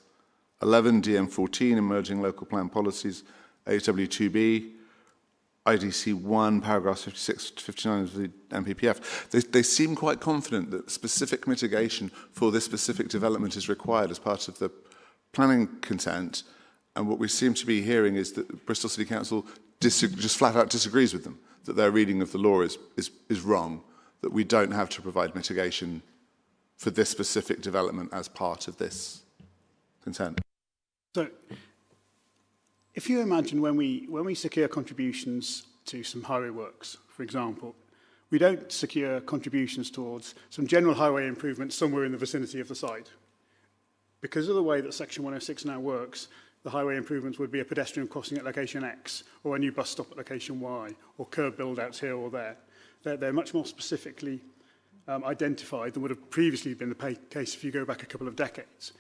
11, DM14, emerging local plan policies, HW2B, IDC 1, paragraphs 56 to 59 of the MPPF. They seem quite confident that specific mitigation for this specific development is required as part of the planning consent, and what we seem to be hearing is that Bristol City Council just flat out disagrees with them, that their reading of the law is wrong, that we don't have to provide mitigation for this specific development as part of this consent. So, if you imagine when we secure contributions to some highway works, for example, we don't secure contributions towards some general highway improvements somewhere in the vicinity of the site. Because of the way that Section 106 now works, the highway improvements would be a pedestrian crossing at location X, or a new bus stop at location Y, or curb build-outs here or there. They're much more specifically identified than would have previously been the case if you go back a couple of decades.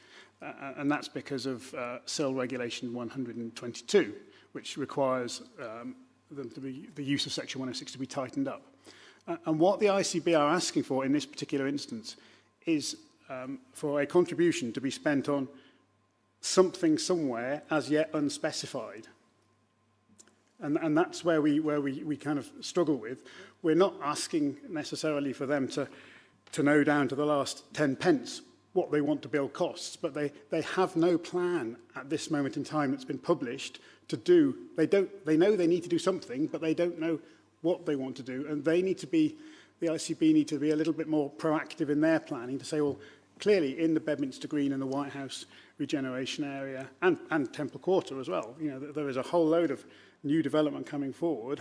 And that's because of SIL Regulation 122, which requires the use of Section 106 to be tightened up. And what the ICB are asking for in this particular instance is for a contribution to be spent on something somewhere as yet unspecified. And that's where we kind of struggle with. We're not asking necessarily for them to know down to the last 10 pence. what they want to build costs, but they have no plan at this moment in time that's been published to do. They know they need to do something, but they don't know what they want to do, and the ICB need to be a little bit more proactive in their planning to say, well, clearly in the Bedminster Green and the White House regeneration area and Temple Quarter as well, there is a whole load of new development coming forward.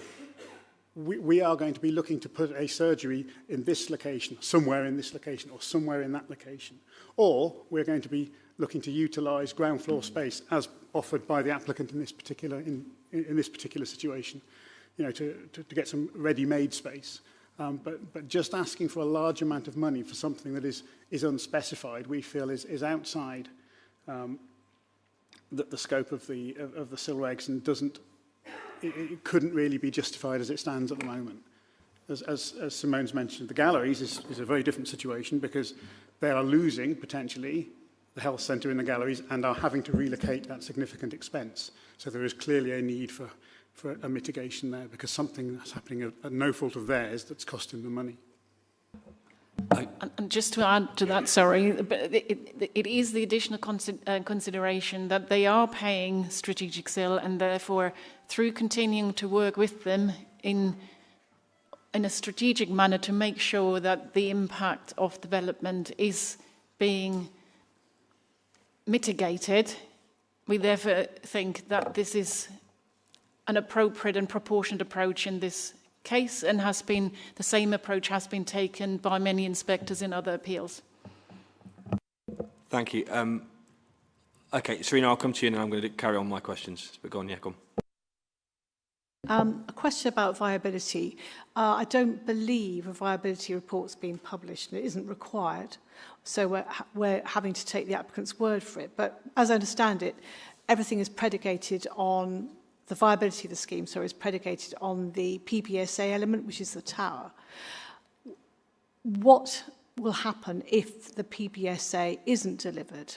We are going to be looking to put a surgery in this location, somewhere in this location, or somewhere in that location. Or we're going to be looking to utilise ground floor space as offered by the applicant in this particular situation, to get some ready-made space. But just asking for a large amount of money for something that is unspecified, we feel is outside the scope of the civil regs and doesn't. It couldn't really be justified as it stands at the moment. As Simone's mentioned, the galleries is a very different situation because they are losing, potentially, the health centre in the galleries and are having to relocate at significant expense. So there is clearly a need for a mitigation there because something that's happening at no fault of theirs that's costing them money. And just to add to that, sorry, it is the additional consideration that they are paying strategic sale, and therefore, through continuing to work with them in a strategic manner to make sure that the impact of development is being mitigated, we therefore think that this is an appropriate and proportionate approach in this case, and the same approach has been taken by many inspectors in other appeals. Thank you. Okay, Serena, I'll come to you and I'm going to carry on my questions. But go on, yeah, go on. A question about viability. I don't believe a viability report's been published and it isn't required, so we're having to take the applicant's word for it. But as I understand it, everything is predicated on the viability of the scheme, so is predicated on the PBSA element, which is the tower. What will happen if the PBSA isn't delivered?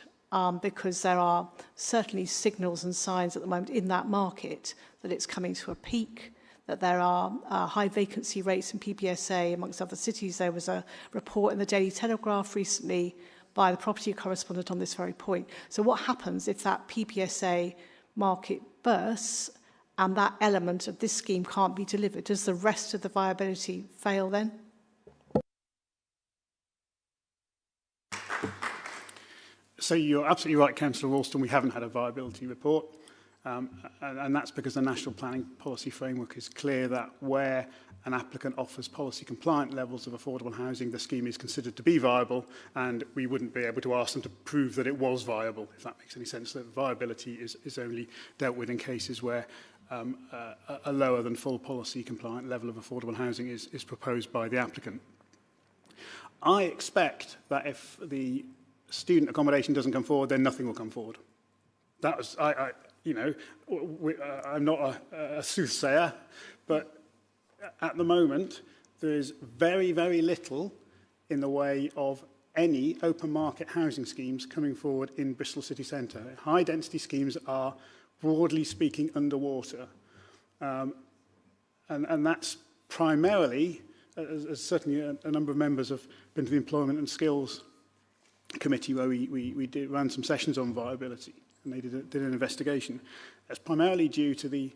Because there are certainly signals and signs at the moment in that market that it's coming to a peak, that there are high vacancy rates in PBSA amongst other cities. There was a report in the Daily Telegraph recently by the property correspondent on this very point. So what happens if that PBSA market bursts and that element of this scheme can't be delivered? Does the rest of the viability fail then? So you're absolutely right, Councillor Ralston, we haven't had a viability report. And that's because the National Planning Policy Framework is clear that where an applicant offers policy-compliant levels of affordable housing, the scheme is considered to be viable, and we wouldn't be able to ask them to prove that it was viable, if that makes any sense. That viability is only dealt with in cases where a lower than full policy-compliant level of affordable housing is proposed by the applicant. I expect that if the student accommodation doesn't come forward, then nothing will come forward. That was, I'm not a soothsayer, but at the moment, there is very, very little in the way of any open market housing schemes coming forward in Bristol city centre. High density schemes are, broadly speaking, underwater. And that's primarily, as certainly a number of members have been to the Employment and Skills Committee where we ran some sessions on viability, and they did an investigation. That's primarily due to the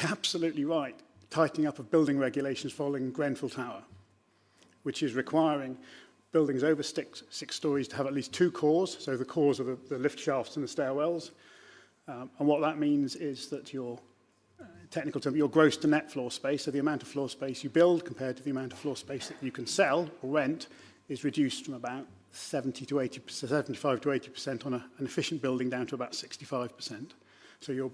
absolutely right tightening up of building regulations following Grenfell Tower, which is requiring buildings over six stories to have at least two cores, so the cores are the lift shafts and the stairwells. And what that means is that your technical term, your gross to net floor space, so the amount of floor space you build compared to the amount of floor space that you can sell or rent, is reduced from about 75 to 80% on an efficient building down to about 65%. So you're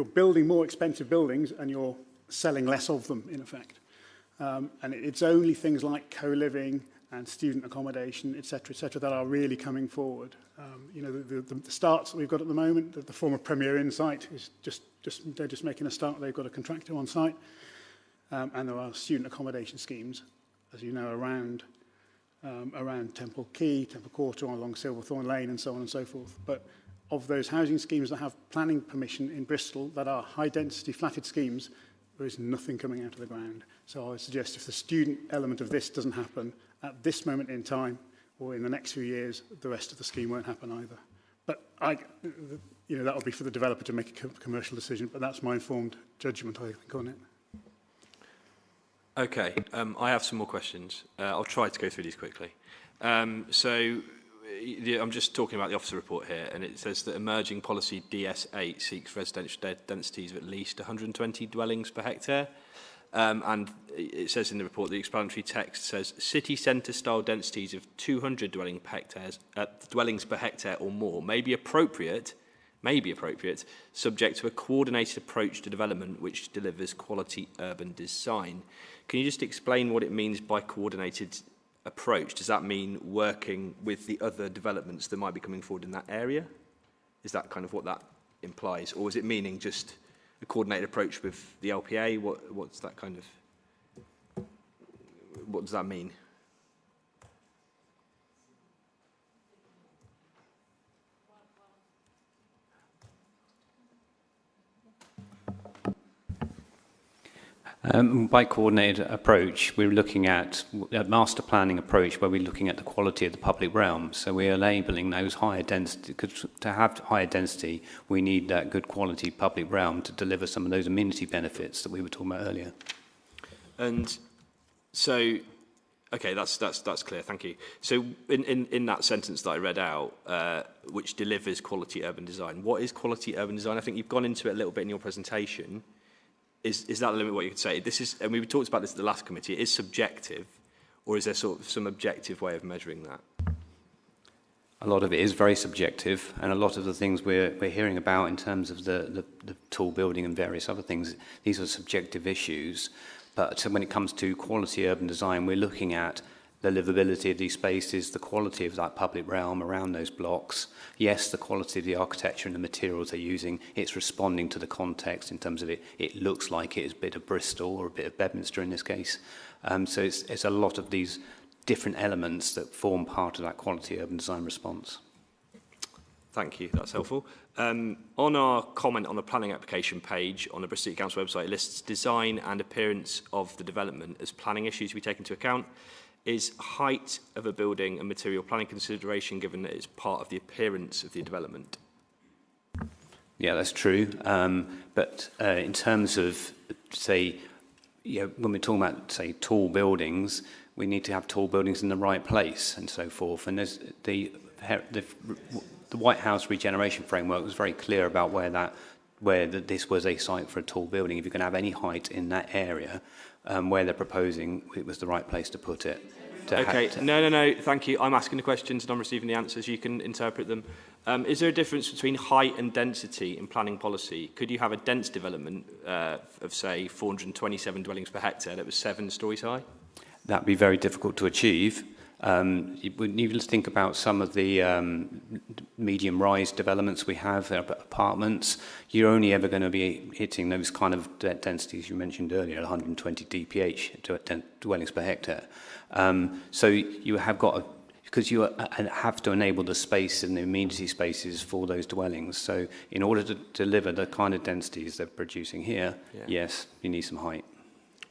building more expensive buildings and you're selling less of them, in effect. And it's only things like co-living and student accommodation, et cetera, that are really coming forward. The starts that we've got at the moment, the former Premier Insight is they're just making a start. They've got a contractor on site, and there are student accommodation schemes, as you know, around Temple Quay, Temple Quarter, along Silverthorne Lane, and so on and so forth. But of those housing schemes that have planning permission in Bristol that are high-density flatted schemes, there is nothing coming out of the ground. So I would suggest if the student element of this doesn't happen at this moment in time, or in the next few years, the rest of the scheme won't happen either. But that will be for the developer to make a commercial decision, but that's my informed judgment, I think, on it. Okay, I have some more questions. I'll try to go through these quickly. I'm just talking about the officer report here, and it says that emerging policy DS8 seeks residential densities of at least 120 dwellings per hectare. And it says in the report, the explanatory text says city centre style densities of 200 dwellings per hectare or more may be appropriate, subject to a coordinated approach to development which delivers quality urban design. Can you just explain what it means by coordinated approach? Does that mean working with the other developments that might be coming forward in that area? Is that kind of what that implies? Or is it meaning just a coordinated approach with the LPA? What's that kind of, what does that mean? By coordinated approach, we're looking at a master planning approach where we're looking at the quality of the public realm. So we're enabling those higher density, because to have higher density, we need that good quality public realm to deliver some of those amenity benefits that we were talking about earlier. And so, okay, that's clear, thank you. So in that sentence that I read out, which delivers quality urban design, what is quality urban design? I think you've gone into it a little bit in your presentation. Is that the limit what you could say? This is, and we talked about this at the last committee, it is subjective, or is there sort of some objective way of measuring that? A lot of it is very subjective, and a lot of the things we're hearing about in terms of the tall building and various other things, these are subjective issues. But when it comes to quality urban design, we're looking at the livability of these spaces, the quality of that public realm around those blocks. Yes, the quality of the architecture and the materials they're using, it's responding to the context in terms of it looks like it is a bit of Bristol or a bit of Bedminster in this case. So it's a lot of these different elements that form part of that quality urban design response. Thank you, that's helpful. On our comment on the planning application page on the Bristol City Council website, it lists design and appearance of the development as planning issues to be taken into account. Is height of a building a material planning consideration given that it's part of the appearance of the development? Yeah, that's true. But in terms of, say, when we're talking about, say, tall buildings, we need to have tall buildings in the right place and so forth. And there's the White House regeneration framework was very clear about where this was a site for a tall building. If you're going to have any height in that area, where they're proposing, it was the right place to put it. Okay, no, thank you. I'm asking the questions and I'm receiving the answers. You can interpret them. Is there a difference between height and density in planning policy? Could you have a dense development of, say, 427 dwellings per hectare that was 7 stories high? That'd be very difficult to achieve. You would need to think about some of the medium-rise developments we have, apartments. You're only ever going to be hitting those kind of densities you mentioned earlier, 120 dph, dwellings per hectare. So you have got, because you have to enable the space and the amenity spaces for those dwellings. So in order to deliver the kind of densities they're producing here, yes, you need some height.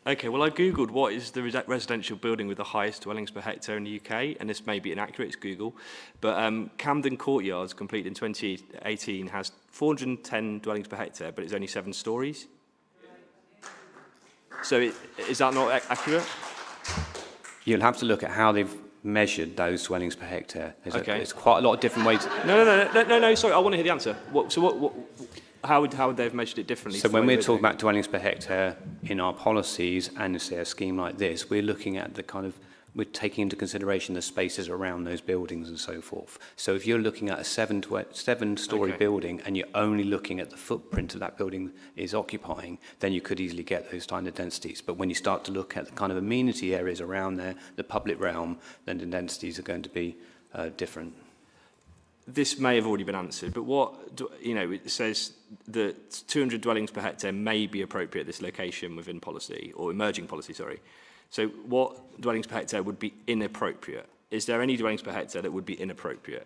Okay, well, I Googled what is the residential building with the highest dwellings per hectare in the UK, and this may be inaccurate, it's Google, but Camden Courtyards, completed in 2018, has 410 dwellings per hectare, but it's only 7 stories. So is that not accurate? You'll have to look at how they've measured those dwellings per hectare. There's quite a lot of different ways. No, sorry, I want to hear the answer. How would they have measured it differently? So when we're talking about dwellings per hectare in our policies and say a scheme like this, we're looking at we're taking into consideration the spaces around those buildings and so forth. So if you're looking at a 7-story building and you're only looking at the footprint of that building is occupying, then you could easily get those kind of densities. But when you start to look at the kind of amenity areas around there, the public realm, then the densities are going to be different. This may have already been answered, but it says that 200 dwellings per hectare may be appropriate at this location within policy, or emerging policy, sorry. So what dwellings per hectare would be inappropriate? Is there any dwellings per hectare that would be inappropriate?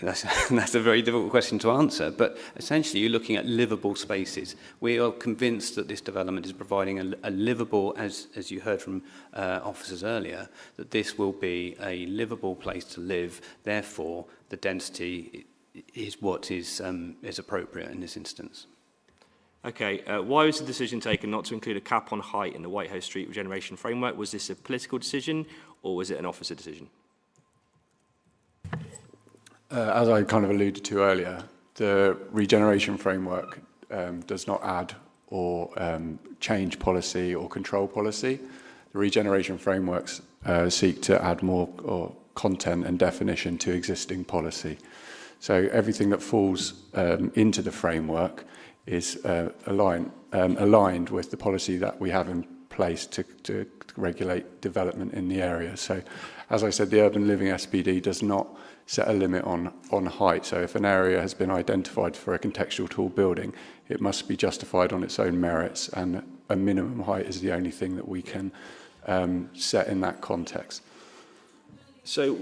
That's a very difficult question to answer, but essentially you're looking at livable spaces. We are convinced that this development is providing a livable, as you heard from officers earlier, that this will be a livable place to live. Therefore, the density is what is appropriate in this instance. Okay, why was the decision taken not to include a cap on height in the Whitehouse Street regeneration framework? Was this a political decision or was it an officer decision? As I kind of alluded to earlier, the regeneration framework does not add or change policy or control policy. The regeneration frameworks seek to add more or content and definition to existing policy. So everything that falls into the framework is aligned with the policy that we have in place to regulate development in the area. So, as I said, the Urban Living SPD does not set a limit on height. So if an area has been identified for a contextual tall building, it must be justified on its own merits, and a minimum height is the only thing that we can set in that context. So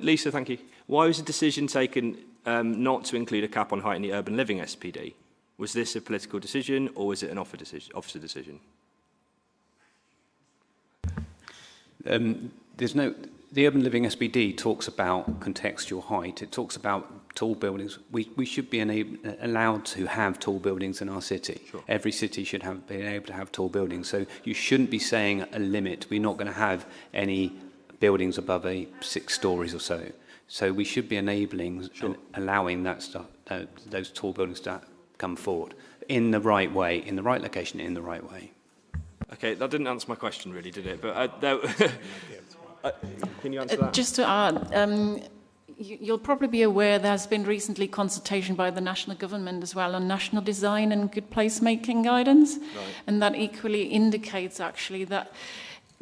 Lisa, thank you. Why was the decision taken not to include a cap on height in the Urban Living SPD? Was this a political decision or was it an officer decision? The Urban Living SPD talks about contextual height. It talks about tall buildings. We should be allowed to have tall buildings in our city. Sure. Every city should be able to have tall buildings. So you shouldn't be saying a limit. We're not going to have any buildings above 6 stories or so. So we should be enabling and allowing that stuff, those tall buildings to come forward in the right way, in the right location, in the right way. Okay, that didn't answer my question really, did it? But can you answer that? Just to add, you'll probably be aware there's been recently consultation by the national government as well on national design and good placemaking guidance. Right. And that equally indicates actually that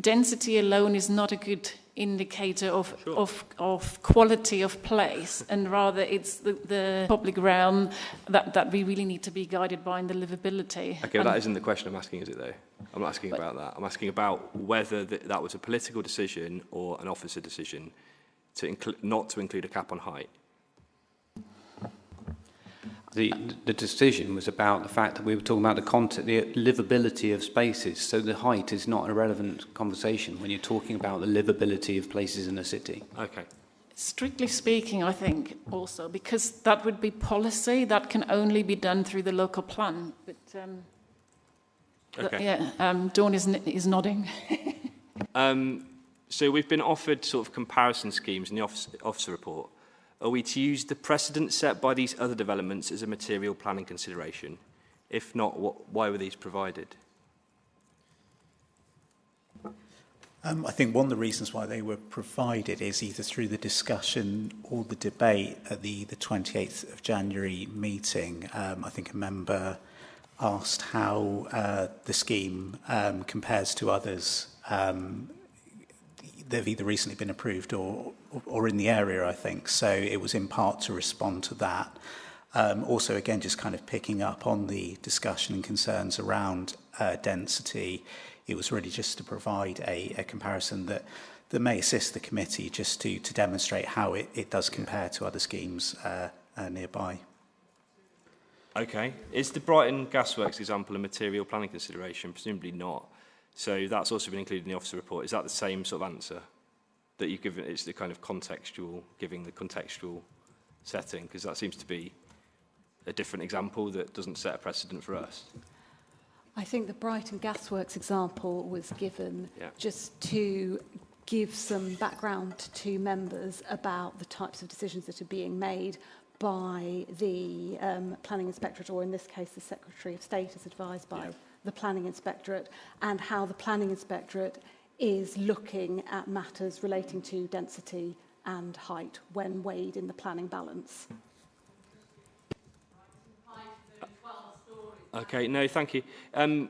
density alone is not a good indicator of quality of place, and rather it's the public realm that we really need to be guided by in the livability. Okay, well, that isn't the question I'm asking, is it though? I'm not asking about that. I'm asking about whether that was a political decision or an officer decision to not to include a cap on height. The decision was about the fact that we were talking about the livability of spaces. So the height is not a relevant conversation when you're talking about the livability of places in a city. Okay. Strictly speaking, I think also, because that would be policy, that can only be done through the local plan. But okay. Dawn is nodding. So we've been offered sort of comparison schemes in the officer report. Are we to use the precedent set by these other developments as a material planning consideration? If not, why were these provided? I think one of the reasons why they were provided is either through the discussion or the debate at the 28th of January meeting. I think a member asked how the scheme compares to others. They've either recently been approved or in the area, I think. So it was in part to respond to that. Also, again, just kind of picking up on the discussion and concerns around density. It was really just to provide a comparison that may assist the committee just to demonstrate how it does compare to other schemes nearby. Okay. Is the Brighton Gasworks example a material planning consideration? Presumably not. So that's also been included in the officer report. Is that the same sort of answer that you've given? It's the kind of contextual, giving the contextual setting, because that seems to be a different example that doesn't set a precedent for us. I think the Brighton Gasworks example was given just to give some background to members about the types of decisions that are being made by the Planning Inspectorate, or in this case the Secretary of State as advised by the Planning Inspectorate, and how the Planning Inspectorate is looking at matters relating to density and height when weighed in the planning balance. Okay, no, thank you. It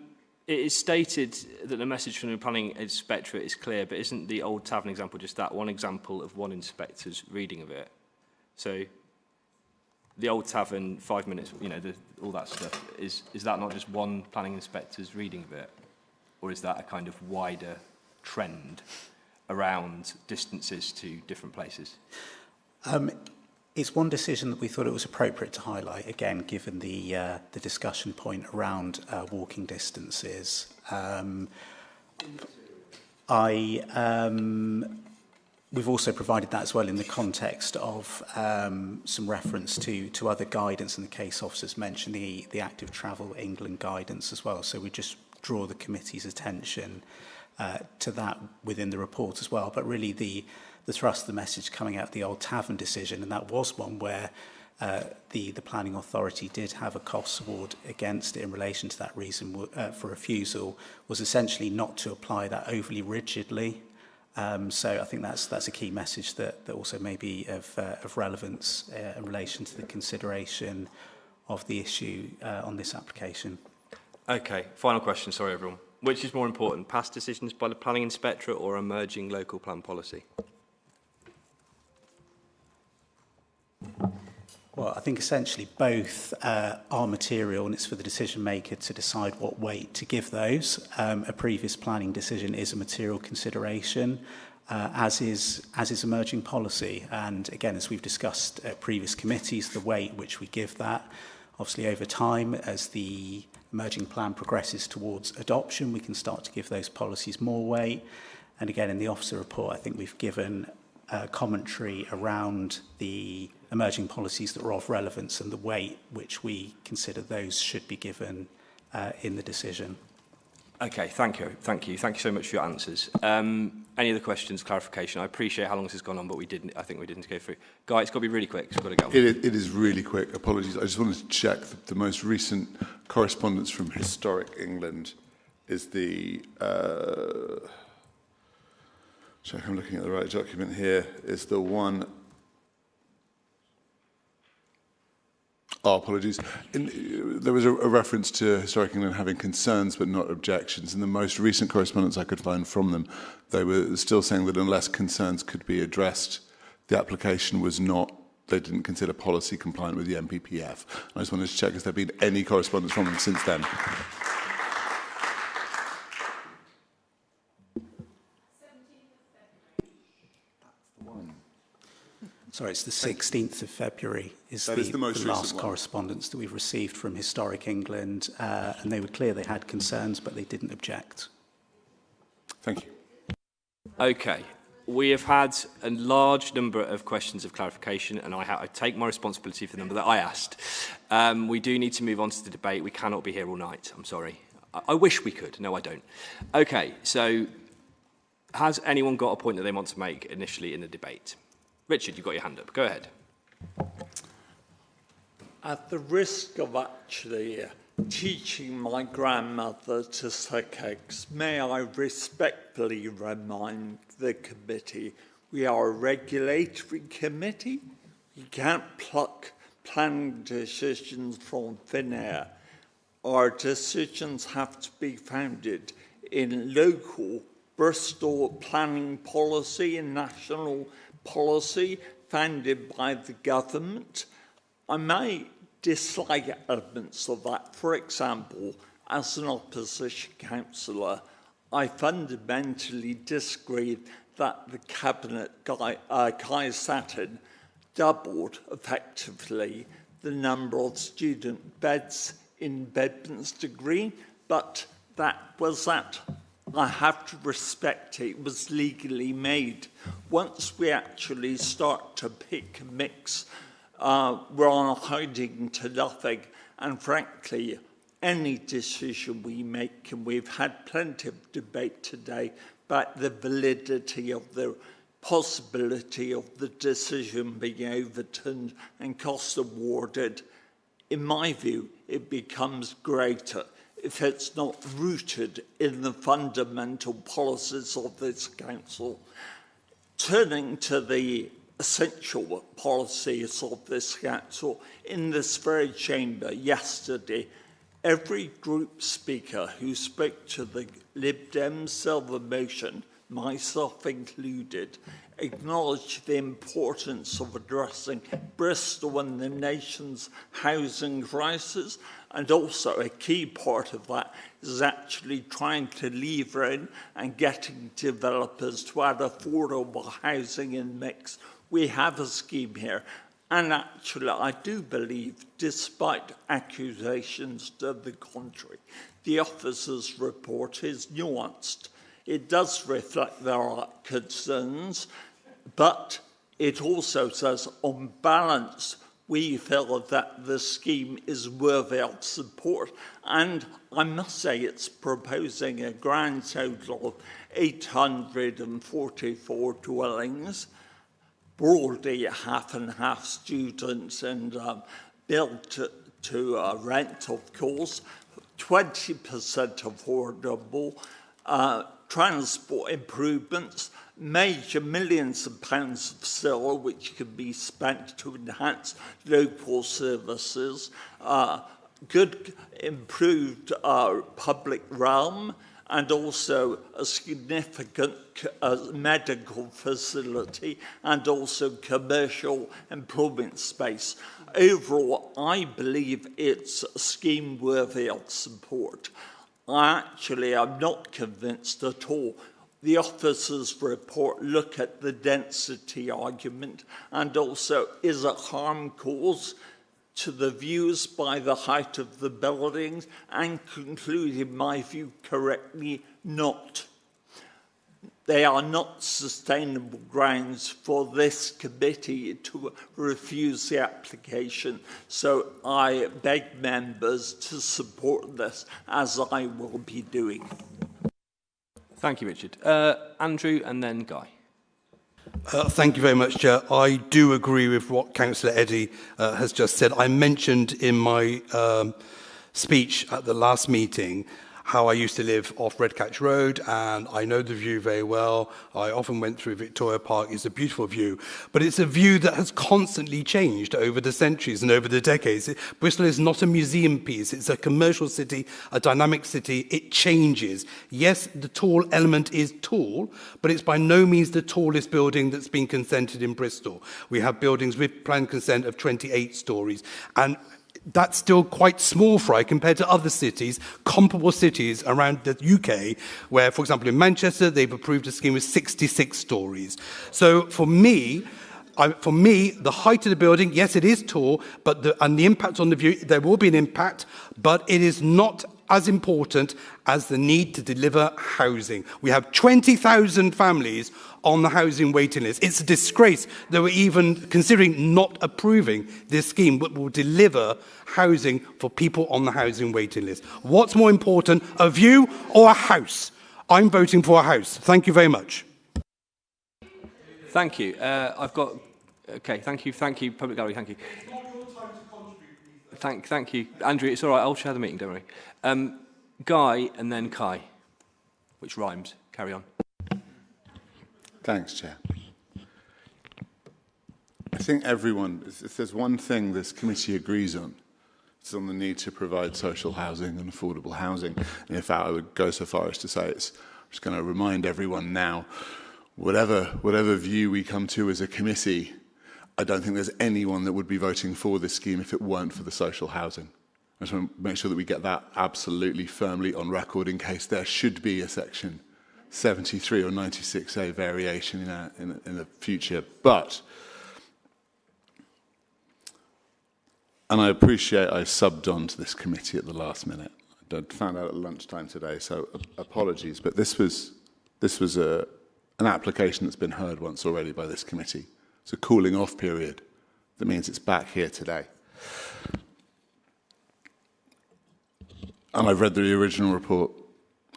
is stated that the message from the Planning Inspectorate is clear, but isn't the Old Tavern example just that one example of one inspector's reading of it? So the Old Tavern, 5 minutes, all that stuff, is that not just one planning inspector's reading of it? Or is that a kind of wider trend around distances to different places? It's one decision that we thought it was appropriate to highlight, again, given the discussion point around walking distances. We've also provided that as well in the context of some reference to other guidance, and the case officers mentioned the Active Travel England guidance as well. So we just draw the committee's attention to that within the report as well. But really the thrust of the message coming out of the Old Tavern decision, and that was one where the planning authority did have a cost award against it in relation to that reason for refusal, was essentially not to apply that overly rigidly. So I think that's a key message that also may be of relevance in relation to the consideration of the issue on this application. Okay, final question, sorry everyone. Which is more important, past decisions by the planning inspectorate or emerging local plan policy? Well, I think essentially both are material, and it's for the decision maker to decide what weight to give those. A previous planning decision is a material consideration, as is emerging policy. And again, as we've discussed at previous committees, the weight which we give that, obviously over time, as the emerging plan progresses towards adoption, we can start to give those policies more weight. And again, in the officer report, I think we've given commentary around the emerging policies that are of relevance and the weight which we consider those should be given in the decision. Okay, thank you so much for your answers. Any other questions, clarification? I appreciate how long this has gone on, but I think we didn't go through. Guy, it's got to be really quick, so we've got to go. It is really quick, apologies. I just wanted to check the most recent correspondence from Historic England is the check I'm looking at the right document here, is the one. Oh, apologies. There was a reference to Historic England having concerns but not objections. In the most recent correspondence I could find from them, they were still saying that unless concerns could be addressed, the application was not, they didn't consider policy compliant with the MPPF. I just wanted to check, has there been any correspondence from them since then? Sorry, it's the 16th of February is the last correspondence that we've received from Historic England, and they were clear they had concerns, but they didn't object. Thank you. Okay, we have had a large number of questions of clarification, and I take my responsibility for the number that I asked. We do need to move on to the debate. We cannot be here all night, I'm sorry. I wish we could. No, I don't. Okay, so has anyone got a point that they want to make initially in the debate? Richard, you've got your hand up. Go ahead. At the risk of actually teaching my grandmother to suck eggs, may I respectfully remind the committee we are a regulatory committee. You can't pluck planning decisions from thin air. Our decisions have to be founded in local Bristol planning policy and national policy founded by the government. I may dislike elements of that. For example, as an opposition councillor, I fundamentally disagree that the cabinet Kai sat in doubled effectively the number of student beds in Bedminster Green, but that was that. I have to respect it was legally made. Once we actually start to pick and mix, we're hiding to nothing. And frankly, any decision we make, and we've had plenty of debate today about the validity of the possibility of the decision being overturned and cost awarded, in my view, it becomes greater if it's not rooted in the fundamental policies of this council. Turning to the essential policies of this council, in this very chamber yesterday, every group speaker who spoke to the Lib Dems Silver motion, myself included, acknowledged the importance of addressing Bristol and the nation's housing crisis, and also a key part of that is actually trying to lever in and getting developers to add affordable housing in mix. We have a scheme here. And actually, I do believe, despite accusations to the contrary, the officer's report is nuanced. It does reflect there are concerns, but it also says, on balance, we feel that the scheme is worthy of support. And I must say it's proposing a grand total of 844 dwellings, broadly half and half students and built to rent, of course, 20% affordable, transport improvements, major millions of pounds of SIL which can be spent to enhance local services, good improved public realm, and also a significant medical facility and also commercial employment space. Overall, I believe it's a scheme worthy of support. I actually am not convinced at all. The officer's report look at the density argument and also is a harm caused to the views by the height of the buildings and conclude, in my view, correctly, not. They are not sustainable grounds for this committee to refuse the application. So I beg members to support this, as I will be doing. Thank you, Richard. Andrew and then Guy. Thank you very much, Chair. I do agree with what Councillor Eddy has just said. I mentioned in my speech at the last meeting how I used to live off Redcatch Road, and I know the view very well. I often went through Victoria Park. It's a beautiful view, but it's a view that has constantly changed over the centuries and over the decades. Bristol is not a museum piece. It's a commercial city, a dynamic city. It changes. Yes, the tall element is tall, but it's by no means the tallest building that's been consented in Bristol. We have buildings with plan consent of 28 stories, and that's still quite small fry compared to other cities, comparable cities around the UK, where, for example, in Manchester, they've approved a scheme with 66 stories. So for me, the height of the building, yes, it is tall, but the impact on the view, there will be an impact, but it is not as important as the need to deliver housing. We have 20,000 families on the housing waiting list. It's a disgrace that we're even considering not approving this scheme, but will deliver housing for people on the housing waiting list. What's more important, a view or a house? I'm voting for a house. Thank you very much. Thank you. Thank you, Public Gallery, thank you. Thank you. Andrew, it's all right, I'll chair the meeting, don't worry. Guy and then Kai, which rhymes. Carry on. Thanks, Chair. I think everyone, if there's one thing this committee agrees on, it's on the need to provide social housing and affordable housing. And in fact, I would go so far as to say I'm just going to remind everyone now, whatever view we come to as a committee, I don't think there's anyone that would be voting for this scheme if it weren't for the social housing. I just want to make sure that we get that absolutely firmly on record in case there should be a section 73 or 96A variation in the future. And I appreciate I subbed on to this committee at the last minute. I found out at lunchtime today, so apologies. But this was an application that's been heard once already by this committee. It's a cooling off period. That means it's back here today. And I've read the original report.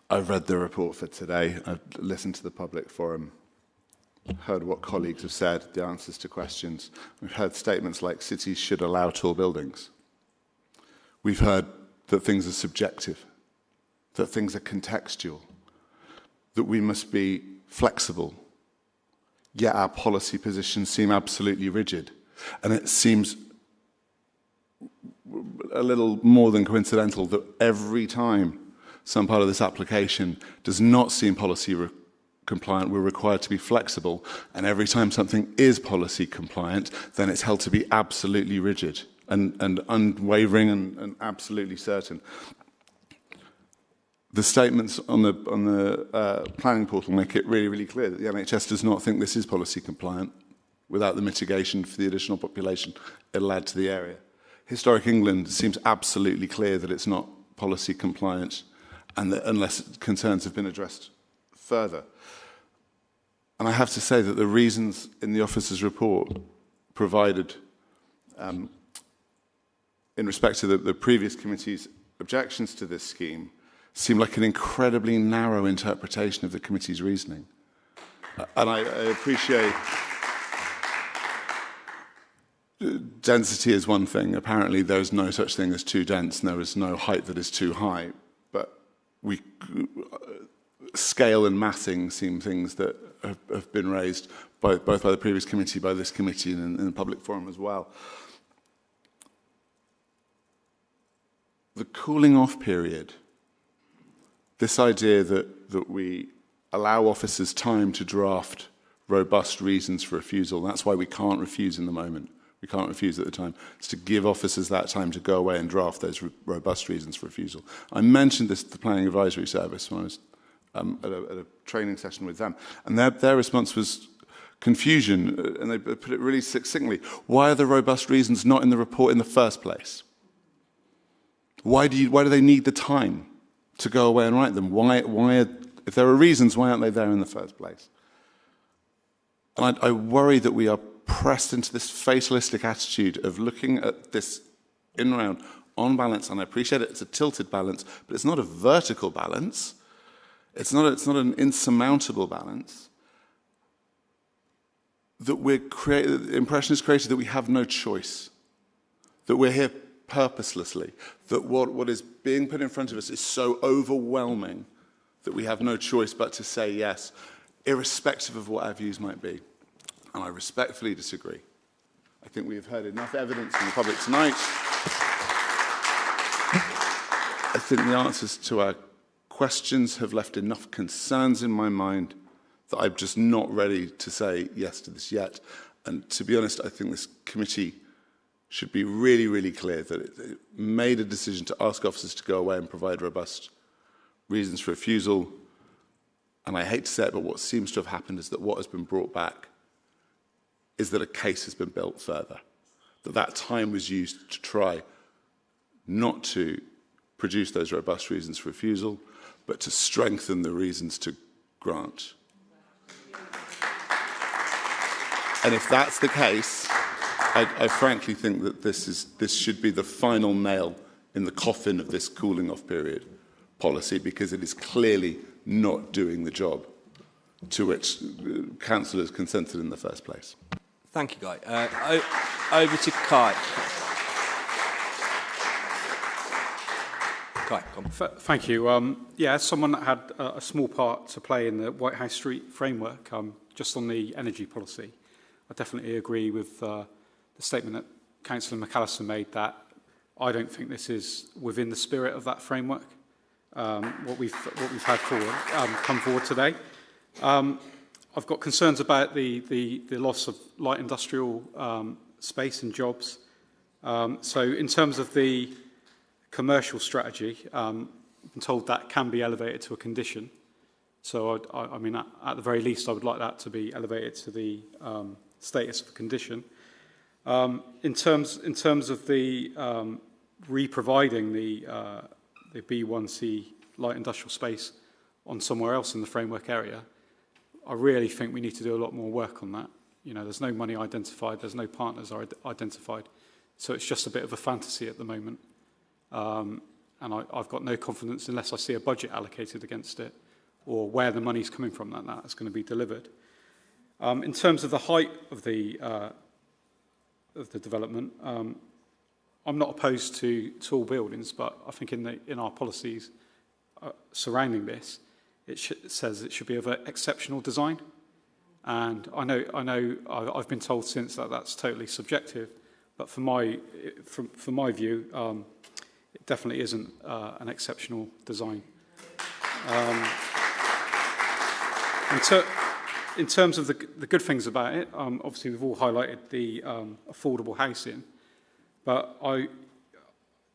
I've read the report for today. I've listened to the public forum, heard what colleagues have said, the answers to questions. We've heard statements like cities should allow tall buildings. We've heard that things are subjective, that things are contextual, that we must be flexible. Yet our policy positions seem absolutely rigid. And it seems a little more than coincidental that every time some part of this application does not seem policy compliant, we're required to be flexible. And every time something is policy compliant, then it's held to be absolutely rigid and unwavering and absolutely certain. The statements on the planning portal make it really, really clear that the NHS does not think this is policy compliant. without the mitigation for the additional population it'll add to the area. Historic England seems absolutely clear that it's not policy compliant and that unless concerns have been addressed further. And I have to say that the reasons in the officer's report provided in respect to the previous committee's objections to this scheme seem like an incredibly narrow interpretation of the committee's reasoning. And I appreciate density is one thing. Apparently there is no such thing as too dense and there is no height that is too high. But scale and massing seem things that have been raised both by the previous committee, by this committee, and in the public forum as well. The cooling off period, this idea that we allow officers time to draft robust reasons for refusal, that's why we can't refuse in the moment. We can't refuse at the time. It's to give officers that time to go away and draft those robust reasons for refusal. I mentioned this to the Planning Advisory Service when I was at a training session with them, and their response was confusion, and they put it really succinctly. Why are the robust reasons not in the report in the first place? Why do they need the time to go away and write them? If there are reasons, why aren't they there in the first place? And I worry that we are pressed into this fatalistic attitude of looking at this in round on balance, and I appreciate it, it's a tilted balance, but it's not a vertical balance. It's not an insurmountable balance. That the impression is created that we have no choice, that we're here purposelessly, that what is being put in front of us is so overwhelming that we have no choice but to say yes, irrespective of what our views might be. And I respectfully disagree. I think we have heard enough evidence in the public tonight. I think the answers to our questions have left enough concerns in my mind that I'm just not ready to say yes to this yet. And to be honest, I think this committee should be really, really clear that it made a decision to ask officers to go away and provide robust reasons for refusal. And I hate to say it, but what seems to have happened is that what has been brought back is that a case has been built further, that time was used to try not to produce those robust reasons for refusal, but to strengthen the reasons to grant. And if that's the case, I frankly think that this should be the final nail in the coffin of this cooling off period policy, because it is clearly not doing the job to which councillors consented in the first place. Thank you, Guy. Over to Kai. Kai, come on. Thank you. As someone that had a small part to play in the White House Street framework, just on the energy policy, I definitely agree with the statement that Councillor McAllister made, that I don't think this is within the spirit of that framework, what we've had come forward today. I've got concerns about the loss of light industrial space and jobs. So in terms of the commercial strategy, I'm told that can be elevated to a condition. So I mean, at the very least, I would like that to be elevated to the status of a condition. In terms of the re-providing the B1C light industrial space on somewhere else in the framework area, I really think we need to do a lot more work on that. You know, there's no money identified, there's no partners identified, so it's just a bit of a fantasy at the moment. And I've got no confidence, unless I see a budget allocated against it, or where the money's coming from, that's going to be delivered. In terms of the height of the development, I'm not opposed to tall buildings, but I think in our policies surrounding this, it says it should be of an exceptional design. And I know I've been told since that that's totally subjective, but from my view, it definitely isn't an exceptional design. In terms of the good things about it, obviously we've all highlighted the affordable housing, but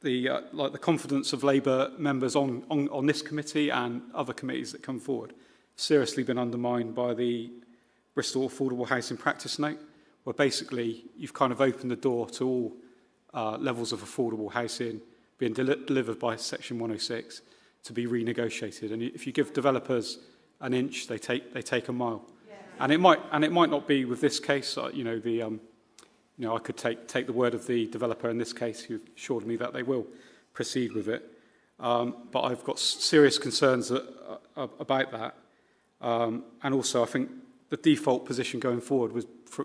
the confidence of Labour members on this committee and other committees that come forward seriously been undermined by the Bristol Affordable Housing Practice Note, where basically you've kind of opened the door to all levels of affordable housing being delivered by Section 106 to be renegotiated. And if you give developers an inch, they take a mile. Yeah. And it might not be with this case. I could take the word of the developer in this case, who assured me that they will proceed with it. But I've got serious concerns about that. And also, I think the default position going forward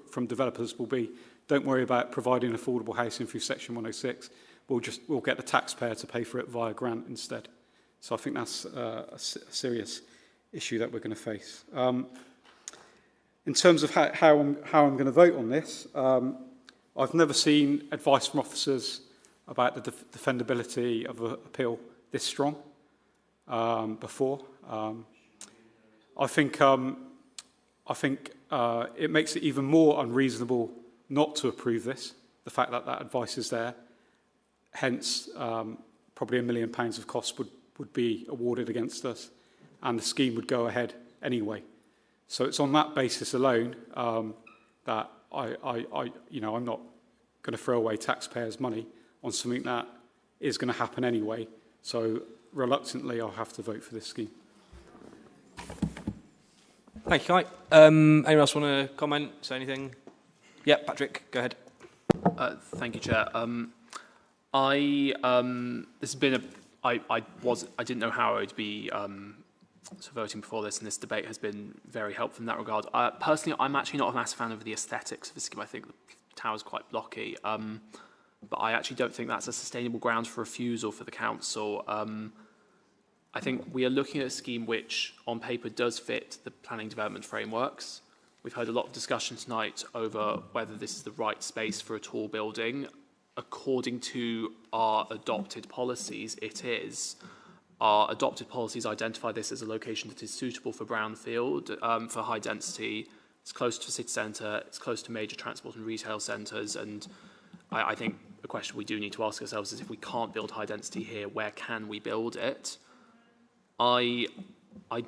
from developers will be, don't worry about providing affordable housing through Section 106. We'll get the taxpayer to pay for it via grant instead. So I think that's a serious issue that we're going to face. In terms of how I'm going to vote on this, I've never seen advice from officers about the defendability of an appeal this strong before. I think it makes it even more unreasonable not to approve this, the fact that that advice is there. Hence, probably £1 million of costs would be awarded against us, and the scheme would go ahead anyway. So it's on that basis alone that I'm not going to throw away taxpayers' money on something that is going to happen anyway. So reluctantly, I'll have to vote for this scheme. Thank you, Kai. Anyone else want to comment, say anything? Yeah, Patrick, go ahead. Thank you, Chair. This has been I didn't know how I would be voting before this, and this debate has been very helpful in that regard. Personally, I'm actually not a massive fan of the aesthetics of the scheme. I think the tower's quite blocky, but I actually don't think that's a sustainable ground for refusal for the council. I think we are looking at a scheme which, on paper, does fit the planning development frameworks. We've heard a lot of discussion tonight over whether this is the right space for a tall building. According to our adopted policies, it is. Our adopted policies identify this as a location that is suitable for brownfield, for high density. It's close to the city centre, it's close to major transport and retail centres, and I think the question we do need to ask ourselves is, if we can't build high density here, where can we build it? I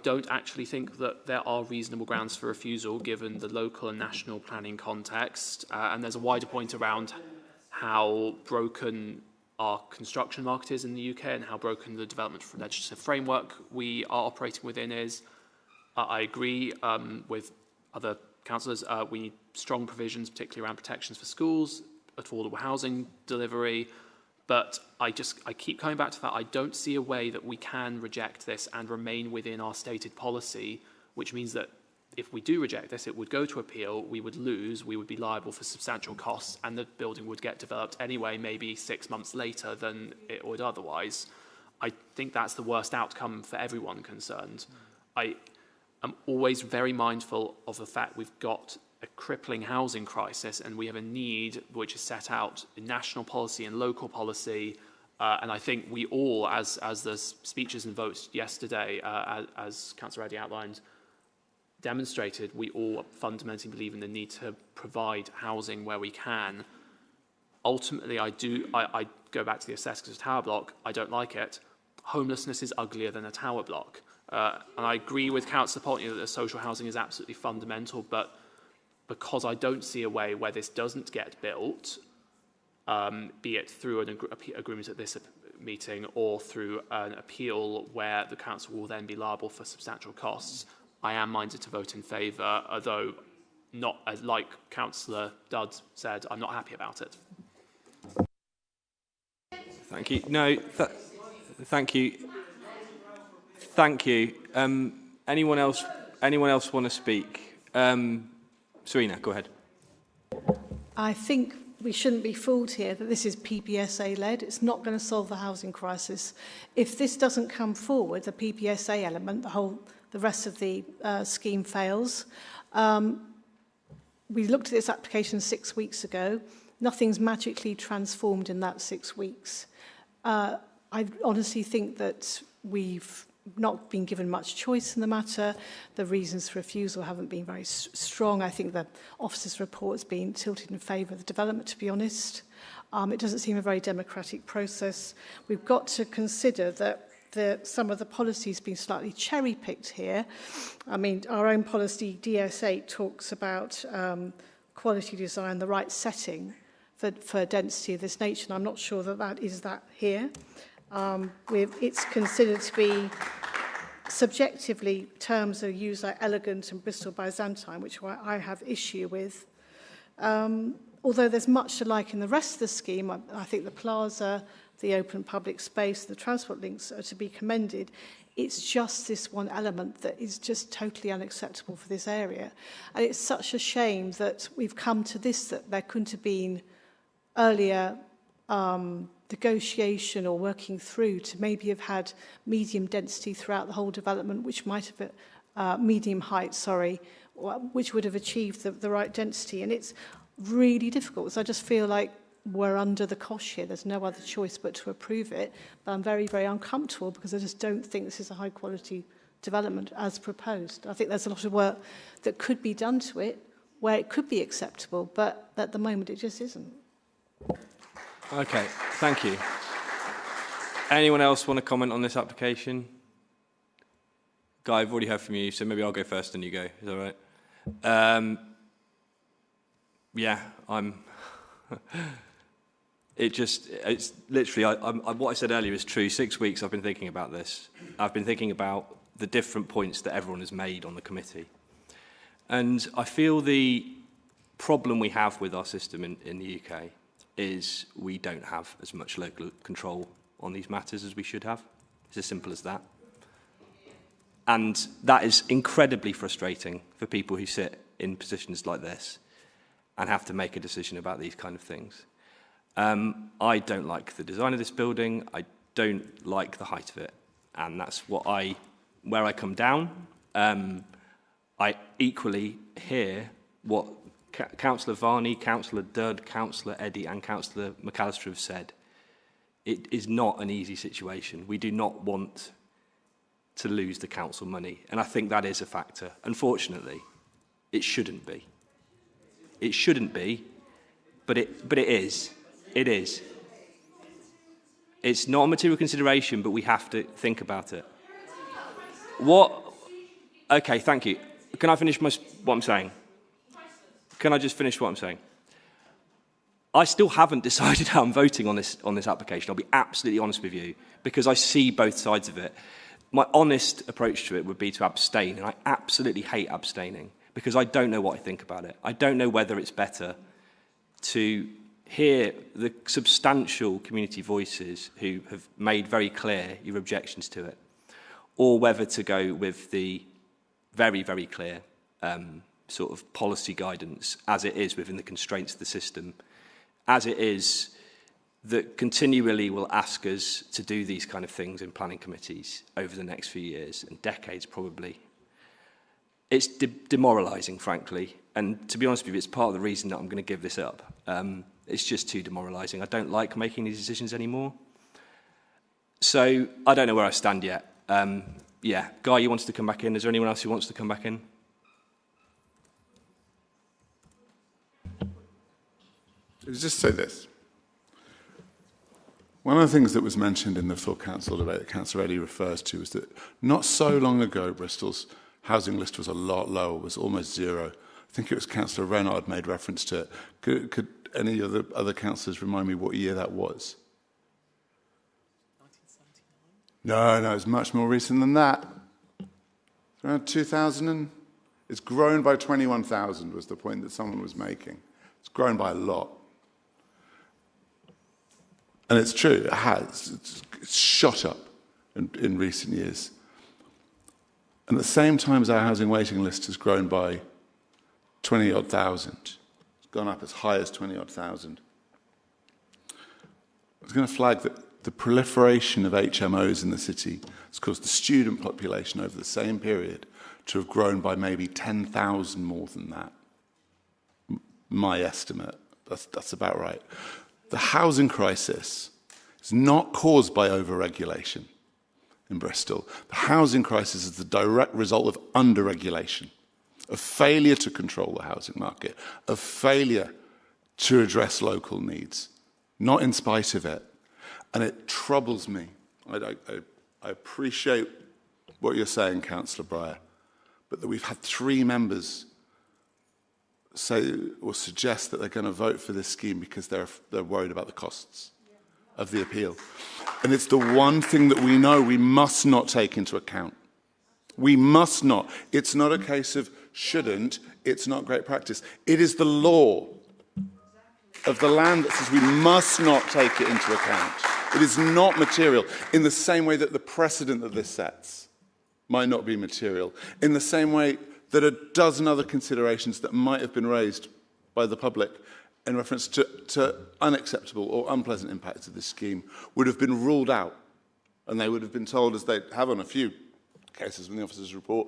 don't actually think that there are reasonable grounds for refusal given the local and national planning context, and there's a wider point around how broken our construction market is in the UK and how broken the development legislative framework we are operating within is. I agree with other councillors. We need strong provisions, particularly around protections for schools, affordable housing delivery. But I keep coming back to that. I don't see a way that we can reject this and remain within our stated policy, which means that if we do reject this, it would go to appeal, we would lose, we would be liable for substantial costs, and the building would get developed anyway, maybe 6 months later than it would otherwise. I think that's the worst outcome for everyone concerned. I am always very mindful of the fact we've got a crippling housing crisis, and we have a need which is set out in national policy and local policy. And I think we all, as the speeches and votes yesterday, as Councillor Reddy outlined, demonstrated, we all fundamentally believe in the need to provide housing where we can. Ultimately, I go back to the aesthetics of a tower block. I don't like it. Homelessness is uglier than a tower block. And I agree with Councillor Poltney that the social housing is absolutely fundamental, but because I don't see a way where this doesn't get built, be it through an agreement at this meeting or through an appeal where the council will then be liable for substantial costs, I am minded to vote in favour, although not, like Councillor Dudd said, I'm not happy about it. Thank you. No, thank you. Thank you. Anyone else want to speak? Serena, go ahead. I think we shouldn't be fooled here that this is PPSA-led. It's not going to solve the housing crisis. If this doesn't come forward, the PPSA element, the rest of the scheme fails. We looked at this application 6 weeks ago. Nothing's magically transformed in that 6 weeks. I honestly think that we've not been given much choice in the matter. The reasons for refusal haven't been very strong. I think the officer's report has been tilted in favour of the development, to be honest. It doesn't seem a very democratic process. We've got to consider that some of the policies have been slightly cherry-picked here. I mean, our own policy, DS8, talks about quality design, the right setting for density of this nature. And I'm not sure that is that here. It's considered to be, subjectively, terms are used like elegant and Bristol Byzantine, which I have issue with. Although there's much to like in the rest of the scheme, I think the plaza, the open public space, the transport links are to be commended. It's just this one element that is just totally unacceptable for this area. And it's such a shame that we've come to this, that there couldn't have been earlier negotiation or working through to maybe have had medium density throughout the whole development, which might have, medium height, sorry, which would have achieved the right density. And it's really difficult. So I just feel like we're under the cosh here. There's no other choice but to approve it. But I'm very, very uncomfortable because I just don't think this is a high quality development as proposed. I think there's a lot of work that could be done to it where it could be acceptable, but at the moment it just isn't. Okay, thank you. Anyone else want to comment on this application? Guy, I've already heard from you, so maybe I'll go first and you go. Is that all right? Yeah, it's literally, what I said earlier is true. 6 weeks I've been thinking about this. I've been thinking about the different points that everyone has made on the committee. And I feel the problem we have with our system in the UK is we don't have as much local control on these matters as we should have. It's as simple as that. And that is incredibly frustrating for people who sit in positions like this and have to make a decision about these kind of things. I don't like the design of this building. I don't like the height of it. And that's where I come down. I equally hear what Councillor Varney, Councillor Dudd, Councillor Eddy and Councillor McAllister have said. It is not an easy situation. We do not want to lose the council money. And I think that is a factor. Unfortunately, it shouldn't be. It shouldn't be, but it is. It is. It's not a material consideration, but we have to think about it. Okay, thank you. Can I finish what I'm saying? Can I just finish what I'm saying? I still haven't decided how I'm voting on this application. I'll be absolutely honest with you, because I see both sides of it. My honest approach to it would be to abstain, and I absolutely hate abstaining, because I don't know what I think about it. I don't know whether it's better to hear the substantial community voices who have made very clear your objections to it, or whether to go with the very, very clear sort of policy guidance as it is within the constraints of the system, as it is that continually will ask us to do these kind of things in planning committees over the next few years and decades probably. It's demoralising, frankly, and to be honest with you, it's part of the reason that I'm going to give this up. It's just too demoralising. I don't like making these decisions anymore. So I don't know where I stand yet. Yeah, Guy, you wanted to come back in. Is there anyone else who wants to come back in? Just say this. One of the things that was mentioned in the full council debate that Councillor Eddy refers to is that not so long ago, Bristol's housing list was a lot lower, was almost zero. I think it was Councillor Renard made reference to it. Could any of the other councillors remind me what year that was? 1979? No, it's much more recent than that. It's around 2000. It's grown by 21,000 was the point that someone was making. It's grown by a lot. And it's true, it has. It's shot up in recent years. And at the same time as our housing waiting list has grown by 20-odd thousand, it's gone up as high as 20-odd thousand. I was going to flag that the proliferation of HMOs in the city has caused the student population over the same period to have grown by maybe 10,000 more than that. My estimate, that's about right. The housing crisis is not caused by over-regulation in Bristol. The housing crisis is the direct result of under-regulation, of failure to control the housing market, of failure to address local needs, not in spite of it. And it troubles me. I appreciate what you're saying, Councillor Breyer, but that we've had 3 members say or suggest that they're going to vote for this scheme because they're worried about the costs of the appeal. And it's the one thing that we know we must not take into account. We must not. It's not a case of shouldn't, it's not great practice. It is the law of the land that says we must not take it into account. It is not material, in the same way that the precedent that this sets might not be material, in the same way that a dozen other considerations that might have been raised by the public in reference to unacceptable or unpleasant impacts of this scheme would have been ruled out, and they would have been told, as they have on a few cases in the officer's report,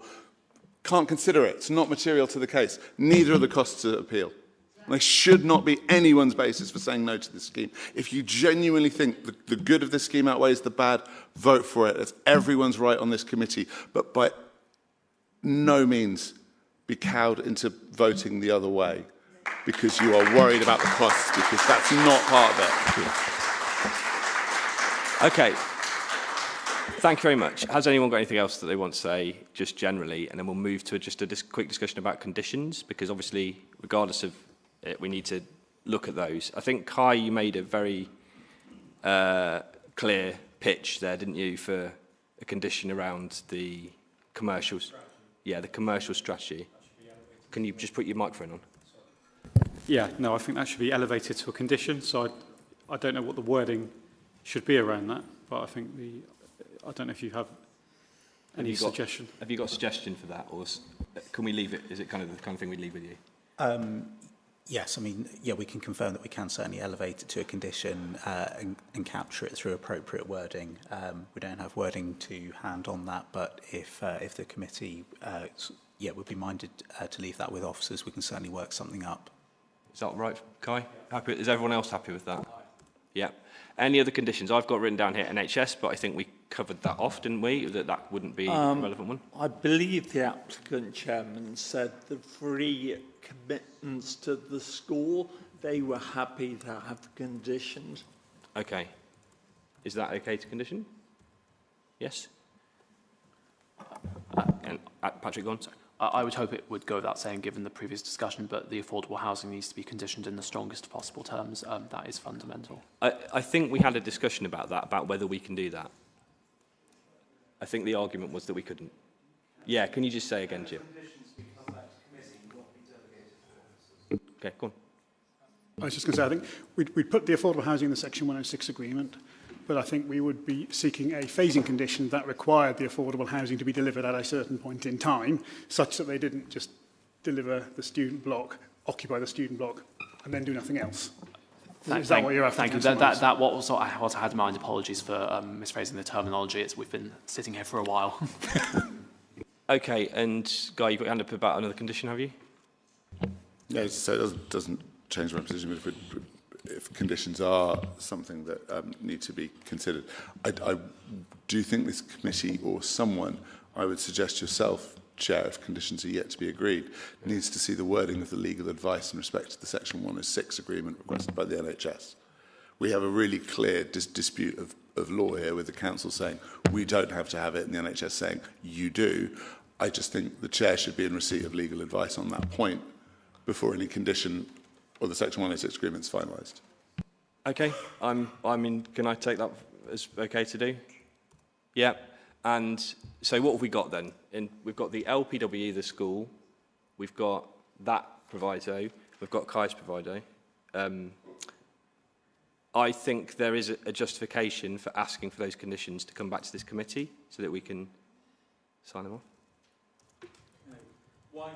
can't consider it, it's not material to the case, neither are the costs of appeal. They should not be anyone's basis for saying no to this scheme. If you genuinely think the good of this scheme outweighs the bad, vote for it. It's everyone's right on this committee. But by no means be cowed into voting the other way because you are worried about the costs, because that's not part of it. Okay. Thank you very much. Has anyone got anything else that they want to say, just generally? And then we'll move to just a quick discussion about conditions, because obviously, regardless of it, we need to look at those. I think, Kai, you made a very clear pitch there, didn't you, for a condition around the commercials? Yeah, the commercial strategy. Can you just put your microphone on? Yeah, no, I think that should be elevated to a condition. So I don't know what the wording should be around that, but I think I don't know if you have any suggestion. Have you got a suggestion for that, or can we leave it? Is it kind of the kind of thing we leave with you? Yes, I mean, yeah, we can confirm that we can certainly elevate it to a condition and capture it through appropriate wording. We don't have wording to hand on that, but if the committee would be minded to leave that with officers, we can certainly work something up. Is that right, Kai? Happy? Is everyone else happy with that? Yeah. Any other conditions? I've got written down here NHS, but I think we covered that off, didn't we? That wouldn't be a relevant one. I believe the applicant chairman said the 3 commitments to the school, they were happy to have conditions. Okay. Is that okay to condition? Yes? And Patrick, go on. Sorry. I would hope it would go without saying, given the previous discussion, but the affordable housing needs to be conditioned in the strongest possible terms. That is fundamental. I think we had a discussion about that, about whether we can do that. I think the argument was that we couldn't. Yeah, can you just say again, Jim? Okay, go on. I was just going to say, I think we'd put the affordable housing in the Section 106 agreement, but I think we would be seeking a phasing condition that required the affordable housing to be delivered at a certain point in time, such that they didn't just deliver the student block, occupy the student block, and then do nothing else. Is that what you're after? Thank you. That was what I had in mind. Apologies for misphrasing the terminology. We've been sitting here for a while. Okay, and Guy, you've got your hand up about another condition, have you? Yeah, so it doesn't change my position if conditions are something that need to be considered. I do think this committee or someone, I would suggest yourself, Chair, if conditions are yet to be agreed, needs to see the wording of the legal advice in respect to the Section 106 agreement requested by the NHS. We have a really clear dispute of law here with the Council saying we don't have to have it and the NHS saying you do. I just think the Chair should be in receipt of legal advice on that point before any condition or the Section 106 agreement is finalised. Okay, can I take that as okay to do? Yeah. And so what have we got then? We've got the LPWE, the school, we've got that proviso, we've got Kai's proviso. I think there is a justification for asking for those conditions to come back to this committee so that we can sign them off. Why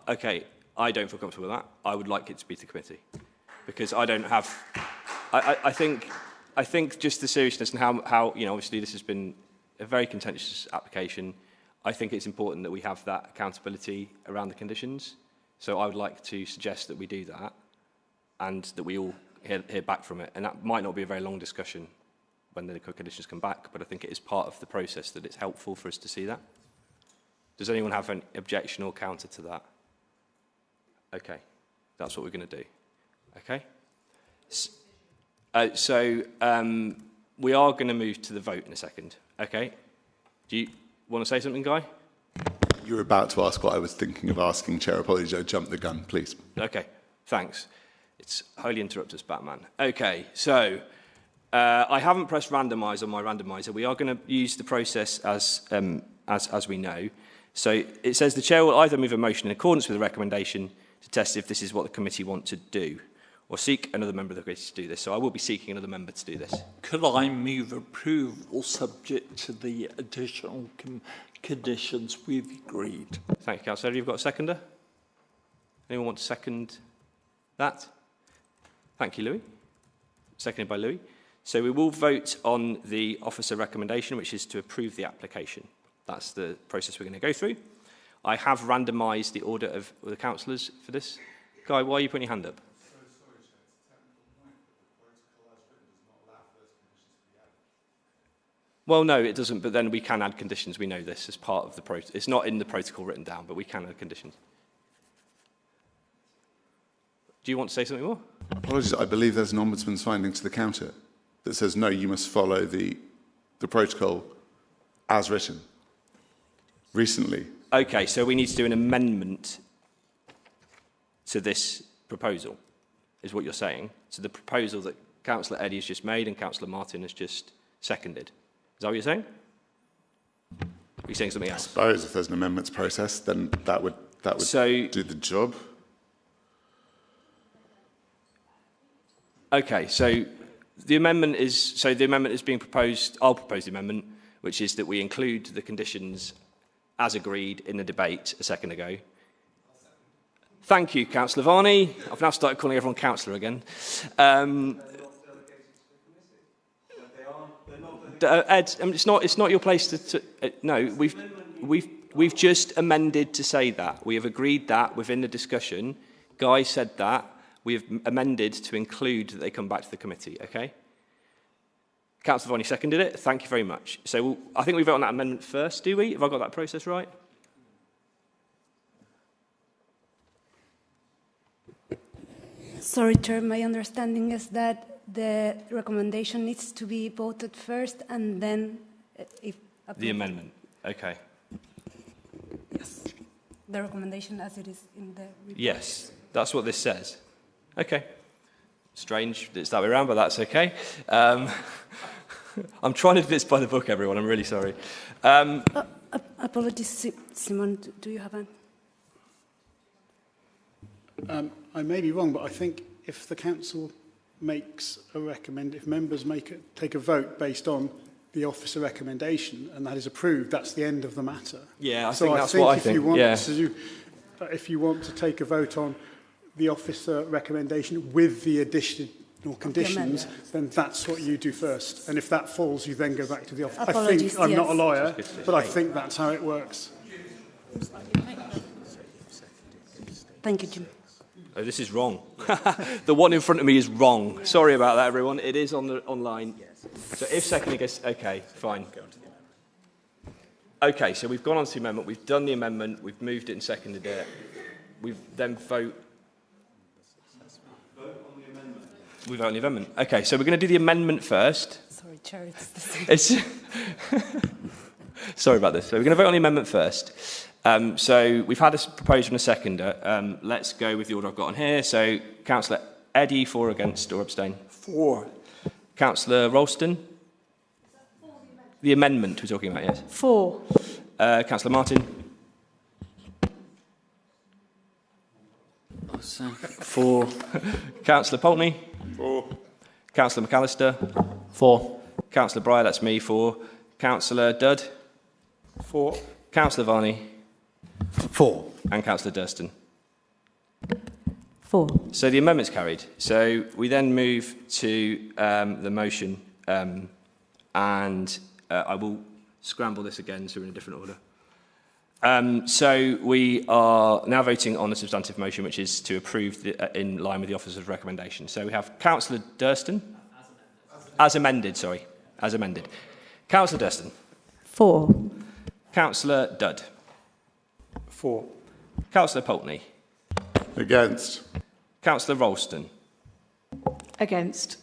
okay, I don't feel comfortable with that. I would like it to be to the committee because I don't have... I think just the seriousness and how obviously this has been a very contentious application. I think it's important that we have that accountability around the conditions. So I would like to suggest that we do that and that we all hear back from it. And that might not be a very long discussion when the conditions come back, but I think it is part of the process that it's helpful for us to see that. Does anyone have an objection or counter to that? Okay, that's what we're going to do. Okay? We are going to move to the vote in a second. Okay? Do you want to say something, Guy? You were about to ask what I was thinking of asking, Chair. Apologies, I jumped the gun, please. Okay, thanks. It's wholly interrupt us, Batman. Okay, so I haven't pressed randomise on my randomiser. We are going to use the process as we know. So it says the Chair will either move a motion in accordance with the recommendation to test if this is what the committee want to do, or seek another member of the committee to do this. So I will be seeking another member to do this. Could I move approval subject to the additional conditions we've agreed? Thank you, Councillor. You've got a seconder? Anyone want to second that? Thank you, Louis. Seconded by Louis. So we will vote on the officer recommendation, which is to approve the application. That's the process we're going to go through. I have randomised the order of the councillors for this. Guy, why are you putting your hand up? Well, no, it doesn't, but then we can add conditions. We know this as part of the protocol. It's not in the protocol written down, but we can add conditions. Do you want to say something more? Apologies, I believe there's an ombudsman's finding to the counter that says, no, you must follow the protocol as written recently. Okay, so we need to do an amendment to this proposal, is what you're saying. So the proposal that Councillor Eddy has just made and Councillor Martin has just seconded. Is that what you're saying? Are you saying something else? I suppose if there's an amendments process, then that would do the job. Okay, so the amendment is being proposed. I'll propose the amendment, which is that we include the conditions as agreed in the debate a second ago. Thank you, Councillor Varney. I've now started calling everyone Councillor again. Ed, it's not your place to no. We've just amended to say that. We have agreed that within the discussion. Guy said that. We have amended to include that they come back to the committee. Okay. Councillor Varney seconded it. Thank you very much. So I think we vote on that amendment first, do we? Have I got that process right? Sorry, Chair, my understanding is that the recommendation needs to be voted first and then if the amendment. Okay. Yes. The recommendation as it is in the report. Yes, that's what this says. Okay. Strange it's that way around, but that's okay. I'm trying to do this by the book, everyone. I'm really sorry. Apologies, Simon, do you have an... I may be wrong, but I think if the council makes a if members take a vote based on the officer recommendation and that is approved, that's the end of the matter. Yeah, I think that's what I think. If you want to take a vote on the officer recommendation with the additional conditions, then that's what you do first. And if that falls, you then go back to the officer. Apologies, I'm not a lawyer, but I think that's how it works. Thank you, Jim. Oh, this is wrong. The one in front of me is wrong. Sorry about that, everyone. It is on the online. So if secondly gets... Okay, fine. Okay, so we've gone on to the amendment. We've done the amendment. We've moved it and seconded it. We've then vote on the amendment. Okay, so we're going to do the amendment first. Sorry, Chair, it's the same. Sorry about this. So we're going to vote on the amendment first. So we've had a proposal and a seconder. Let's go with the order I've got on here. So Councillor Eddy, for, against, or abstain? For. Councillor Ralston? The amendment we're talking about, yes. For. Councillor Martin? For. Councillor Poultney? For. Councillor McAllister? For. Councillor Breyer, that's me, for. Councillor Dudd? For. Councillor Varney? For. And Councillor Durston? For. So the amendment's carried. So we then move to the motion, and I will scramble this again so we're in a different order. So we are now voting on the substantive motion, which is to approve in line with the officer's recommendation. So we have Councillor Durston. As amended. Councillor Durston. For. Councillor Dudd. For. Councillor Poultney. Against. Councillor Ralston. Against.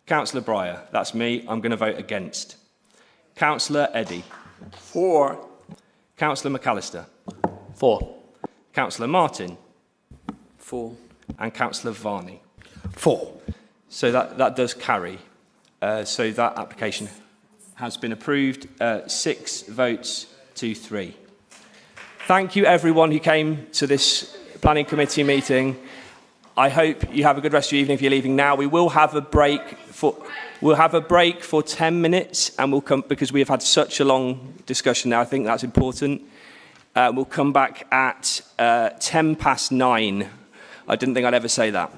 Councillor Breyer. That's me. I'm going to vote against. Councillor Eddy. For. Councillor McAllister. 4. Councillor Martin. 4. And Councillor Varney. 4. So that does carry. So that application has been approved. 6 votes to 3. Thank you everyone who came to this planning committee meeting. I hope you have a good rest of your evening if you're leaving now. We will have a break for 10 minutes, and we'll come because we have had such a long discussion now. I think that's important. We'll come back at 9:10. I didn't think I'd ever say that.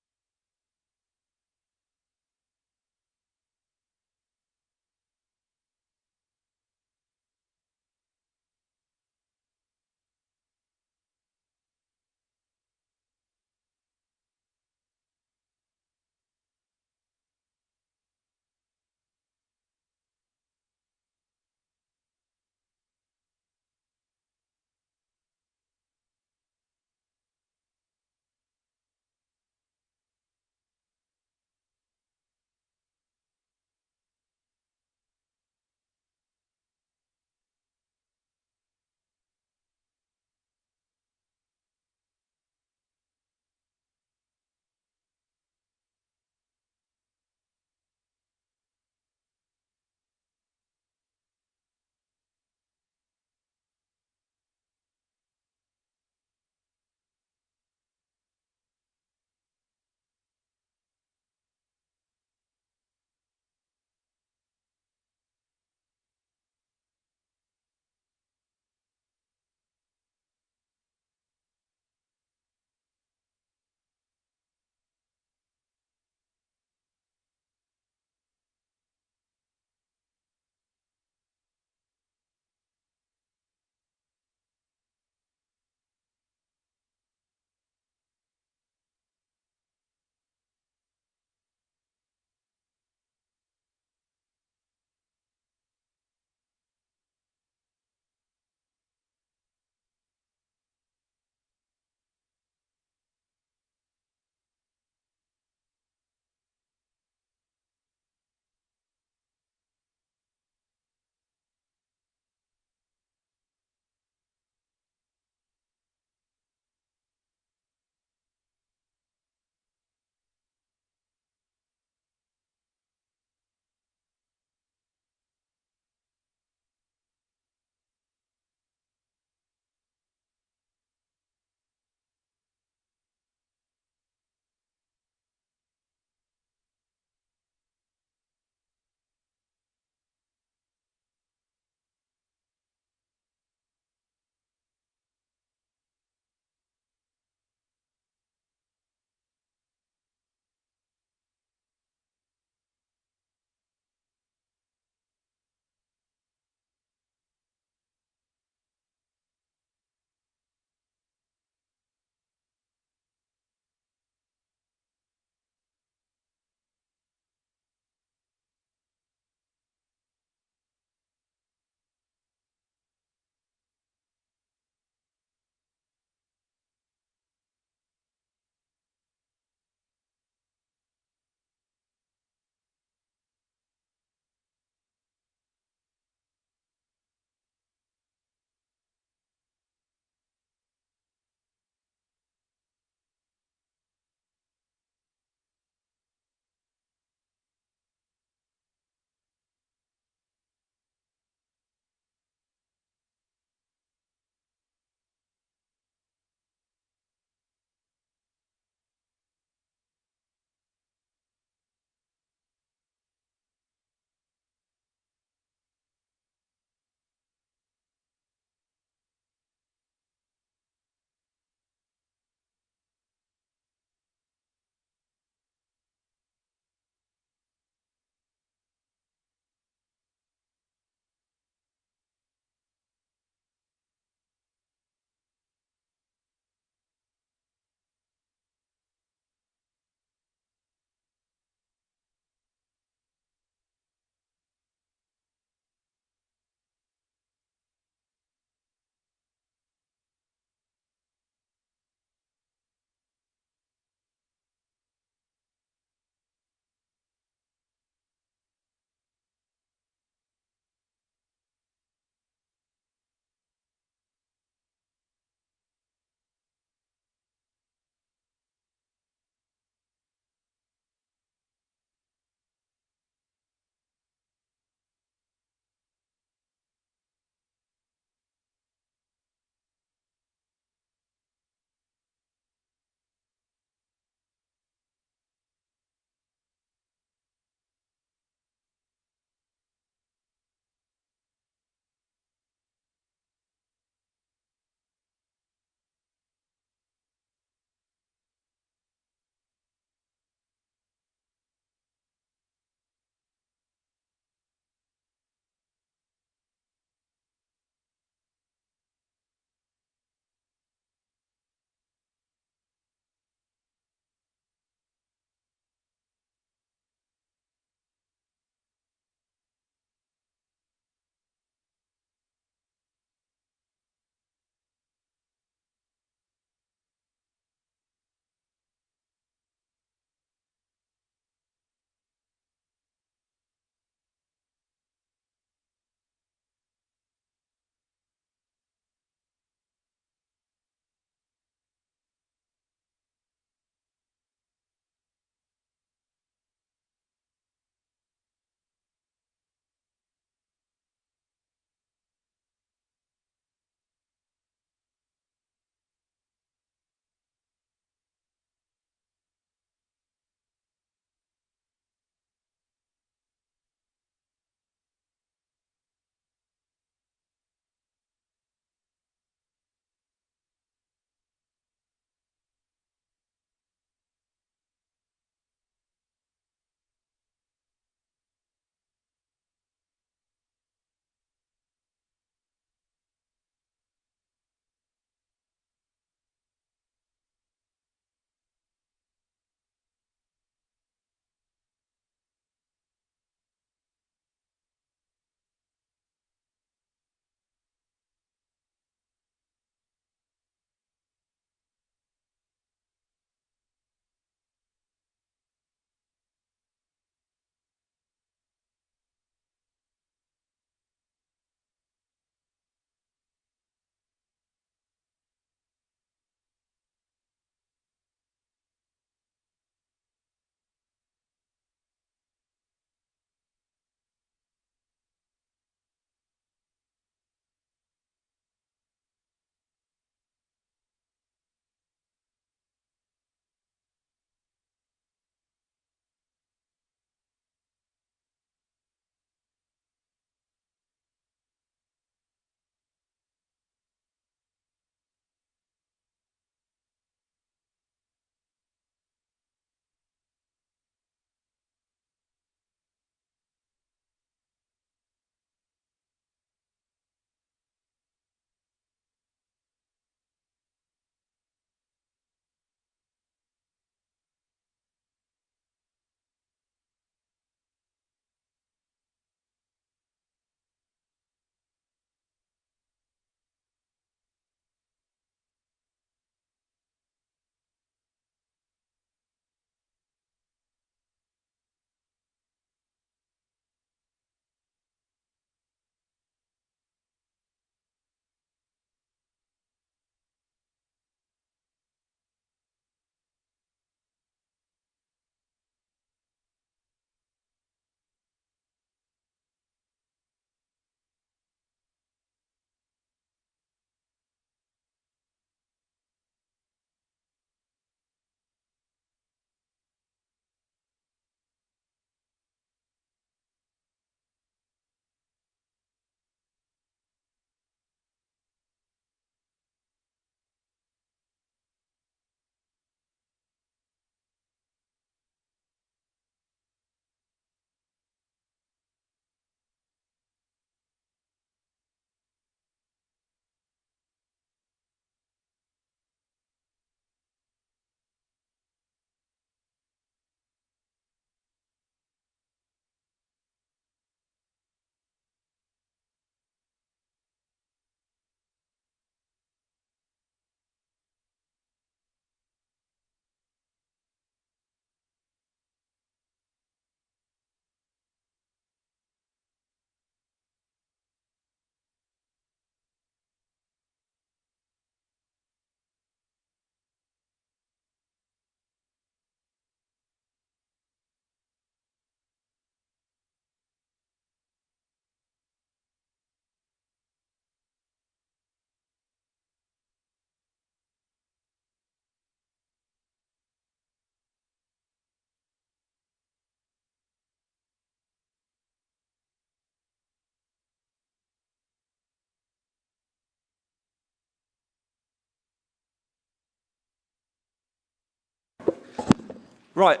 Right,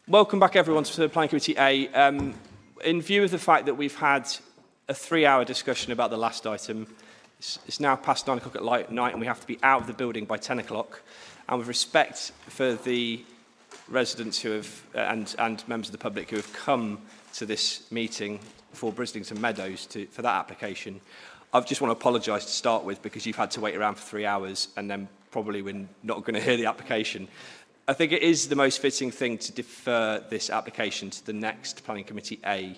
welcome back everyone to Planning Committee A. In view of the fact that we've had a 3-hour discussion about the last item, it's now past 9 o'clock at night and we have to be out of the building by 10 o'clock. And with respect for the residents who have, and members of the public who have come to this meeting for Brislington Meadows for that application, I just want to apologise to start with because you've had to wait around for 3 hours and then probably we're not going to hear the application. I think it is the most fitting thing to defer this application to the next Planning Committee A.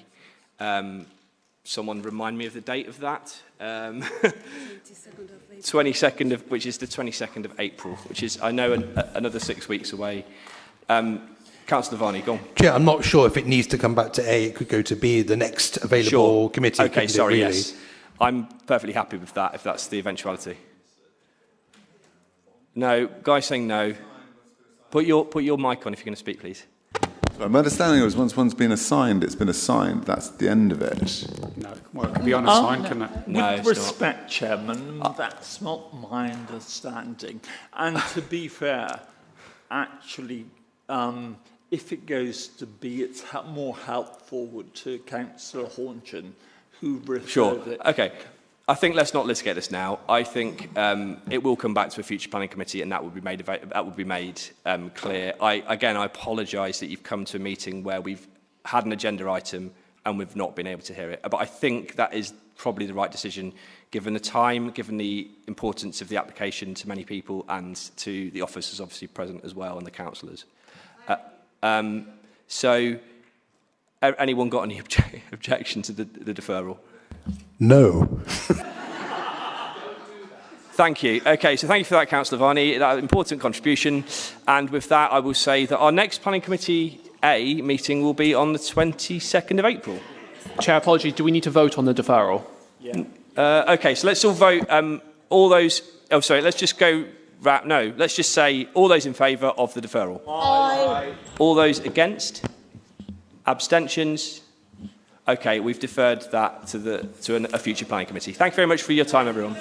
Someone remind me of the date of that. 22nd of, which is the 22nd of April, which is, I know, another 6 weeks away. Councillor Varney, go on. Chair, I'm not sure if it needs to come back to A. It could go to B, the next available committee. Okay, sorry, really? yes. I'm perfectly happy with that, if that's the eventuality. No, guy saying no. Put your mic on if you're going to speak, please. So my understanding was once one's been assigned, it's been assigned. That's the end of it. No, well, it can be unassigned, can it? No, with respect, Chairman, that's not my understanding. And to be fair, actually, if it goes to B, it's more helpful to Councillor Hornchin, who referred it. Okay. I think let's not litigate this now. I think it will come back to a future planning committee, and that will be made clear. I apologise that you've come to a meeting where we've had an agenda item and we've not been able to hear it. But I think that is probably the right decision, given the time, given the importance of the application to many people, and to the officers obviously present as well, and the councillors. So, anyone got any objection to the deferral? No. Thank you. Okay, so thank you for that, Councillor Varney, that important contribution. And with that, I will say that our next Planning Committee A meeting will be on the 22nd of April. Chair, apologies, do we need to vote on the deferral? Yeah. Okay, so let's all vote. All those... Oh, sorry, let's just go... No, let's just say all those in favour of the deferral. Aye. All those against? Abstentions? Okay, we've deferred that to a future planning committee. Thank you very much for your time, everyone.